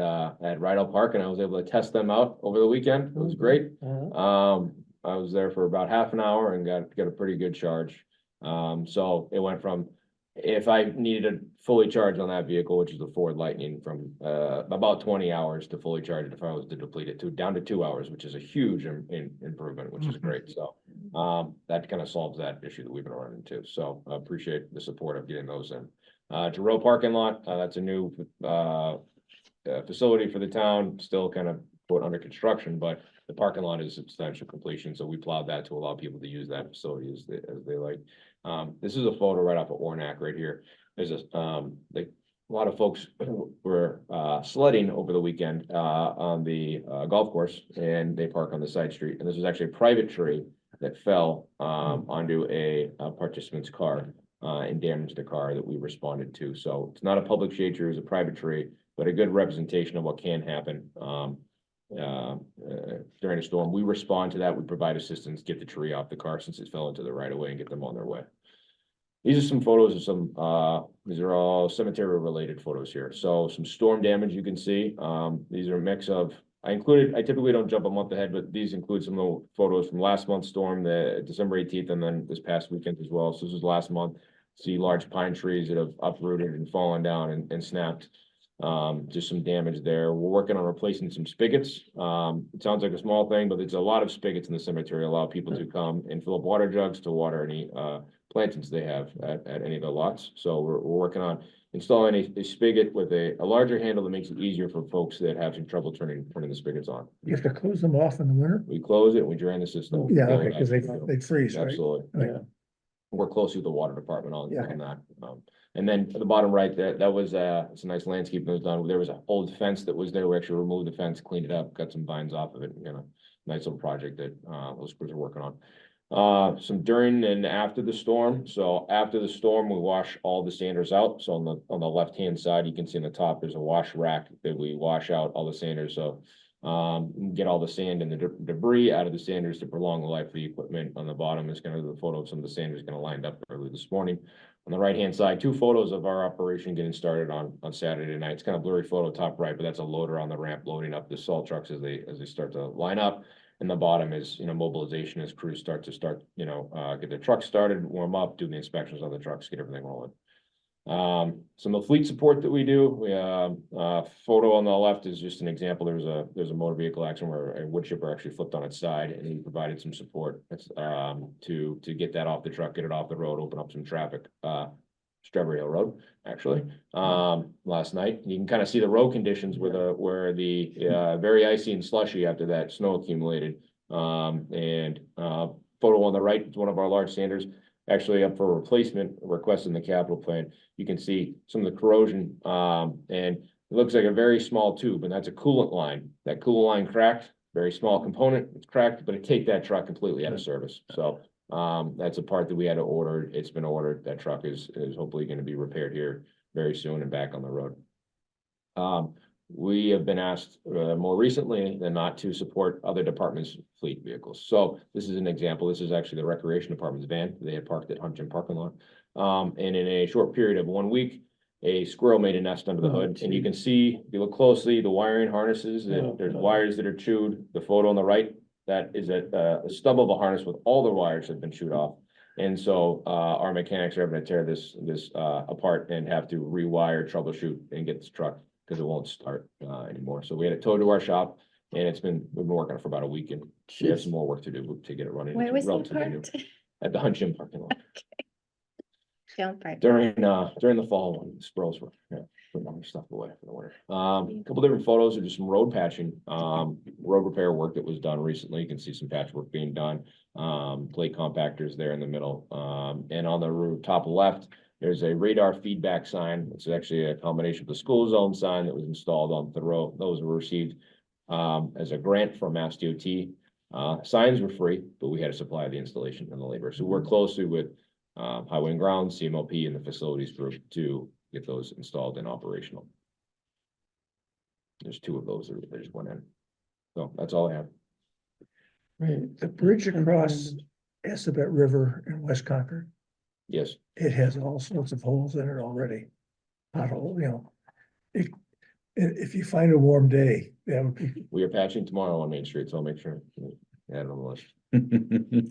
Rydell Park, and I was able to test them out over the weekend. It was great. I was there for about half an hour and got a pretty good charge. So it went from, if I needed to fully charge on that vehicle, which is the Ford Lightning, from about 20 hours to fully charge it if I was to deplete it, down to 2 hours, which is a huge improvement, which is great. So that kind of solves that issue that we've been running into. So I appreciate the support of getting those in. Giroux parking lot, that's a new facility for the town, still kind of put under construction, but the parking lot is substantial completion, so we plowed that to allow people to use that facility as they like. This is a photo right off of Ornac right here. There's a lot of folks were sledding over the weekend on the golf course, and they park on the side street, and this was actually a private tree that fell onto a participant's car and damaged the car that we responded to. So it's not a public shade tree, it's a private tree, but a good representation of what can happen during a storm. We respond to that, we provide assistance, get the tree off the car since it fell into the right of way, and get them on their way. These are some photos of some, these are all cemetery related photos here. So some storm damage you can see. These are a mix of, I typically don't jump a month ahead, but these include some little photos from last month's storm, the December 18th, and then this past weekend as well. So this was last month. See large pine trees that have uprooted and fallen down and snapped. Just some damage there. We're working on replacing some spigots. It sounds like a small thing, but there's a lot of spigots in the cemetery, allow people to come and fill up water jugs to water any plantings they have at any of the lots. So we're working on installing a spigot with a larger handle that makes it easier for folks that have some trouble turning the spigots on. You have to close them off in the winter? We close it and we drain the system. Yeah, okay, because they freeze, right? Absolutely. Right. Work closely with the water department on Yeah. that. And then at the bottom right, that was it's a nice landscape that was done. There was an old fence that was there. We actually removed the fence, cleaned it up, got some vines off of it, nice little project that those crews are working on. Some during and after the storm. So after the storm, we wash all the sanders out. So on the left-hand side, you can see on the top, there's a wash rack that we wash out all the sanders. So get all the sand and the debris out of the sanders to prolong the life of the equipment. On the bottom is kind of the photo of some of the sanders kind of lined up early this morning. On the right-hand side, 2 photos of our operation getting started on Saturday night. It's kind of blurry photo top right, but that's a loader on the ramp loading up the salt trucks as they start to line up. And the bottom is, mobilization as crews get their trucks started, warm up, do the inspections on the trucks, get everything rolling. Some of the fleet support that we do, photo on the left is just an example. There's a motor vehicle accident where a wood chipper actually flipped on its side, and he provided some support, to get that off the truck, get it off the road, open up some traffic, Strawberry Hill Road, actually, last night. You can kind of see the road conditions where the very icy and slushy after that snow accumulated. Photo on the right is one of our large sanders, actually up for replacement, request in the capital plan. You can see some of the corrosion, and it looks like a very small tube, and that's a coolant line. That coolant line cracked, very small component, it's cracked, but it take that truck completely out of service. So that's a part that we had to order. It's been ordered. That truck is hopefully going to be repaired here very soon and back on the road. We have been asked more recently than not to support other departments' fleet vehicles. So this is an example. This is actually the recreation department's van. They had parked at Huntington parking lot. And in a short period of 1 week, a squirrel made a nest under the hood. And you can see, if you look closely, the wiring harnesses, there's wires that are chewed. The photo on the right, that is a stub of a harness with all the wires have been chewed off. And so our mechanics are having to tear this apart and have to rewire, troubleshoot, and get this truck, because it won't start anymore. So we had it towed to our shop, and we've been working on it for about a week, and we have some more work to do to get it running. Where was It's he relatively new. parked? At the Huntington parking lot Don't park. during the fall when the squirrels were putting all their stuff away for the winter. A couple different photos of just some road patching, road repair work that was done recently. You can see some patchwork being done. Plate compactors there in the middle, and on the top left, there's a radar feedback sign. It's actually a combination of the school zone sign that was installed on the road. Those were received as a grant from Mass DOT. Signs were free, but we had to supply the installation and the labor. So we're closely with Highway and Grounds, CMLP, and the facilities group to get those installed and operational. There's 2 of those that just went in. So that's all I have. Right, the bridge across Assabet River in West Concord, Yes, it has all sorts of holes in it already. Pothole, you know, if you find a warm day, that would be, we are patching tomorrow on Main Street, so I'll make sure. Add it on the list.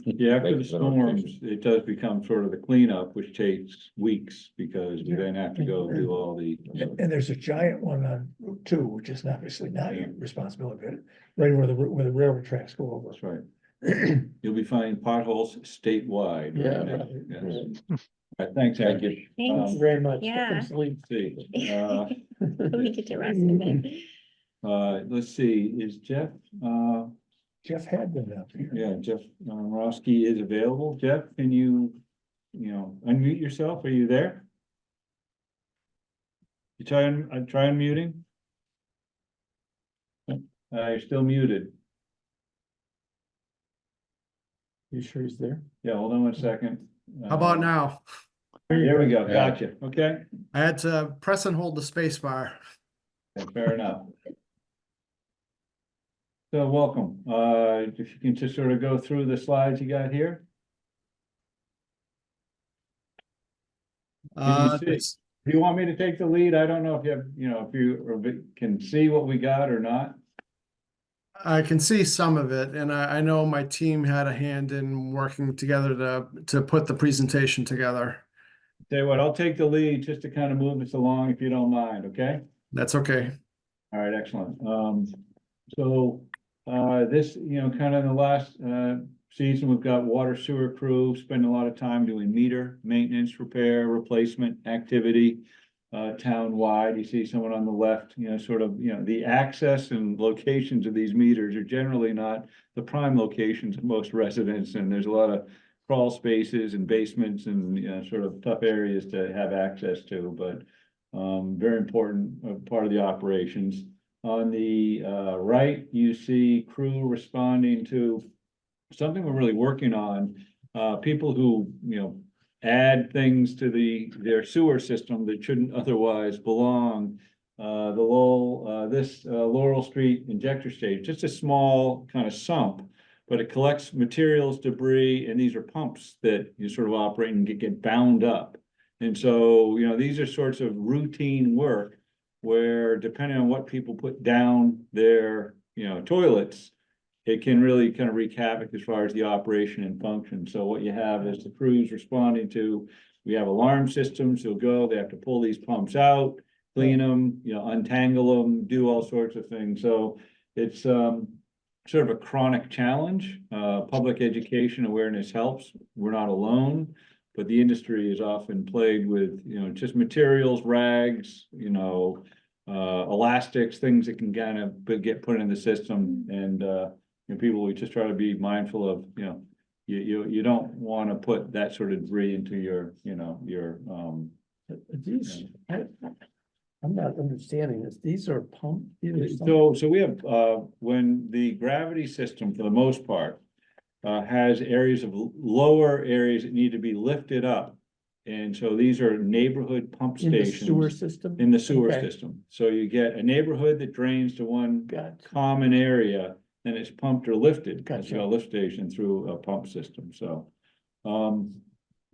Yeah, after the Thanks for the storms, notification. it does become sort of the cleanup, which takes weeks, because we then have to go do all the. and there's a giant one on Route 2, which is obviously not your responsibility, but right where the railroad tracks go over. That's right. You'll be finding potholes statewide. Yeah, right now. right. Yes. All right, thanks, Thank Andy. Thanks. Very much. Yeah. Sleep. See, We get to rest a bit. let's see, is Jeff, Jeff had been out there. yeah, Jeff Roski is available. Jeff, can you unmute yourself? Are you there? You try unmuting? You're still muted. You sure he's there? Yeah, hold on 1 second. How about now? There we go. Yeah. Gotcha. Okay. I had to press and hold the space bar. Yeah, fair enough. So welcome. If you can just sort of go through the slides you got here. Uh, see? Do you want me to take the lead? I don't know if you have, if you can see what we got or not. I can see some of it, and I know my team had a hand in working together to put the presentation together. Tell you what, I'll take the lead just to kind of move us along if you don't mind, okay? That's okay. All right, excellent. This, kind of in the last season, we've got water sewer crew spending a lot of time doing meter maintenance, repair, replacement activity town-wide. You see someone on the left, the access and locations of these meters are generally not the prime locations of most residents, and there's a lot of crawl spaces and basements and sort of tough areas to have access to, but very important part of the operations. On the right, you see crew responding to something we're really working on. People who, add things to their sewer system that shouldn't otherwise belong. This Laurel Street injector stage, just a small kind of sump, but it collects materials, debris, and these are pumps that you sort of operate and get bound up. And so, these are sorts of routine work where, depending on what people put down their, toilets, it can really kind of wreak havoc as far as the operation and function. So what you have is the crews responding to We have alarm systems, they'll go, they have to pull these pumps out, clean them, you know, untangle them, do all sorts of things. So it's sort of a chronic challenge. Public education awareness helps. We're not alone, but the industry is often plagued with, you know, just materials, rags, you know, elastics, things that can kind of get put in the system. And, you know, people, we just try to be mindful of, you know, you don't want to put that sort of debris into your, you know, your, These, I'm not understanding this. These are pump. so we have, when the gravity system, for the most part, has areas of lower areas that need to be lifted up. And so these are neighborhood pump In the stations. sewer system? In the sewer Okay. system. So you get a neighborhood that drains to one Gotcha. common area, and it's pumped or lifted. It's Gotcha. a lift station through a pump system, so.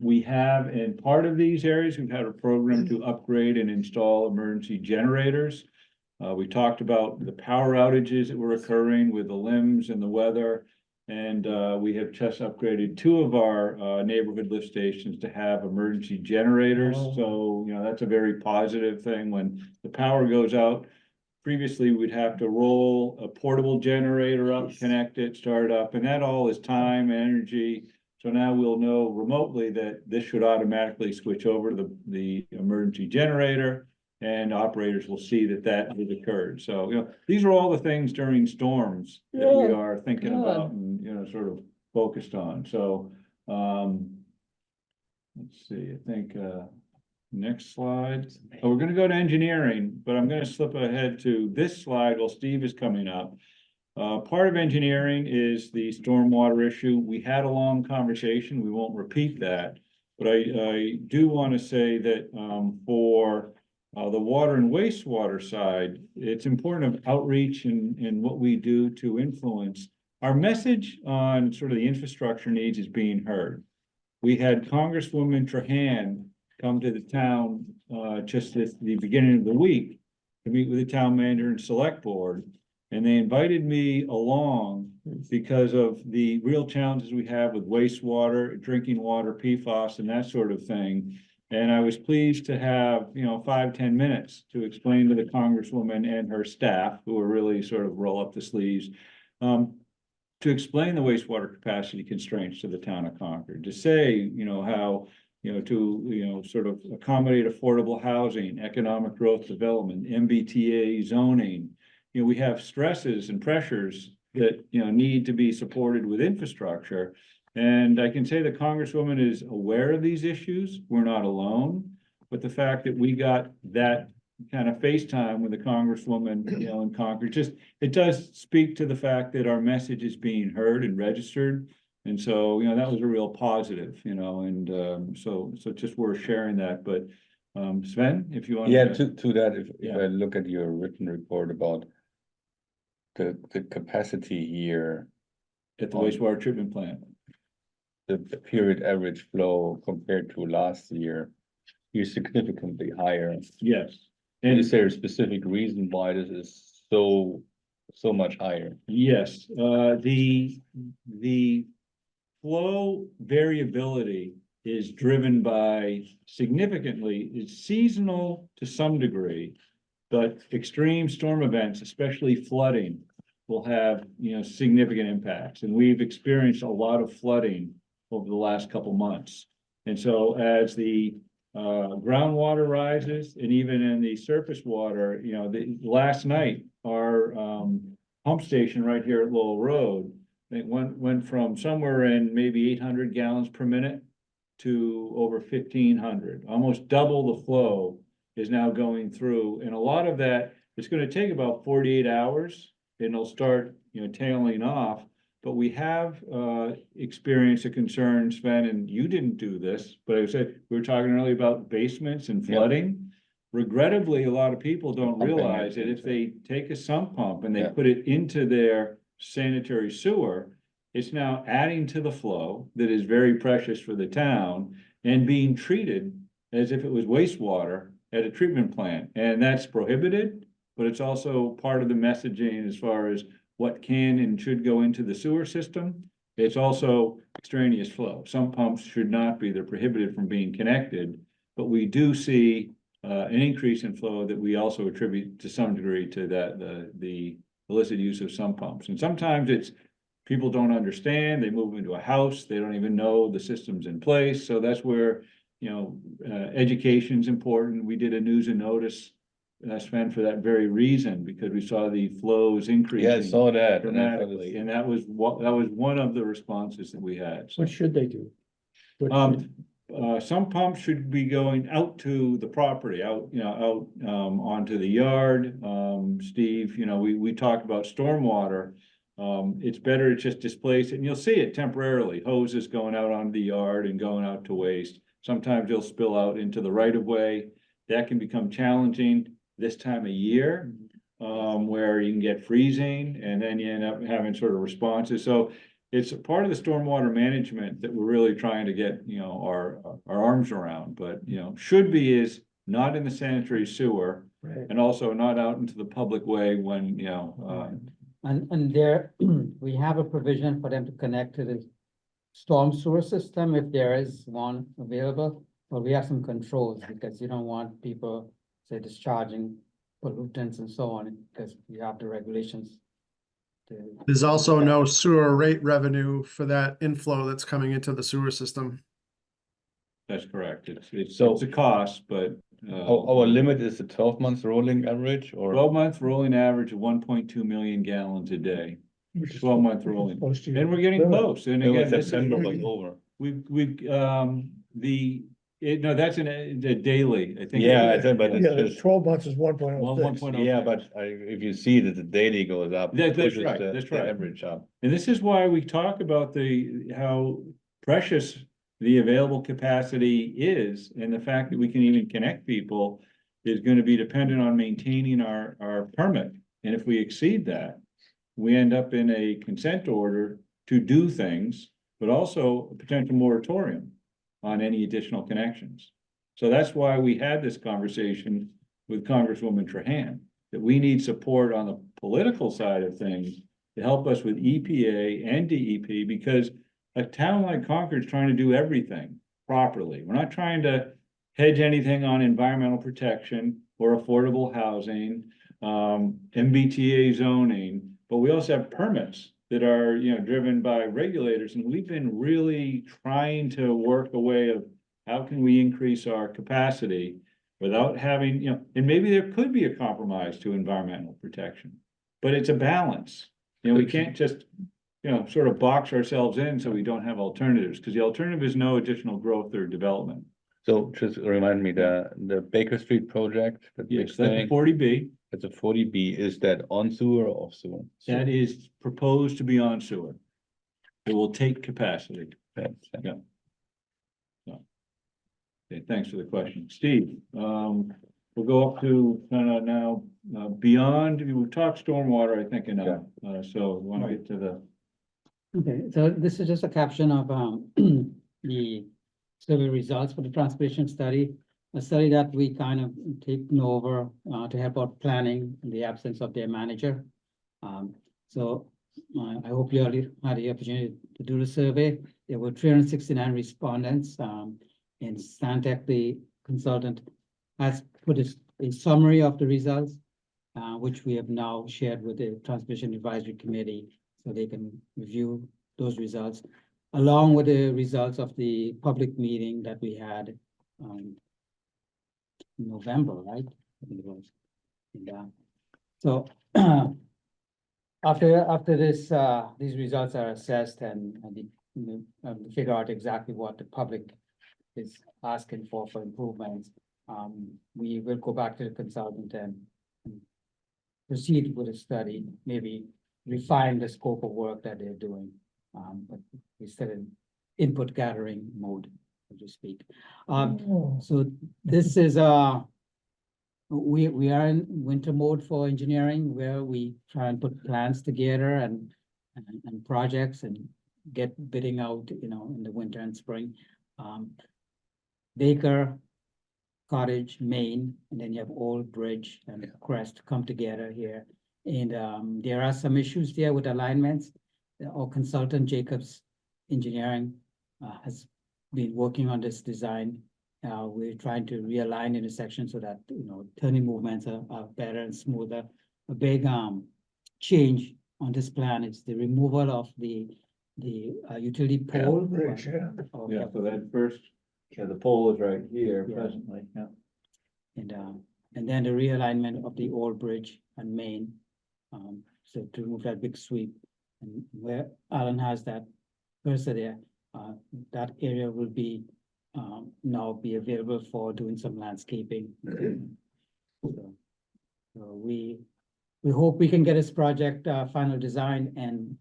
We have, in part of these areas, we've had a program to upgrade and install emergency generators. We talked about the power outages that were occurring with the limbs and the weather. And we have just upgraded 2 of our neighborhood lift stations to have emergency generators. Oh. So, you know, that's a very positive thing. When the power goes out, previously we'd have to roll a portable generator up, connect it, start it up, and that all is time and energy. So now we'll know remotely that this should automatically switch over to the emergency generator, and operators will see that that has occurred. So, you know, these are all the things during storms that we Yeah, are thinking God. about and, you know, sort of focused on. So, let's see, I think, next slide. Oh, we're gonna go to engineering, but I'm gonna slip ahead to this slide while Steve is coming up. Part of engineering is the stormwater issue. We had a long conversation. We won't repeat that. But I do want to say that for the water and wastewater side, it's important of outreach and what we do to influence. Our message on sort of the infrastructure needs is being heard. We had Congresswoman Trahan come to the town just at the beginning of the week to meet with the town manager and select board. And they invited me along because of the real challenges we have with wastewater, drinking water, PFAS, and that sort of thing. And I was pleased to have, you know, 5-10 minutes to explain to the Congresswoman and her staff, who are really sort of roll up the sleeves, to explain the wastewater capacity constraints to the town of Concord, to say, you know, how, you know, to, you know, sort of accommodate affordable housing, economic growth development, MBTA zoning. You know, we have stresses and pressures that, you know, need to be supported with infrastructure. And I can say the Congresswoman is aware of these issues. We're not alone. But the fact that we got that kind of FaceTime with the Congresswoman, you know, in Concord, just, it does speak to the fact that our message is being heard and registered. And so, you know, that was a real positive, you know, and so just worth sharing that. But Sven, if you want Yeah, to that, if Yeah. I look at your written report about the capacity here, at the wastewater treatment plant. the period average flow compared to last year is significantly higher. Yes. And is there a specific reason why this is so much higher? Yes, the flow variability is driven by significantly, it's seasonal to some degree, but extreme storm events, especially flooding, will have, you know, significant impacts. And we've experienced a lot of flooding over the last couple months. And so as the groundwater rises, and even in the surface water, you know, last night, our pump station right here at Lowell Road, it went from somewhere in maybe 800 gallons per minute to over 1,500, almost double the flow is now going through. And a lot of that, it's going to take about 48 hours and it'll start, you know, tailing off. But we have experienced a concern, Sven, and you didn't do this, but I said, we were talking earlier about basements and flooding. Regrettably, a lot of people don't Pumping realize it that if they take a sump pump and they Yeah. put it into their sanitary sewer, it's now adding to the flow that is very precious for the town and being treated as if it was wastewater at a treatment plant. And that's prohibited, but it's also part of the messaging as far as what can and should go into the sewer system. It's also extraneous flow. Some pumps should not be, they're prohibited from being connected. But we do see an increase in flow that we also attribute to some degree to that, the illicit use of some pumps. And sometimes it's, people don't understand, they move into a house, they don't even know the system's in place. So that's where, you know, education's important. We did a news and notice, Sven, for that very reason, because we saw the flows increasing. Yeah, I saw that. and I thought Dramatically, it's- and that was one of the responses that we had. So, What should they do? What should- some pumps should be going out to the property, out, you know, out, onto the yard. Steve, you know, we talked about stormwater. It's better to just displace it, and you'll see it temporarily, hoses going out onto the yard and going out to waste. Sometimes they'll spill out into the right of way. That can become challenging this time of year, where you can get freezing and then you end up having sort of responses. So it's a part of the stormwater management that we're really trying to get, you know, our arms around, but, you know, should be is not in the sanitary sewer Right. and also not out into the public way when, you know, And there, we have a provision for them to connect to the storm sewer system if there is one available. But we have some controls because you don't want people, say, discharging pollutants and so on, because we have the regulations. There's also no sewer rate revenue for that inflow that's coming into the sewer system. that's correct. It's So- a cost, but. Our limit is the 12 months rolling average or? 12-month rolling average of 1.2 million gallons a day. which is 12-month rolling. close to your And we're getting limit. close. And It was again, this is, September was over. no, that's a daily, I think. Yeah, I think, but Yeah, it's just, 12 months is 1.06. Well, 1.06. yeah, but if you see that the daily goes up. it That's pushes right, the- that's the right. Average up. And this is why we talk about how precious the available capacity is, and the fact that we can even connect people is gonna be dependent on maintaining our permit. And if we exceed that, we end up in a consent order to do things, but also a potential moratorium on any additional connections. So that's why we had this conversation with Congresswoman Trahan, that we need support on the political side of things to help us with EPA and DEP, because a town like Concord is trying to do everything properly. We're not trying to hedge anything on environmental protection or affordable housing, MBTA zoning, but we also have permits that are, you know, driven by regulators, and we've been really trying to work a way of how can we increase our capacity without having, you know, and maybe there could be a compromise to environmental protection, but it's a balance. You know, we can't just, you know, sort of box ourselves in so we don't have alternatives, because the alternative is no additional growth or development. So just remind me, the Baker Street project, that big Yes, that's a thing, 40B. it's a 40B, is that on sewer or off sewer? That is proposed to be on sewer. It will take capacity. Yeah. Okay, thanks for the question. Steve, we'll go up to kind of now, beyond, we've talked stormwater, I think, enough. So we want to get to the, Okay, so this is just a caption of the survey results for the transportation study. A study that we kind of taken over to help out planning in the absence of their manager. So I hope you all had the opportunity to do the survey. There were 369 respondents. And Stantec, the consultant, has put a summary of the results, which we have now shared with the Transportation Advisory Committee, so they can review those results, along with the results of the public meeting that we had in November, right? I think it was. And, so after this, these results are assessed and figure out exactly what the public is asking for improvements, we will go back to the consultant and proceed with a study, maybe refine the scope of work that they're doing. But we're still in input gathering mode, so to speak. So this is we are in winter mode for engineering, where we try and put plans together and projects and get bidding out, you know, in the winter and spring. Baker, Cottage, Maine, and then you have Old Bridge and Crest come together here. And there are some issues there with alignments. Our consultant Jacobs engineering has been working on this design. We're trying to realign intersections so that, turning movements are better and smoother. A big change on this plan is the removal of the utility pole. bridge, yeah. Yeah, so that first, the pole is right here Yeah. presently, yeah. And then the realignment of the old bridge and main. So to remove that big sweep, and where Alan has that cursor there, that area will be now be available for doing some landscaping. So we hope we can get this project final design and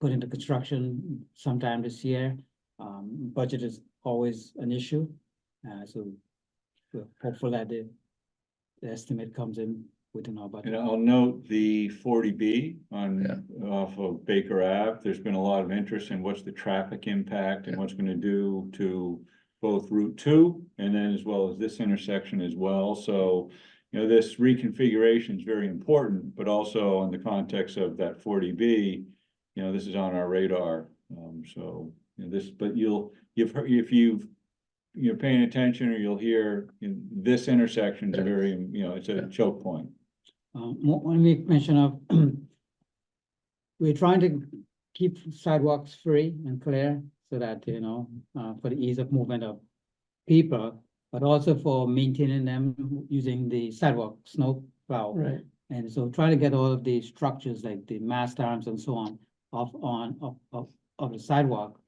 put into construction sometime this year. Budget is always an issue, so we're hopeful that the estimate comes in within our budget. And I'll note the 40B on, off of Baker Ave. There's been a lot of interest in what's the traffic impact and what's gonna do to both Route 2 and then as well as this intersection as well. So, this reconfiguration is very important, but also in the context of that 40B, this is on our radar. But you've heard, if you're paying attention, or you'll hear this intersection is a very, it's a choke point. One make mention of, we're trying to keep sidewalks free and clear so that, for the ease of movement of people, but also for maintaining them using the sidewalk snow plow. Right. And so trying to get all of the structures like the mast arms and so on of the sidewalk.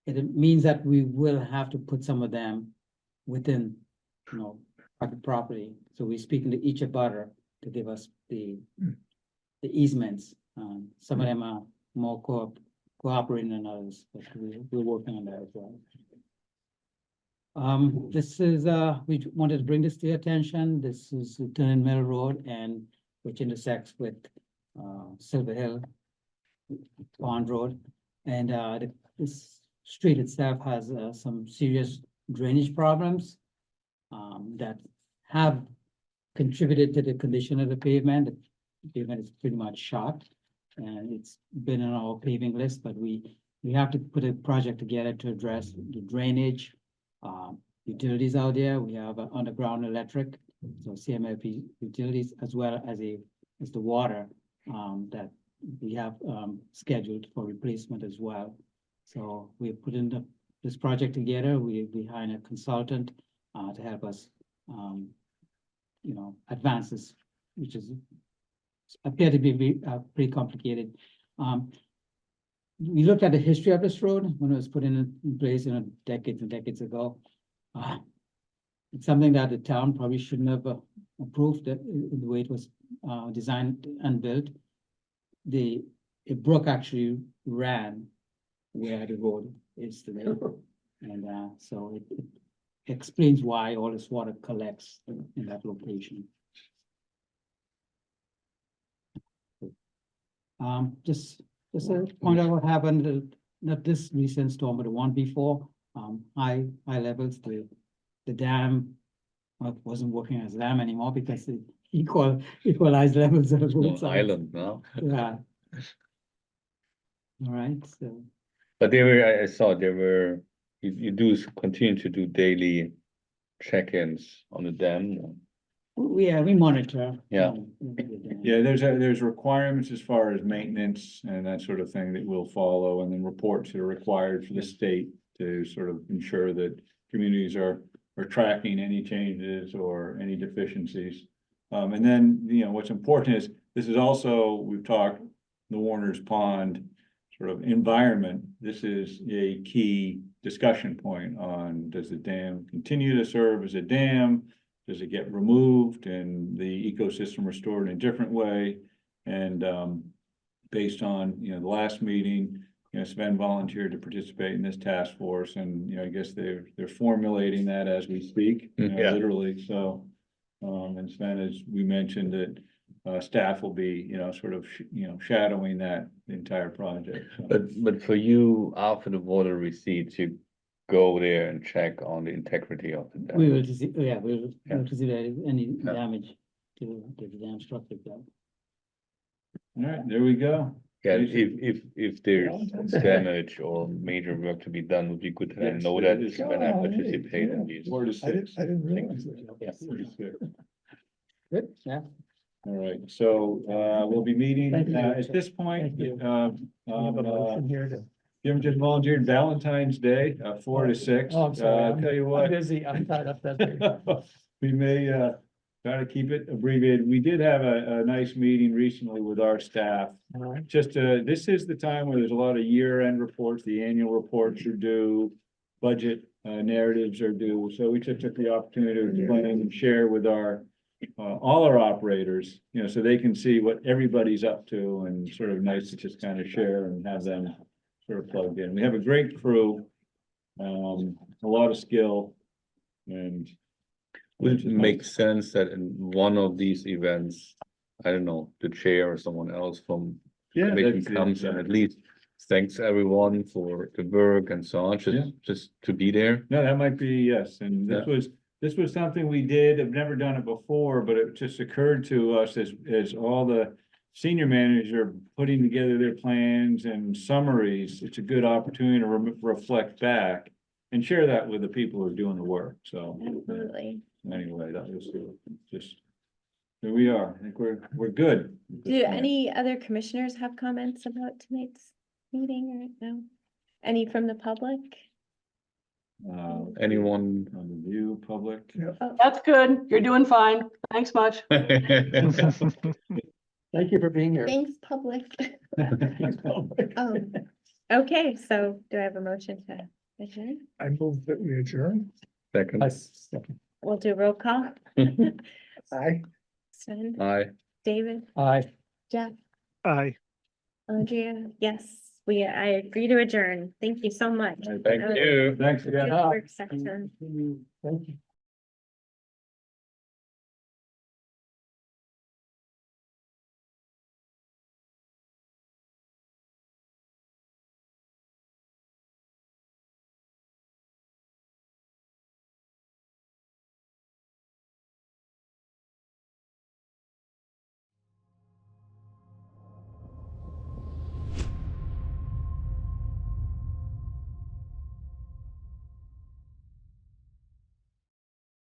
It means that we will have to put some of them within, private property. So we're speaking to each abutter to give us the easements. Some of them are more cooperating than others, but we're working on that as well. This is, we wanted to bring this to your attention. This is Lieutenant Mill Road, and which intersects with Silver Hill Pond Road. And this street itself has some serious drainage problems that have contributed to the condition of the pavement. The pavement is pretty much shot, and it's been on our paving list, but we have to put a project together to address the drainage, utilities out there. We have underground electric, so CMLP utilities, as well as the water that we have scheduled for replacement as well. So we put in this project together. We hired a consultant to help us, advance this, which is appear to be pretty complicated. We looked at the history of this road when it was put in place, decades and decades ago. It's something that the town probably shouldn't have approved the way it was designed and built. A brook actually ran where the road is today. And so it explains why all this water collects in that location. Just to point out what happened, not this recent storm, but the one before, high levels, the dam wasn't working as a dam anymore because it equalized levels of both No sides. island now. Yeah. All right, so. But I saw you do continue to do daily check-ins on the dam. Yeah, we monitor. Yeah. Yeah, there's requirements as far as maintenance and that sort of thing that we'll follow, and then reports that are required for the state to sort of ensure that communities are tracking any changes or any deficiencies. And then, what's important is, this is also, we've talked, the Warner's Pond sort of environment. This is a key discussion point on, does the dam continue to serve as a dam? Does it get removed and the ecosystem restored in a different way? And based on, the last meeting, Sven volunteered to participate in this task force, and, I guess they're formulating that as we speak, Yeah. literally. So, and Sven, as we mentioned, that staff will be, sort of, shadowing that entire project. So. But for you, after the water recedes, you go there and check on the integrity of the dam. We will see, yeah, we will Yeah. to see that any Yeah. damage to the dam structure. All right, there we go. Yeah, Usually- if there's damage or major work to be done, would be good to Yes, know it that is. when I Oh, hey, participate in yeah. these. 4 to 6. I didn't realize that. Yes. 4 to 6. Good, yeah. All right, so, we'll be meeting, Thank you. at this point, Thank you. We have a on, motion here to. Jim just volunteered Valentine's Day, 4 to 6. Oh, I'm sorry. I'll tell you I'm what. busy. I'm tied up that day. We may, try to keep it abbreviated. We did have a nice meeting recently with our staff. All right. Just, this is the time where there's a lot of year-end reports, the annual reports are due, budget, narratives are due. So we just took the opportunity to explain and share with our, all our operators, you know, so they can see what everybody's up to, and sort of nice to just kind of share and have them sort of plugged in. We have a great crew, a lot of skill, and Would it make sense that in one of these events, I don't know, the chair or someone else from yeah, commission that's it, comes and yeah. at least thanks everyone for the work and so on, Yeah. just to be there? No, that might be, yes, and this was something we did, I've never done it before, but it just occurred to us as all the senior managers are putting together their plans and summaries, it's a good opportunity to reflect back and share that with the people who are doing the work, so. Absolutely. Anyway, that was just, here we are, I think we're good. at this Do point. any other commissioners have comments about tonight's meeting or no? Any from the public? Anyone? On the view, public. That's good. You're doing fine. Thanks much. Thank you for being here. Thanks, public. Okay, so do I have a motion to adjourn? I move that we adjourn. Second, Second. We'll do roll call. Aye. Sven, aye. David, Aye. Jeff, Aye. Andrea, yes, I agree to adjourn. Thank you so much. Thank you. Thanks again. Good work session. Thank you.